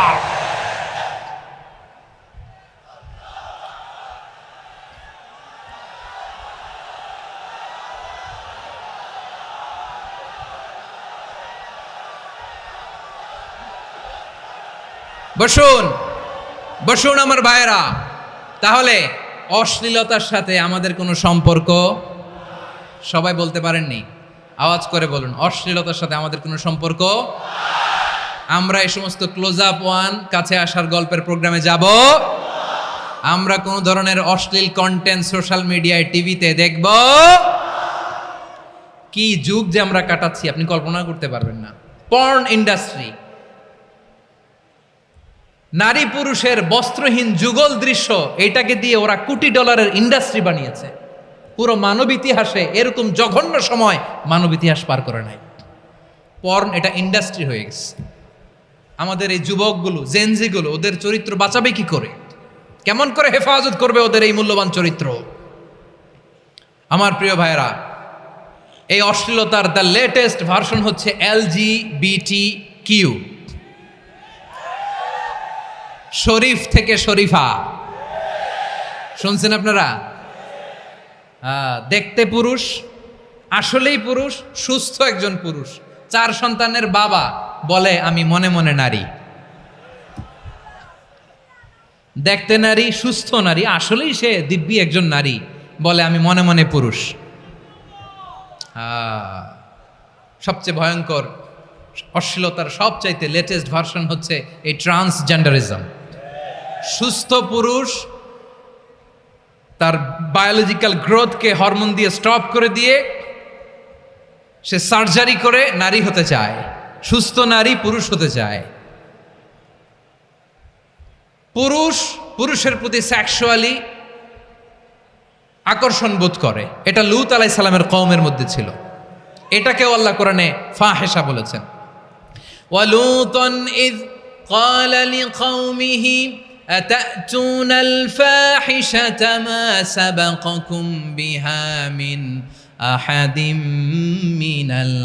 [SPEAKER 1] বসুন বসুন আমার ভাইয়েরা। তাহলে অশ্লীলতার সাথে আমাদের কোনো সম্পর্ক? সবাই বলতে পারেননি, আওয়াজ করে বলুন, অশ্লীলতার সাথে আমাদের কোনো সম্পর্ক? আমরা এই সমস্ত ক্লোজ আপ ওয়ান, কাছে আসার গল্পের প্রোগ্রামে যাব? আমরা কোন ধরনের অশ্লীল কন্টেন্ট সোশ্যাল মিডিয়ায়, টিভিতে দেখব? কি যুগ যে আমরা কাটাচ্ছি আপনি কল্পনা করতে পারবেন না। পর্ন ইন্ডাস্ট্রি, নারী পুরুষের বস্ত্রহীন যুগল দৃশ্য, এটাকে দিয়ে ওরা কোটি ডলারের ইন্ডাস্ট্রি বানিয়েছে। পুরো মানব ইতিহাসে এরকম জঘন্য সময় মানব ইতিহাস পার করে নাই। পর্ন এটা ইন্ডাস্ট্রি হয়ে গেছে। আমাদের এই যুবকগুলো, জেনজিগুলো, ওদের চরিত্র বাঁচাবে কি করে? কেমন করে হেফাজত করবে ওদের এই মূল্যবান চরিত্র? আমার প্রিয় ভাইয়েরা, এই অশ্লীলতার দ্য লেটেস্ট ভার্সন হচ্ছে LGBTQ, শরীফ থেকে শরীফা। শুনছেন আপনারা? দেখতে পুরুষ, আসলেই পুরুষ, সুস্থ একজন পুরুষ, 4 সন্তানের বাবা, বলে আমি মনে মনে নারী। দেখতে নারী, সুস্থ নারী, আসলেই সে দিব্যি একজন নারী, বলে আমি মনে মনে পুরুষ। সবচেয়ে ভয়ঙ্কর অশ্লীলতার সবচাইতে লেটেস্ট ভার্সন হচ্ছে এই ট্রান্সজেন্ডারিজম। সুস্থ পুরুষ তার বায়োলজিক্যাল গ্রোথকে হরমোন দিয়ে স্টপ করে দিয়ে সে সার্জারি করে নারী হতে চায়, সুস্থ নারী পুরুষ হতে চায়। পুরুষ পুরুষের প্রতি সেক্সুয়ালি আকর্ষণ বোধ করে। এটা লূত আলাইহিস সালামের কওমের মধ্যে ছিল। এটাকেও আল্লাহ কোরআনে ফাহিশা বলেছেন। ওয়ালুতান ইয ক্বালা লিকাওমিহি আতাতুনাল ফাহিশাতা মা সাবাকাকুম বিহা মিন আহাদিম মিনাল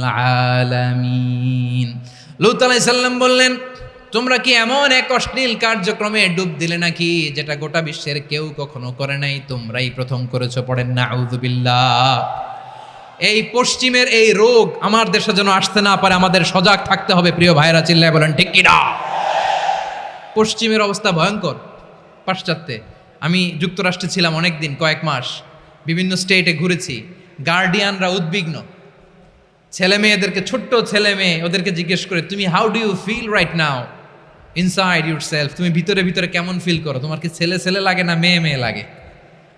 [SPEAKER 1] আলামিন। লূত আলাইহিস সালাম বললেন, তোমরা কি এমন এক অশ্লীল কার্যক্রমে ডুব দিলে নাকি যেটা গোটা বিশ্বের কেউ কখনো করে নাই, তোমরাই প্রথম করেছো। পড়েন নাউযুবিল্লাহ। এই পশ্চিমের এই রোগ আমার দেশে যেন আসতে না পারে, আমাদের সজাগ থাকতে হবে। প্রিয় ভাইরা, চিল্লায় বলেন ঠিক কিনা? পশ্চিমের অবস্থা ভয়ঙ্কর। পাশ্চাত্যে। আমি যুক্তরাষ্ট্রে ছিলাম অনেক দিন, কয়েক মাস, বিভিন্ন স্টেটে ঘুরেছি। গার্ডিয়ানরা উদ্বিগ্ন, ছেলে মেয়েদেরকে, ছোট্ট ছেলে মেয়ে, ওদেরকে জিজ্ঞেস করে, তুমি how do you feel right now inside yourself, তুমি ভিতরে ভিতরে কেমন ফিল করো, তোমার কি ছেলে ছেলে লাগে না মেয়ে মেয়ে লাগে?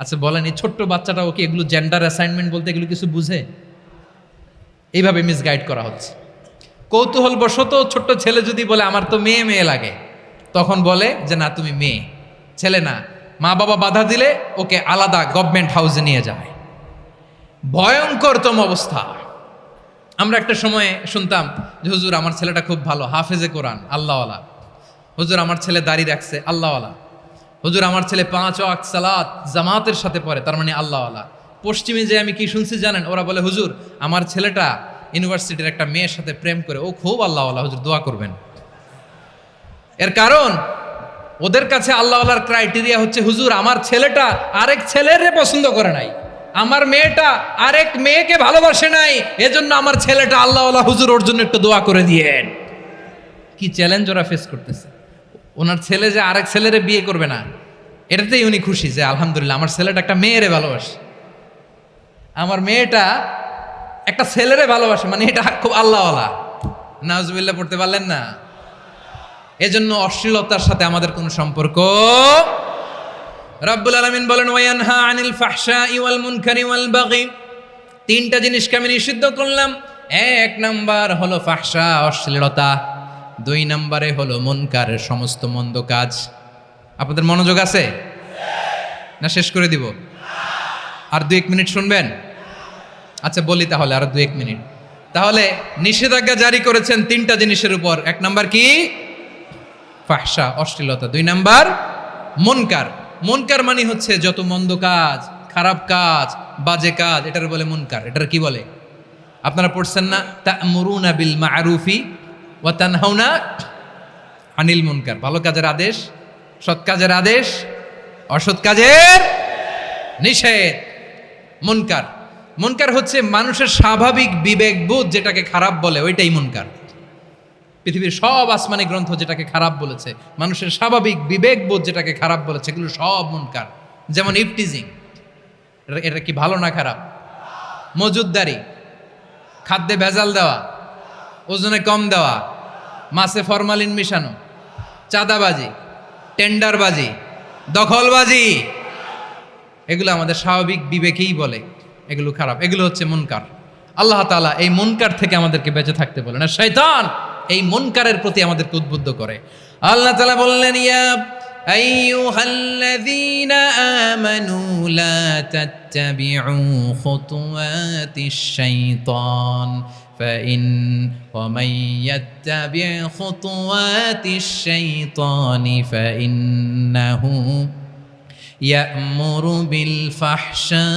[SPEAKER 1] আচ্ছা বলেন, এই ছোট্ট বাচ্চাটাও কি এগুলো জেন্ডার অ্যাসাইনমেন্ট বলতে এগুলো কিছু বুঝে? এইভাবে মিসগাইড করা হচ্ছে। কৌতূহলবশত ছোট্ট ছেলে যদি বলে আমার তো মেয়ে মেয়ে লাগে, তখন বলে যে না তুমি মেয়ে, ছেলে না। মা বাবা বাধা দিলে ওকে আলাদা গভর্নমেন্ট হাউসে নিয়ে যায়। ভয়ঙ্করতম অবস্থা। আমরা একটা সময়ে শুনতাম যে হুজুর আমার ছেলেটা খুব ভালো, হাফেজে কোরআন, আল্লাহওয়ালা। হুজুর আমার ছেলে দাড়ি রাখছে, আল্লাহওয়ালা। হুজুর আমার ছেলে 5 ওয়াক্ত সালাত জামাতের সাথে পড়ে, তার মানে আল্লাহওয়ালা। পশ্চিমে যে আমি কি শুনছি জানেন? ওরা বলে হুজুর আমার ছেলেটা ইউনিভার্সিটির একটা মেয়ের সাথে প্রেম করে, ও খুব আল্লাহওয়ালা, হুজুর দোয়া করবেন। এর কারণ ওদের কাছে আল্লাহওয়ালার ক্রাইটেরিয়া হচ্ছে হুজুর আমার ছেলেটা আরেক ছেলেরে পছন্দ করে নাই, আমার মেয়েটা আরেক মেয়েকে ভালোবাসে নাই, এজন্য আমার ছেলেটা আল্লাহওয়ালা, হুজুর ওর জন্য একটু দোয়া করে দিয়েন। কি চ্যালেঞ্জ ওরা ফেস করতেছে। ওনার ছেলে যে আরেক ছেলেরে বিয়ে করবে না, এটাতেই উনি খুশি যে আলহামদুলিল্লাহ আমার ছেলেটা একটা মেয়েরে ভালোবাসে, আমার মেয়েটা একটা ছেলেরে ভালোবাসে, মানে এটা খুব আল্লাহওয়ালা। নাউজুবিল্লাহ পড়তে পারলেন না? এজন্য অশ্লীলতার সাথে আমাদের কোনো সম্পর্ক। রব্বুল আলামিন বলেন ওয়ায়ানহা আনিল ফাহশাই ওয়াল মুনকারি ওয়াল বাগি, 3টা জিনিসকে আমি নিষিদ্ধ করলাম। 1 নাম্বার হলো ফাহশা, অশ্লীলতা। 2 নম্বরে হলো মুনকার, সমস্ত মন্দ কাজ। আপনাদের মনোযোগ আছে না? শেষ করে দিব? আর 2-1 মিনিট শুনবেন? আচ্ছা বলি তাহলে, আর 2-1 মিনিট। তাহলে নিষেধাজ্ঞা জারি করেছেন 3টা জিনিসের উপর। 1 নাম্বার কি? ফাহশা, অশ্লীলতা। 2 নাম্বার মুনকার। মুনকার মানে হচ্ছে যত মন্দ কাজ, খারাপ কাজ, বাজে কাজ, এটার বলে মুনকার। এটার কি বলে? আপনারা পড়ছেন না তা'মুরুনা বিল মা'রুফি ওয়া তানহাউনা আনিল মুনকার। ভালো কাজের আদেশ, সৎ কাজের আদেশ, অসৎ কাজের নিষেধ। মুনকার, মুনকার হচ্ছে মানুষের স্বাভাবিক বিবেকবোধ যেটাকে খারাপ বলে, ওইটাই মুনকার। পৃথিবীর সব আসমানি গ্রন্থ যেটাকে খারাপ বলেছে, মানুষের স্বাভাবিক বিবেকবোধ যেটাকে খারাপ বলেছে, এগুলো সব মুনকার। যেমন ইফটিজিং, এটা কি ভালো না খারাপ? মজুদদারি, খাদ্যে ভেজাল দেওয়া, ওজনে কম দেওয়া, মাছে ফরমালিন মিশানো, চাঁদাবাজি, টেন্ডারবাজি, দখলবাজি, এগুলো আমাদের স্বাভাবিক বিবেকেই বলে এগুলো খারাপ, এগুলো হচ্ছে মুনকার। আল্লাহ তাআলা এই মুনকার থেকে আমাদেরকে বেঁচে থাকতে বলেন, আর শয়তান এই মুনকারের প্রতি আমাদেরকে উদ্বুদ্ধ করে। আল্লাহ তাআলা বললেন ইয়া আইয়ুহাল্লাযীনা আমানু লা তাত্তাবিউ খুতুওয়াতিশ শাইতান ومن يتبع خطوات الشيطان فإنه يأمر بالفحشاء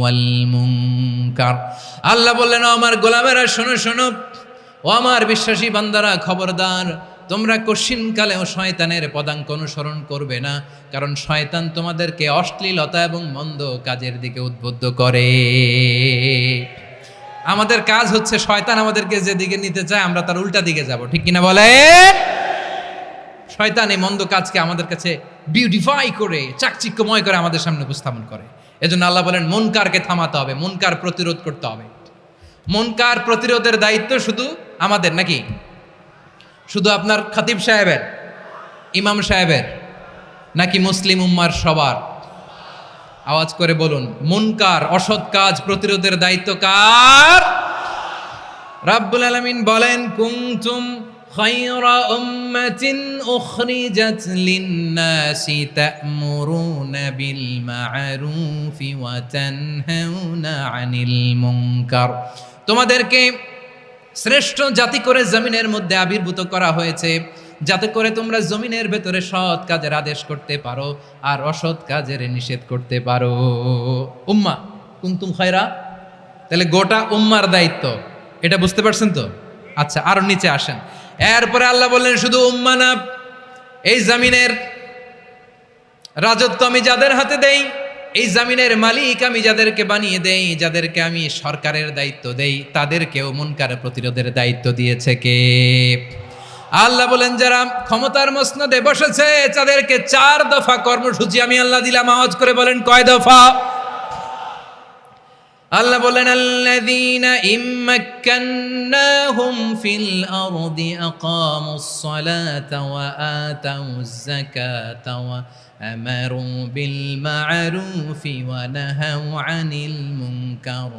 [SPEAKER 1] والمنكر। আল্লাহ বললেন আমার গোলামেরা শোনো শোনো, ও আমার বিশ্বাসী বান্দারা খবরদার, তোমরা কশিনকালেও শয়তানের পদাঙ্ক অনুসরণ করবে না, কারণ শয়তান তোমাদেরকে অশ্লীলতা এবং মন্দ কাজের দিকে উদ্বুদ্ধ করে। আমাদের কাজ হচ্ছে শয়তান আমাদেরকে যেদিকে নিতে চায় আমরা তার উল্টা দিকে যাব, ঠিক কিনা বলেন? শয়তান এই মন্দ কাজকে আমাদের কাছে বিউটিফাই করে, চাকচিক্যময় করে আমাদের সামনে উপস্থাপন করে। এজন্য আল্লাহ বলেন মুনকারকে থামাতে হবে, মুনকার প্রতিরোধ করতে হবে। মুনকার প্রতিরোধের দায়িত্ব শুধু আমাদের নাকি? শুধু আপনার খতিব সাহেবের, ইমাম সাহেবের, নাকি মুসলিম উম্মার সবার? আওয়াজ করে বলুন, মুনকার, অসৎ কাজ প্রতিরোধের দায়িত্ব কার? রাব্বুল আলামিন বলেন কুনতুম খায়রা উম্মাতিন উখরিজাত লিন-নাসি তা'মুরুনা বিল মা'রুফি ওয়া তানহাউনা আনিল মুনকার। তোমাদেরকে শ্রেষ্ঠ জাতি করে জমিনের মধ্যে আবির্ভূত করা হয়েছে, যাতে করে তোমরা জমিনের ভেতরে সৎ কাজের আদেশ করতে পারো আর অসৎ কাজের নিষেধ করতে পারো। উম্মাহ কুনতুম খায়রা, তাহলে গোটা উম্মার দায়িত্ব, এটা বুঝতে পারছেন তো? আচ্ছা আরো নিচে আসেন। এরপরে আল্লাহ বললেন শুধু উম্মাহ না, এই জমিনের রাজত্ব আমি যাদের হাতে দেই, এই জমিনের মালিক আমি যাদেরকে বানিয়ে দেই, যাদেরকে আমি সরকারের দায়িত্ব দেই, তাদেরকেও মুনকার প্রতিরোধের দায়িত্ব দিয়েছে কে? আল্লাহ বলেন যারা ক্ষমতার মসনদে বসেছে তাদেরকে 4 দফা কর্মসূচি আমি আল্লাহ দিলাম। আওয়াজ করে বলেন কয় দফা? আল্লাহ বলেন আল্লাযীনা ইম্মাক্কান্নাহুম ফিল আরদি আকামুস সালাতা ওয়া আতাউজ যাকাতা ওয়া আমারু বিল মা'রুফি ওয়া নাহাউ আনিল মুনকার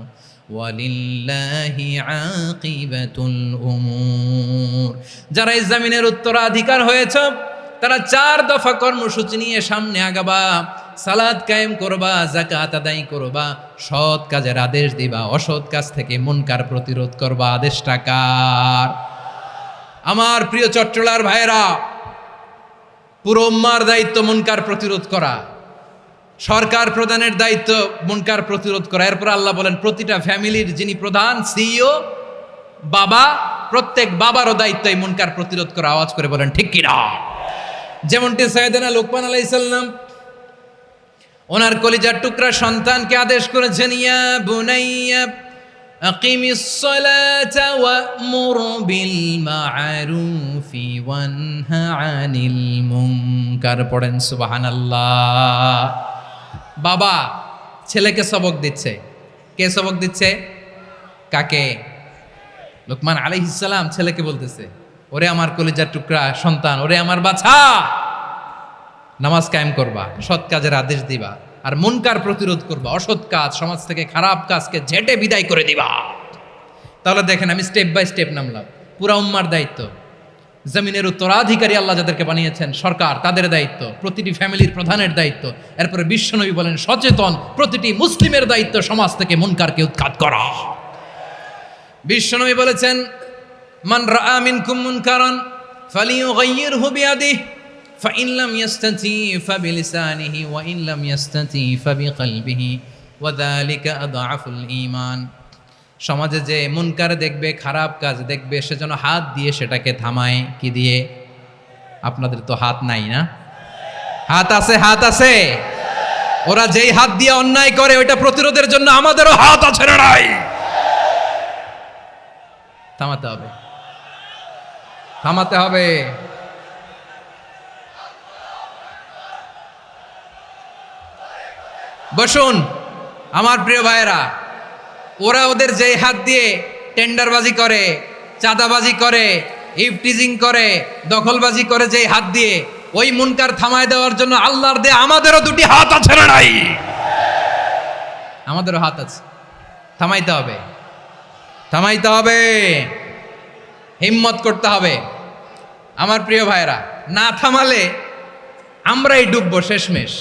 [SPEAKER 1] ওয়ালিল্লাহি আকিবাতুল উমুর। যারা এই জমিনের উত্তরাধিকার হয়েছে তারা 4 দফা কর্মসূচি নিয়ে সামনে আগাবা। সালাত কায়েম করবা, যাকাত আদায় করবা, সৎ কাজের আদেশ দিবা, অসৎ কাজ থেকে মুনকার প্রতিরোধ করবা। আদেশটা কার? আমার প্রিয় চট্টলার ভাইরা, পুরো উম্মার দায়িত্ব মুনকার প্রতিরোধ করা, সরকার প্রধানের দায়িত্ব মুনকার প্রতিরোধ করা। এরপর আল্লাহ বলেন প্রতিটা ফ্যামিলির যিনি প্রধান সিইও বাবা, প্রত্যেক বাবারও দায়িত্ব এই মুনকার প্রতিরোধ করা। আওয়াজ করে বলেন ঠিক কিনা? যেমনটি সাইয়েদনা লুকমান আলাইহিস সালাম ওনার কলিজার টুকরা সন্তানকে আদেশ করেছেন, ইয়া বুনাইয়া আকিমিস সালাতা ওয়া'মুর বিল মা'রুফি ওয়ানহা আনিল মুনকার। পড়েন সুবহানাল্লাহ। বাবা ছেলেকে সবক দিচ্ছে। কে সবক দিচ্ছে? কাকে? লুকমান আলাইহিস সালাম ছেলেকে বলতেছে, ওরে আমার কলিজার টুকরা সন্তান, ওরে আমার বাছা, নামাজ কায়েম করবা, সৎ কাজের আদেশ দিবা, আর মুনকার প্রতিরোধ করবা, অসৎ কাজ সমাজ থেকে খারাপ কাজকে ঝেঁটে বিদায় করে দিবা। তাহলে দেখেন আমি স্টেপ বাই স্টেপ নামলাম। পুরা উম্মার দায়িত্ব, জমিনের উত্তরাধিকারী আল্লাহ যাদেরকে বানিয়েছেন সরকার, তাদের দায়িত্ব, প্রতিটি ফ্যামিলির প্রধানের দায়িত্ব। এরপরে বিশ্বনবী বলেন সচেতন প্রতিটি মুসলিমের দায়িত্ব সমাজ থেকে মুনকারকে উৎখাত করা। বিশ্বনবী বলেছেন মান রাআ মিনকুম মুনকারান ফালিয়ুগাইয়িরহু বিয়াদিহি ফাইন লাম ইয়াস্তাতি ফাবিলিসানিহি ওয়া ইন লাম ইয়াস্তাতি ফাবিকলবিহি ওয়া যালিকা আযআফুল ঈমান। সমাজে যে মুনকার দেখবে, খারাপ কাজ দেখবে, সেজন্য হাত দিয়ে সেটাকে থামায়। কি দিয়ে? আপনাদের তো হাত নাই না? হাত আছে, হাত আছে। ওরা যেই হাত দিয়ে অন্যায় করে ওইটা প্রতিরোধের জন্য আমাদেরও হাত আছে না নাই? থামাতে হবে, থামাতে হবে। বসুন আমার প্রিয় ভাইয়েরা, ওরা ওদের যেই হাত দিয়ে টেন্ডারবাজি করে, চাঁদাবাজি করে, ইফটিজিং করে, দখলবাজি করে, যেই হাত দিয়ে, ওই মুনকার থামায় দেওয়ার জন্য আল্লাহর দেয়া আমাদেরও 2টি হাত আছে না নাই? আমাদেরও হাত আছে। থামাইতে হবে, থামাইতে হবে, হিম্মত করতে হবে। আমার প্রিয় ভাইরা, না থামালে আমরাই ডুববো শেষমেশ।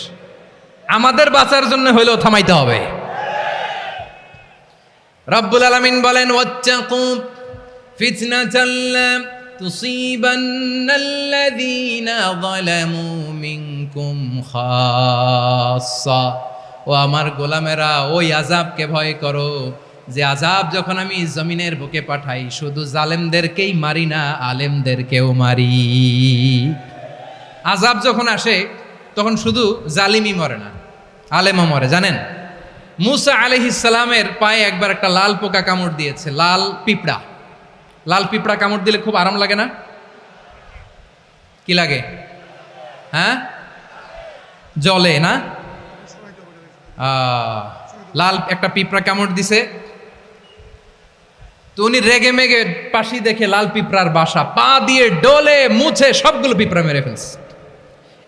[SPEAKER 1] আমাদের বাঁচার জন্য হইলেও থামাইতে হবে। রব্বুল আলামিন বলেন ওয়াত্তাকু ফিতনাতাল লা তুসিবান্নাল্লাযীনা যালামু মিনকুম খাসসা। ও আমার গোলামেরা, ওই আযাবকে ভয় করো যে আযাব যখন আমি জমিনের বুকে পাঠাই শুধু জালেমদেরকেই মারি না, আলেমদেরকেও মারি। আযাব যখন আসে তখন শুধু জালিমই মরে না, আলেমও মরে। জানেন মুসা আলাইহিস সালামের পায়ে একবার একটা লাল পোকা কামড় দিয়েছে, লাল পিঁপড়া। লাল পিঁপড়া কামড় দিলে খুব আরাম লাগে না? কি লাগে? হ্যাঁ, জলে না? লাল একটা পিঁপড়া কামড় দিছে, তো উনি রেগে মেগে পাশি দেখে লাল পিঁপড়ার বাসা, পা দিয়ে ডলে মুছে সবগুলো পিঁপড়া মেরে ফেলছে।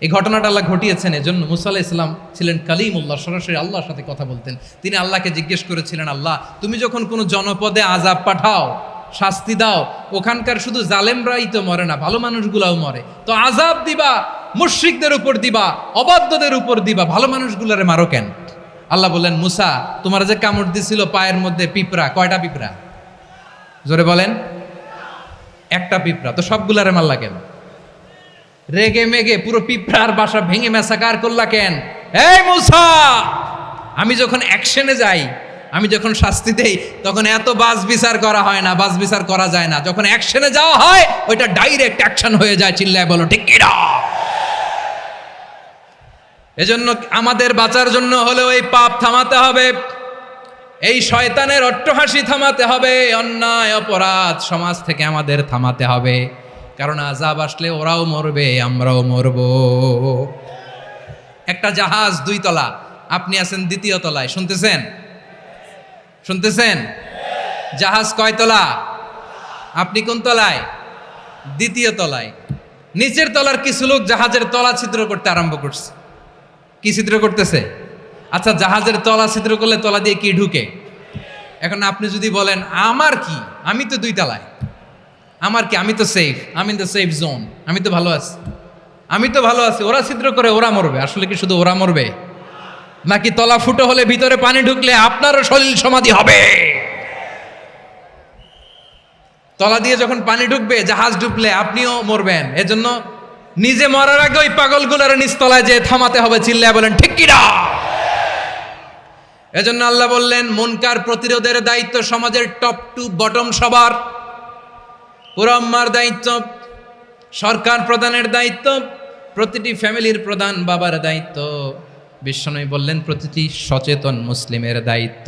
[SPEAKER 1] এই ঘটনাটা আল্লাহ ঘটিয়েছেন এজন্য মুসা আলাইহিস সালাম ছিলেন কালিমুল্লাহ, সরাসরি আল্লাহর সাথে কথা বলতেন। তিনি আল্লাহকে জিজ্ঞেস করেছিলেন, আল্লাহ তুমি যখন কোনো জনপদে আযাব পাঠাও, শাস্তি দাও, ওখানকার শুধু জালেমরাই তো মরে না, ভালো মানুষগুলাও মরে, তো আযাব দিবা মুশরিকদের উপর দিবা, অবাধ্যদের উপর দিবা, ভালো মানুষগুলারে মারো কেন? আল্লাহ বললেন, মুসা তোমার যে কামড় দিছিল পায়ের মধ্যে পিঁপড়া, কয়টা পিঁপড়া? জোরে বলেন। একটা পিঁপড়া, তো সবগুলারে মারলা কেন? রেগে মেগে পুরো পিঁপড়ার বাসা ভেঙে ম্যাসাকার করলা কেন? এই মুসা, আমি যখন অ্যাকশনে যাই, আমি যখন শাস্তি দেই, তখন এত বাস বিচার করা হয় না, বাস বিচার করা যায় না। যখন অ্যাকশনে যাওয়া হয় ওইটা ডাইরেক্ট অ্যাকশন হয়ে যায়। চিল্লায় বলো ঠিক কিনা? এজন্য আমাদের বাঁচার জন্য হলেও এই পাপ থামাতে হবে, এই শয়তানের অট্টহাসি থামাতে হবে, অন্যায় অপরাধ সমাজ থেকে আমাদের থামাতে হবে। কারণ আযাব আসলে ওরাও মরবে, আমরাও মরব। একটা জাহাজ 2 তলা, আপনি আছেন 2য় তলায়, শুনতেছেন? শুনতেছেন? জাহাজ কয় তলা? আপনি কোন তলায়? 2য় তলায়। নিচের তলার কিছু লোক জাহাজের তলা ছিদ্র করতে আরম্ভ করছে। কি ছিদ্র করতেছে? আচ্ছা, জাহাজের তলা ছিদ্র করলে তলা দিয়ে কি ঢুকে? এখন আপনি যদি বলেন আমার কি, আমি তো 2 তলায়, আমার কি, আমি তো সেফ, আমি ইন দ্য সেফ জোন, আমি তো ভালো আছি, আমি তো ভালো আছি, ওরা ছিদ্র করে ওরা মরবে। আসলে কি শুধু ওরা মরবে, নাকি তলা ফুটো হলে ভিতরে পানি ঢুকলে আপনারও সলিল সমাধি হবে? তলা দিয়ে যখন পানি ঢুকবে, জাহাজ ডুবলে আপনিও মরবেন। এজন্য নিজে মরার আগে ওই পাগলগুলোর নিচতলায় যে থামাতে হবে, চিল্লায় বলেন ঠিক কিনা? এজন্য আল্লাহ বললেন মুনকার প্রতিরোধের দায়িত্ব সমাজের টপ টু বটম সবার। পুরো আম্মার দায়িত্ব, সরকার প্রধানের দায়িত্ব, প্রতিটি ফ্যামিলির প্রধান বাবার দায়িত্ব, বিশ্বনবী বললেন প্রতিটি সচেতন মুসলিমের দায়িত্ব।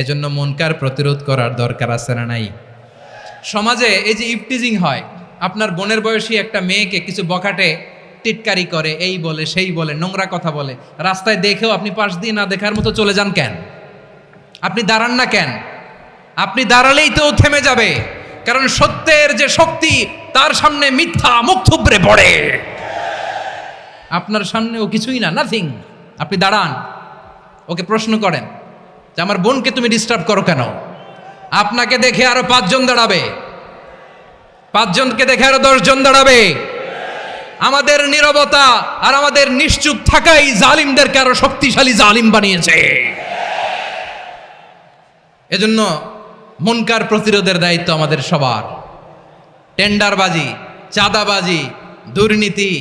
[SPEAKER 1] এজন্য মুনকার প্রতিরোধ করার দরকার আছে না নাই? সমাজে এই যে ইফটিজিং হয়, আপনার বোনের বয়সী একটা মেয়েকে কিছু বখাটে টিটকারি করে, এই বলে সেই বলে, নোংরা কথা বলে, রাস্তায় দেখেও আপনি পাশ দিয়ে না দেখার মতো চলে যান কেন? আপনি দাঁড়ান না কেন? আপনি দাঁড়ালেই তো থেমে যাবে, কারণ সত্যের যে শক্তি তার সামনে মিথ্যা মুখ থুবড়ে পড়ে। আপনার সামনে ও কিছুই না, নাথিং। আপনি দাঁড়ান, ওকে প্রশ্ন করেন যে আমার বোনকে তুমি ডিস্টার্ব করো কেন? আপনাকে দেখে আরো 5 জন দাঁড়াবে, 5 জনকে দেখে আরো 10 জন দাঁড়াবে। আমাদের নীরবতা আর আমাদের নিশ্চুপ থাকাই জালিমদেরকে আরো শক্তিশালী জালিম বানিয়েছে। এজন্য মুনকার প্রতিরোধের দায়িত্ব আমাদের সবার। টেন্ডারবাজি, চাঁদাবাজি, দুর্নীতি,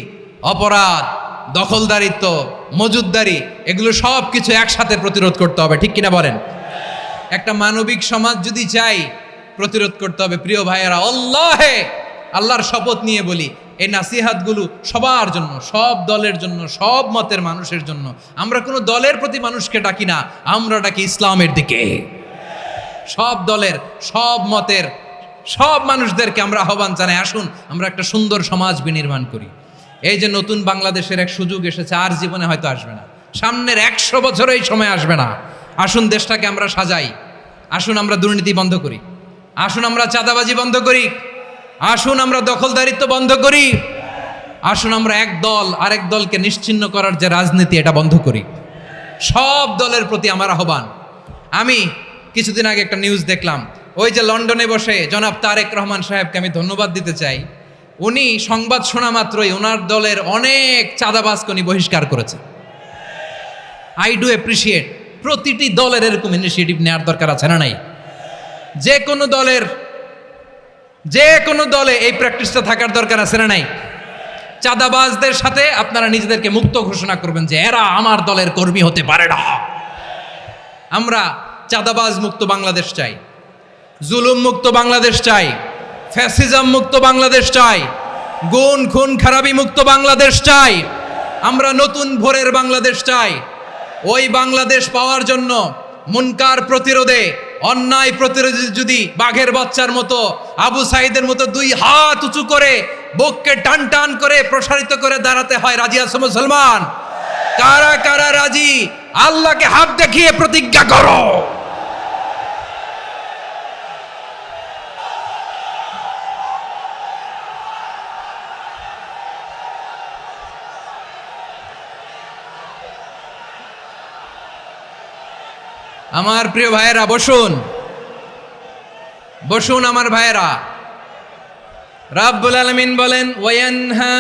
[SPEAKER 1] অপরাধ, দখলদারিত্ব, মজুদদারি, এগুলো সব কিছু একসাথে প্রতিরোধ করতে হবে, ঠিক কিনা বলেন? একটা মানবিক সমাজ যদি চাই, প্রতিরোধ করতে হবে। প্রিয় ভাইয়েরা, আল্লাহর শপথ নিয়ে বলি, এই নাসিহাতগুলো সবার জন্য, সব দলের জন্য, সব মতের মানুষের জন্য। আমরা কোনো দলের প্রতি মানুষকে ডাকি না, আমরা ডাকি ইসলামের দিকে। সব দলের, সব মতের, সব মানুষদেরকে আমরা আহ্বান জানাই, আসুন আমরা একটা সুন্দর সমাজ বিনির্মাণ করি। এই যে নতুন বাংলাদেশের এক সুযোগ এসেছে, আর জীবনে হয়তো আসবে না, সামনের 100 বছর এই সময় আসবে না। আসুন দেশটাকে আমরা সাজাই, আসুন আমরা দুর্নীতি বন্ধ করি, আসুন আমরা চাঁদাবাজি বন্ধ করি, আসুন আমরা দখলদারিত্ব বন্ধ করি, আসুন আমরা এক দল আরেক দলকে নিশ্চিহ্ন করার যে রাজনীতি, এটা বন্ধ করি। সব দলের প্রতি আমার আহ্বান। আমি কিছুদিন আগে একটা নিউজ দেখলাম, ওই যে লন্ডনে বসে জনাব তারেক রহমান সাহেবকে আমি ধন্যবাদ দিতে চাই। উনি সংবাদ শোনা মাত্রই ওনার দলের অনেক চাঁদাবাজকে উনি বহিষ্কার করেছে। I do appreciate. প্রতিটি দলের এরকম ইনিশিয়েটিভ নেওয়ার দরকার আছে না নাই? যে কোনো দলে এই প্র্যাকটিসটা থাকার দরকার আছে না নাই? চাঁদাবাজদের সাথে আপনারা নিজেদেরকে মুক্ত ঘোষণা করবেন যে এরা আমার দলের কর্মী হতে পারে না। আমরা চাঁদাবাজ মুক্ত বাংলাদেশ চাই, জুলুম মুক্ত বাংলাদেশ চাই, ফ্যাসিজম মুক্ত বাংলাদেশ চাই, গুণ খুন খারাপি মুক্ত বাংলাদেশ চাই। আমরা নতুন ভোরের বাংলাদেশ চাই। ওই বাংলাদেশ পাওয়ার জন্য মুনকার প্রতিরোধে, অন্যায় প্রতিরোধে যদি বাঘের বাচ্চার মতো, আবু সাইদের মতো 2 হাত উঁচু করে বুককে টান টান করে প্রসারিত করে দাঁড়াতে হয়, রাজি আছো মুসলমান? কারা কারা রাজি? আল্লাহকে হাত দেখিয়ে প্রতিজ্ঞা করো। আমার প্রিয় ভাইয়েরা, বসুন বসুন আমার ভাইয়েরা। রাব্বুল আলামিন বলেন, ওয়ায়ানহা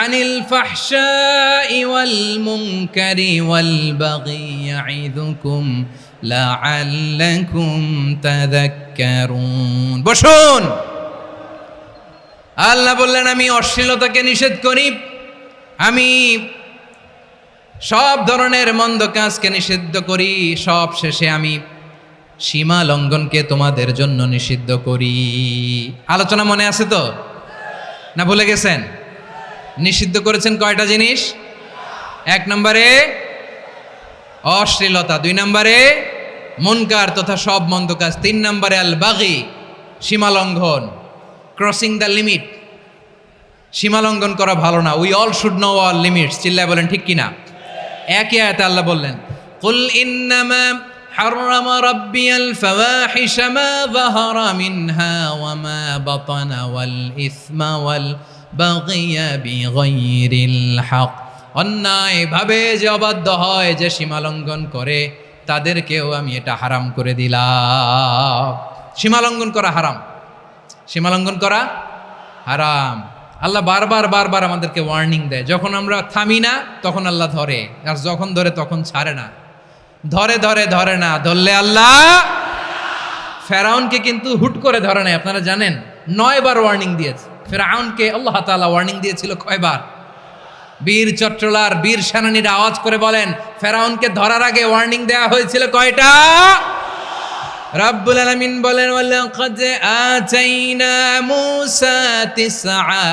[SPEAKER 1] আনিল ফাহশাই ওয়াল মুনকারি ওয়াল বাগি ইয়াইদুকুম লাআল্লাকুম তাযাক্কারুন। বসুন। আল্লাহ বললেন, আমি অশ্লীলতাকে নিষেধ করি, আমি সব ধরনের মন্দ কাজকে নিষিদ্ধ করি, সব শেষে আমি সীমা লঙ্ঘনকে তোমাদের জন্য নিষিদ্ধ করি। আলোচনা মনে আছে তো, না ভুলে গেছেন? নিষিদ্ধ করেছেন কয়টা জিনিস? 1 নম্বরে অশ্লীলতা, 2 নম্বরে মুনকার তথা সব মন্দ কাজ, 3 নম্বরে আল বাগি, সীমা লঙ্ঘন। ক্রসিং দ্য লিমিট, সীমালঙ্ঘন করা ভালো না। We all should know our limits. চিল্লায় বলেন ঠিক কিনা? একই আয়াতে আল্লাহ বললেন, কুল ইন্নামা حرم ربي الفواحش ما ظهر منها وما بطن والإثم والبغي بغير الحق। অন্যায় ভাবে যে অবাধ্য হয়, যে সীমালঙ্ঘন করে, তাদেরকেও আমি এটা হারাম করে দিলাম। সীমালঙ্ঘন করা হারাম, সীমালঙ্ঘন করা হারাম। আল্লাহ বারবার আমাদেরকে ওয়ার্নিং দেয়। যখন আমরা থামি না তখন আল্লাহ ধরে, আর যখন ধরে তখন ছাড়ে না। ধরে না, ধরলে আল্লাহ। ফেরাউনকে কিন্তু হুট করে ধরে নাই, আপনারা জানেন 9 বার ওয়ার্নিং দিয়েছে। ফেরাউনকে আল্লাহ তাআলা ওয়ার্নিং দিয়েছিল কয়বার? বীর চট্টলার বীর সেনানীরা আওয়াজ করে বলেন, ফেরাউনকে ধরার আগে ওয়ার্নিং দেওয়া হয়েছিল কয়টা? রাব্বুল আলামিন বলেন, ওয়ালাকাদ আতাইনা মূসা 9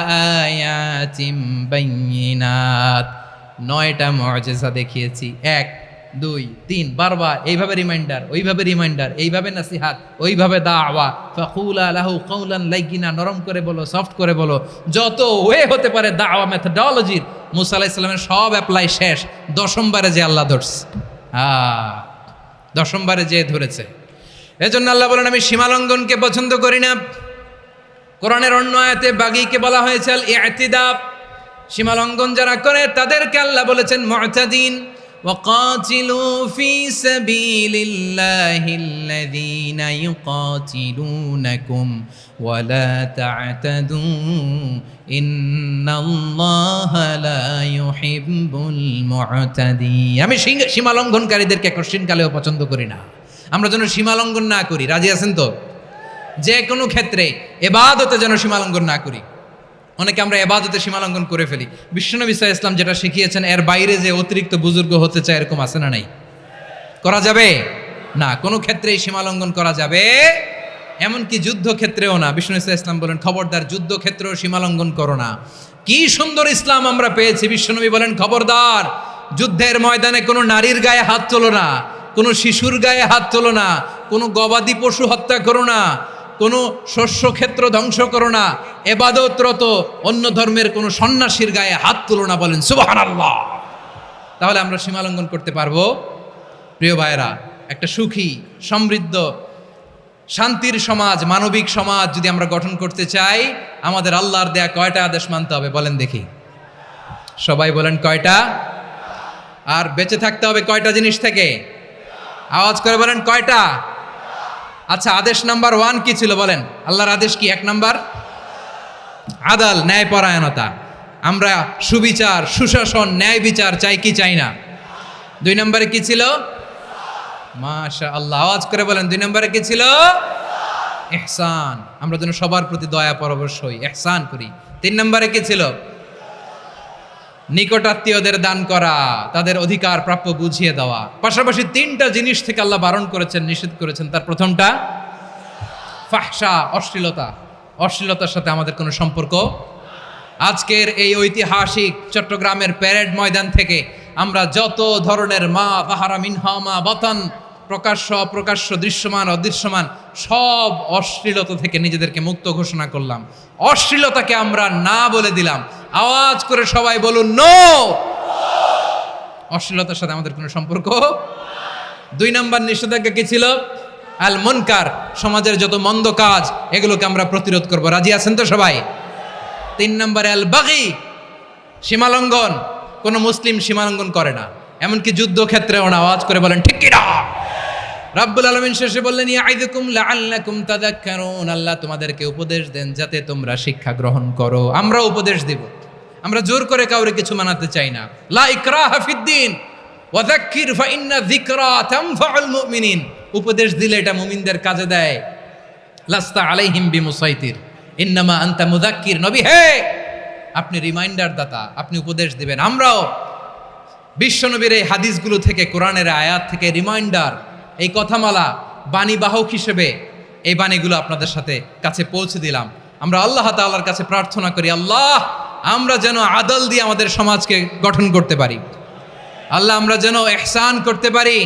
[SPEAKER 1] আয়াতিন বাইয়িনাত, 9টা মুআজিজা দেখিয়েছি। 1 2 3 বারবার এইভাবে রিমাইন্ডার, ওইভাবে রিমাইন্ডার, এইভাবে নাসিহাত, ওইভাবে দাওয়া। ফাকুলা লাহু কাওলান লাইয়িনা, নরম করে বলো, সফট করে বলো, যত ওয়ে হতে পারে দাওয়া মেথডোলজির মুসা আলাইহিস সালামের সব অ্যাপ্লাই শেষ। 10ম বারে যে আল্লাহ ধরছে, 10ম বারে যে ধরেছে। এজন্য আল্লাহ বলেন, আমি সীমালঙ্ঘনকে পছন্দ করি না। কোরআনের অন্য আয়াতে বাগীকে বলা হয়েছে আল ইতিদা, সীমালঙ্ঘন যারা করে তাদেরকে আল্লাহ বলেছেন মুতাদিন। وقاتلوا في سبيل الله الذين يقاتلونكم ولا تعتدوا إن الله لا يحب المعتدين। আমি সীমালঙ্ঘনকারীদেরকে কোশ্চেন কালেও পছন্দ করি না। আমরা যেন সীমালঙ্ঘন না করি, রাজি আছেন তো? যে কোনো ক্ষেত্রে ইবাদতে যেন সীমালঙ্ঘন না করি। অনেকে আমরা ইবাদতে সীমালঙ্ঘন করে ফেলি। বিশ্বনবী সাল্লাল্লাহু আলাইহি ওয়াসাল্লাম যেটা শিখিয়েছেন এর বাইরে যে অতিরিক্ত বুজুর্গ হতে চায়, এরকম আছে না নাই? করা যাবে না, কোনো ক্ষেত্রেই সীমালঙ্ঘন করা যাবে, এমনকি যুদ্ধক্ষেত্রেও না। বিশ্বনবী সাল্লাল্লাহু আলাইহি ওয়াসাল্লাম বলেন, খবরদার যুদ্ধক্ষেত্রেও সীমালঙ্ঘন করো না। কি সুন্দর ইসলাম আমরা পেয়েছি। বিশ্বনবী বলেন, খবরদার যুদ্ধের ময়দানে কোনো নারীর গায়ে হাত তোলো না, কোনো শিশুর গায়ে হাত তোলো না, কোনো গবাদি পশু হত্যা করো না, কোনো শস্য ক্ষেত্র ধ্বংস করো না, ইবাদতরত অন্য ধর্মের কোনো সন্ন্যাসীর গায়ে হাত তুলো না। বলেন সুবহানাল্লাহ। তাহলে আমরা সীমালঙ্ঘন করতে পারবো? প্রিয় ভাইরা, একটা সুখী, সমৃদ্ধ, শান্তির সমাজ, মানবিক সমাজ যদি আমরা গঠন করতে চাই, আমাদের আল্লাহর দেয়া কয়টা আদেশ মানতে হবে বলেন দেখি? সবাই বলেন কয়টা? আর বেঁচে থাকতে হবে কয়টা জিনিস থেকে? আওয়াজ করে বলেন কয়টা? আচ্ছা, আদেশ নাম্বার 1 কি ছিল বলেন? আল্লাহর আদেশ কি? 1 নাম্বার আদাল, ন্যায়পরায়ণতা। আমরা সুবিচার, সুশাসন, ন্যায় বিচার চাই কি চাই না? 2 নম্বরে কি ছিল? মাশাআল্লাহ, আওয়াজ করে বলেন 2 নম্বরে কি ছিল? ইহসান। আমরা যেন সবার প্রতি দয়া পরবশ হই, ইহসান করি। 3 নম্বরে কি ছিল? নিকটাত্মীয়দের দান করা, তাদের অধিকার প্রাপ্য বুঝিয়ে দেওয়া। পাশাপাশি 3টা জিনিস থেকে আল্লাহ বারণ করেছেন, নিষেধ করেছেন। তার প্রথমটা ফাহশা, অশ্লীলতা। অশ্লীলতার সাথে আমাদের কোনো সম্পর্ক। আজকের এই ঐতিহাসিক চট্টগ্রামের প্যারেড ময়দান থেকে আমরা যত ধরনের মা বাহারা মিনহা মা বাতান, প্রকাশ্য অপ্রকাশ্য, দৃশ্যমান অদৃশ্যমান, সব অশ্লীলতা থেকে নিজেদেরকে মুক্ত ঘোষণা করলাম। অশ্লীলতাকে আমরা না বলে দিলাম। আওয়াজ করে সবাই বলুন নো। অশ্লীলতার সাথে আমাদের কোনো সম্পর্ক। 2 নম্বর নিষেধাজ্ঞা কি ছিল? আল মুনকার, সমাজের যত মন্দ কাজ এগুলোকে আমরা প্রতিরোধ করব। রাজি আছেন তো সবাই? 3 নম্বরে আল বাগী, সীমালঙ্ঘন। কোন মুসলিম সীমালঙ্ঘন করে না, এমনকি যুদ্ধক্ষেত্রেও না। আওয়াজ করে বলেন ঠিক কিনা? রাব্বুল আলামিন শেষে বললেন, ইয়াইদুকুম লাআল্লাকুম তাযাক্কারুন, আল্লাহ তোমাদেরকে উপদেশ দেন যাতে তোমরা শিক্ষা গ্রহণ করো। আমরা উপদেশ দেব, আমরা জোর করে কাউরে কিছু মানাতে চাই না। লা ইকরাহা ফিদ্দিন ওয়া যাক্কির ফাইন্না যিকরা তানফাউল মুমিনিন। উপদেশ দিলে এটা মুমিনদের কাজে দেয়। লাস্তা আলাইহিম বিমুসাইতির ইন্নামা আনতা মুযাক্কির। নবী হে, আপনি রিমাইন্ডার দাতা, আপনি উপদেশ দিবেন। আমরাও বিশ্বনবীর এই হাদিসগুলো থেকে, কোরআনের আয়াত থেকে রিমাইন্ডার, এই কথামালা, বাণীবাহক হিসেবে এই বাণীগুলো আপনাদের সাথে কাছে পৌঁছে দিলাম। আমরা আল্লাহ তাআলার কাছে প্রার্থনা করি, আল্লাহ আমরা যেন আদল দিয়ে আমাদের সমাজকে গঠন করতে পারি। আল্লাহ আমরা যেন ইহসান করতে পারি,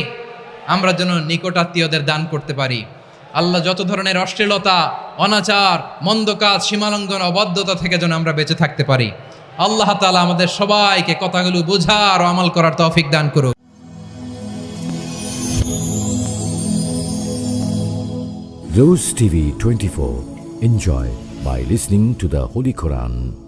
[SPEAKER 1] আমরা যেন নিকটাত্মীয়দের দান করতে পারি। আল্লাহ যত ধরনের অশ্লীলতা, অনাচার, মন্দ কাজ, সীমালঙ্ঘন, অবাধ্যতা থেকে যেন আমরা বেঁচে থাকতে পারি। আল্লাহ তাআলা আমাদের সবাইকে কথাগুলো বোঝার ও আমল করার তৌফিক দান করুন।
[SPEAKER 2] Rose TV 24. Enjoy by listening to the Holy Quran.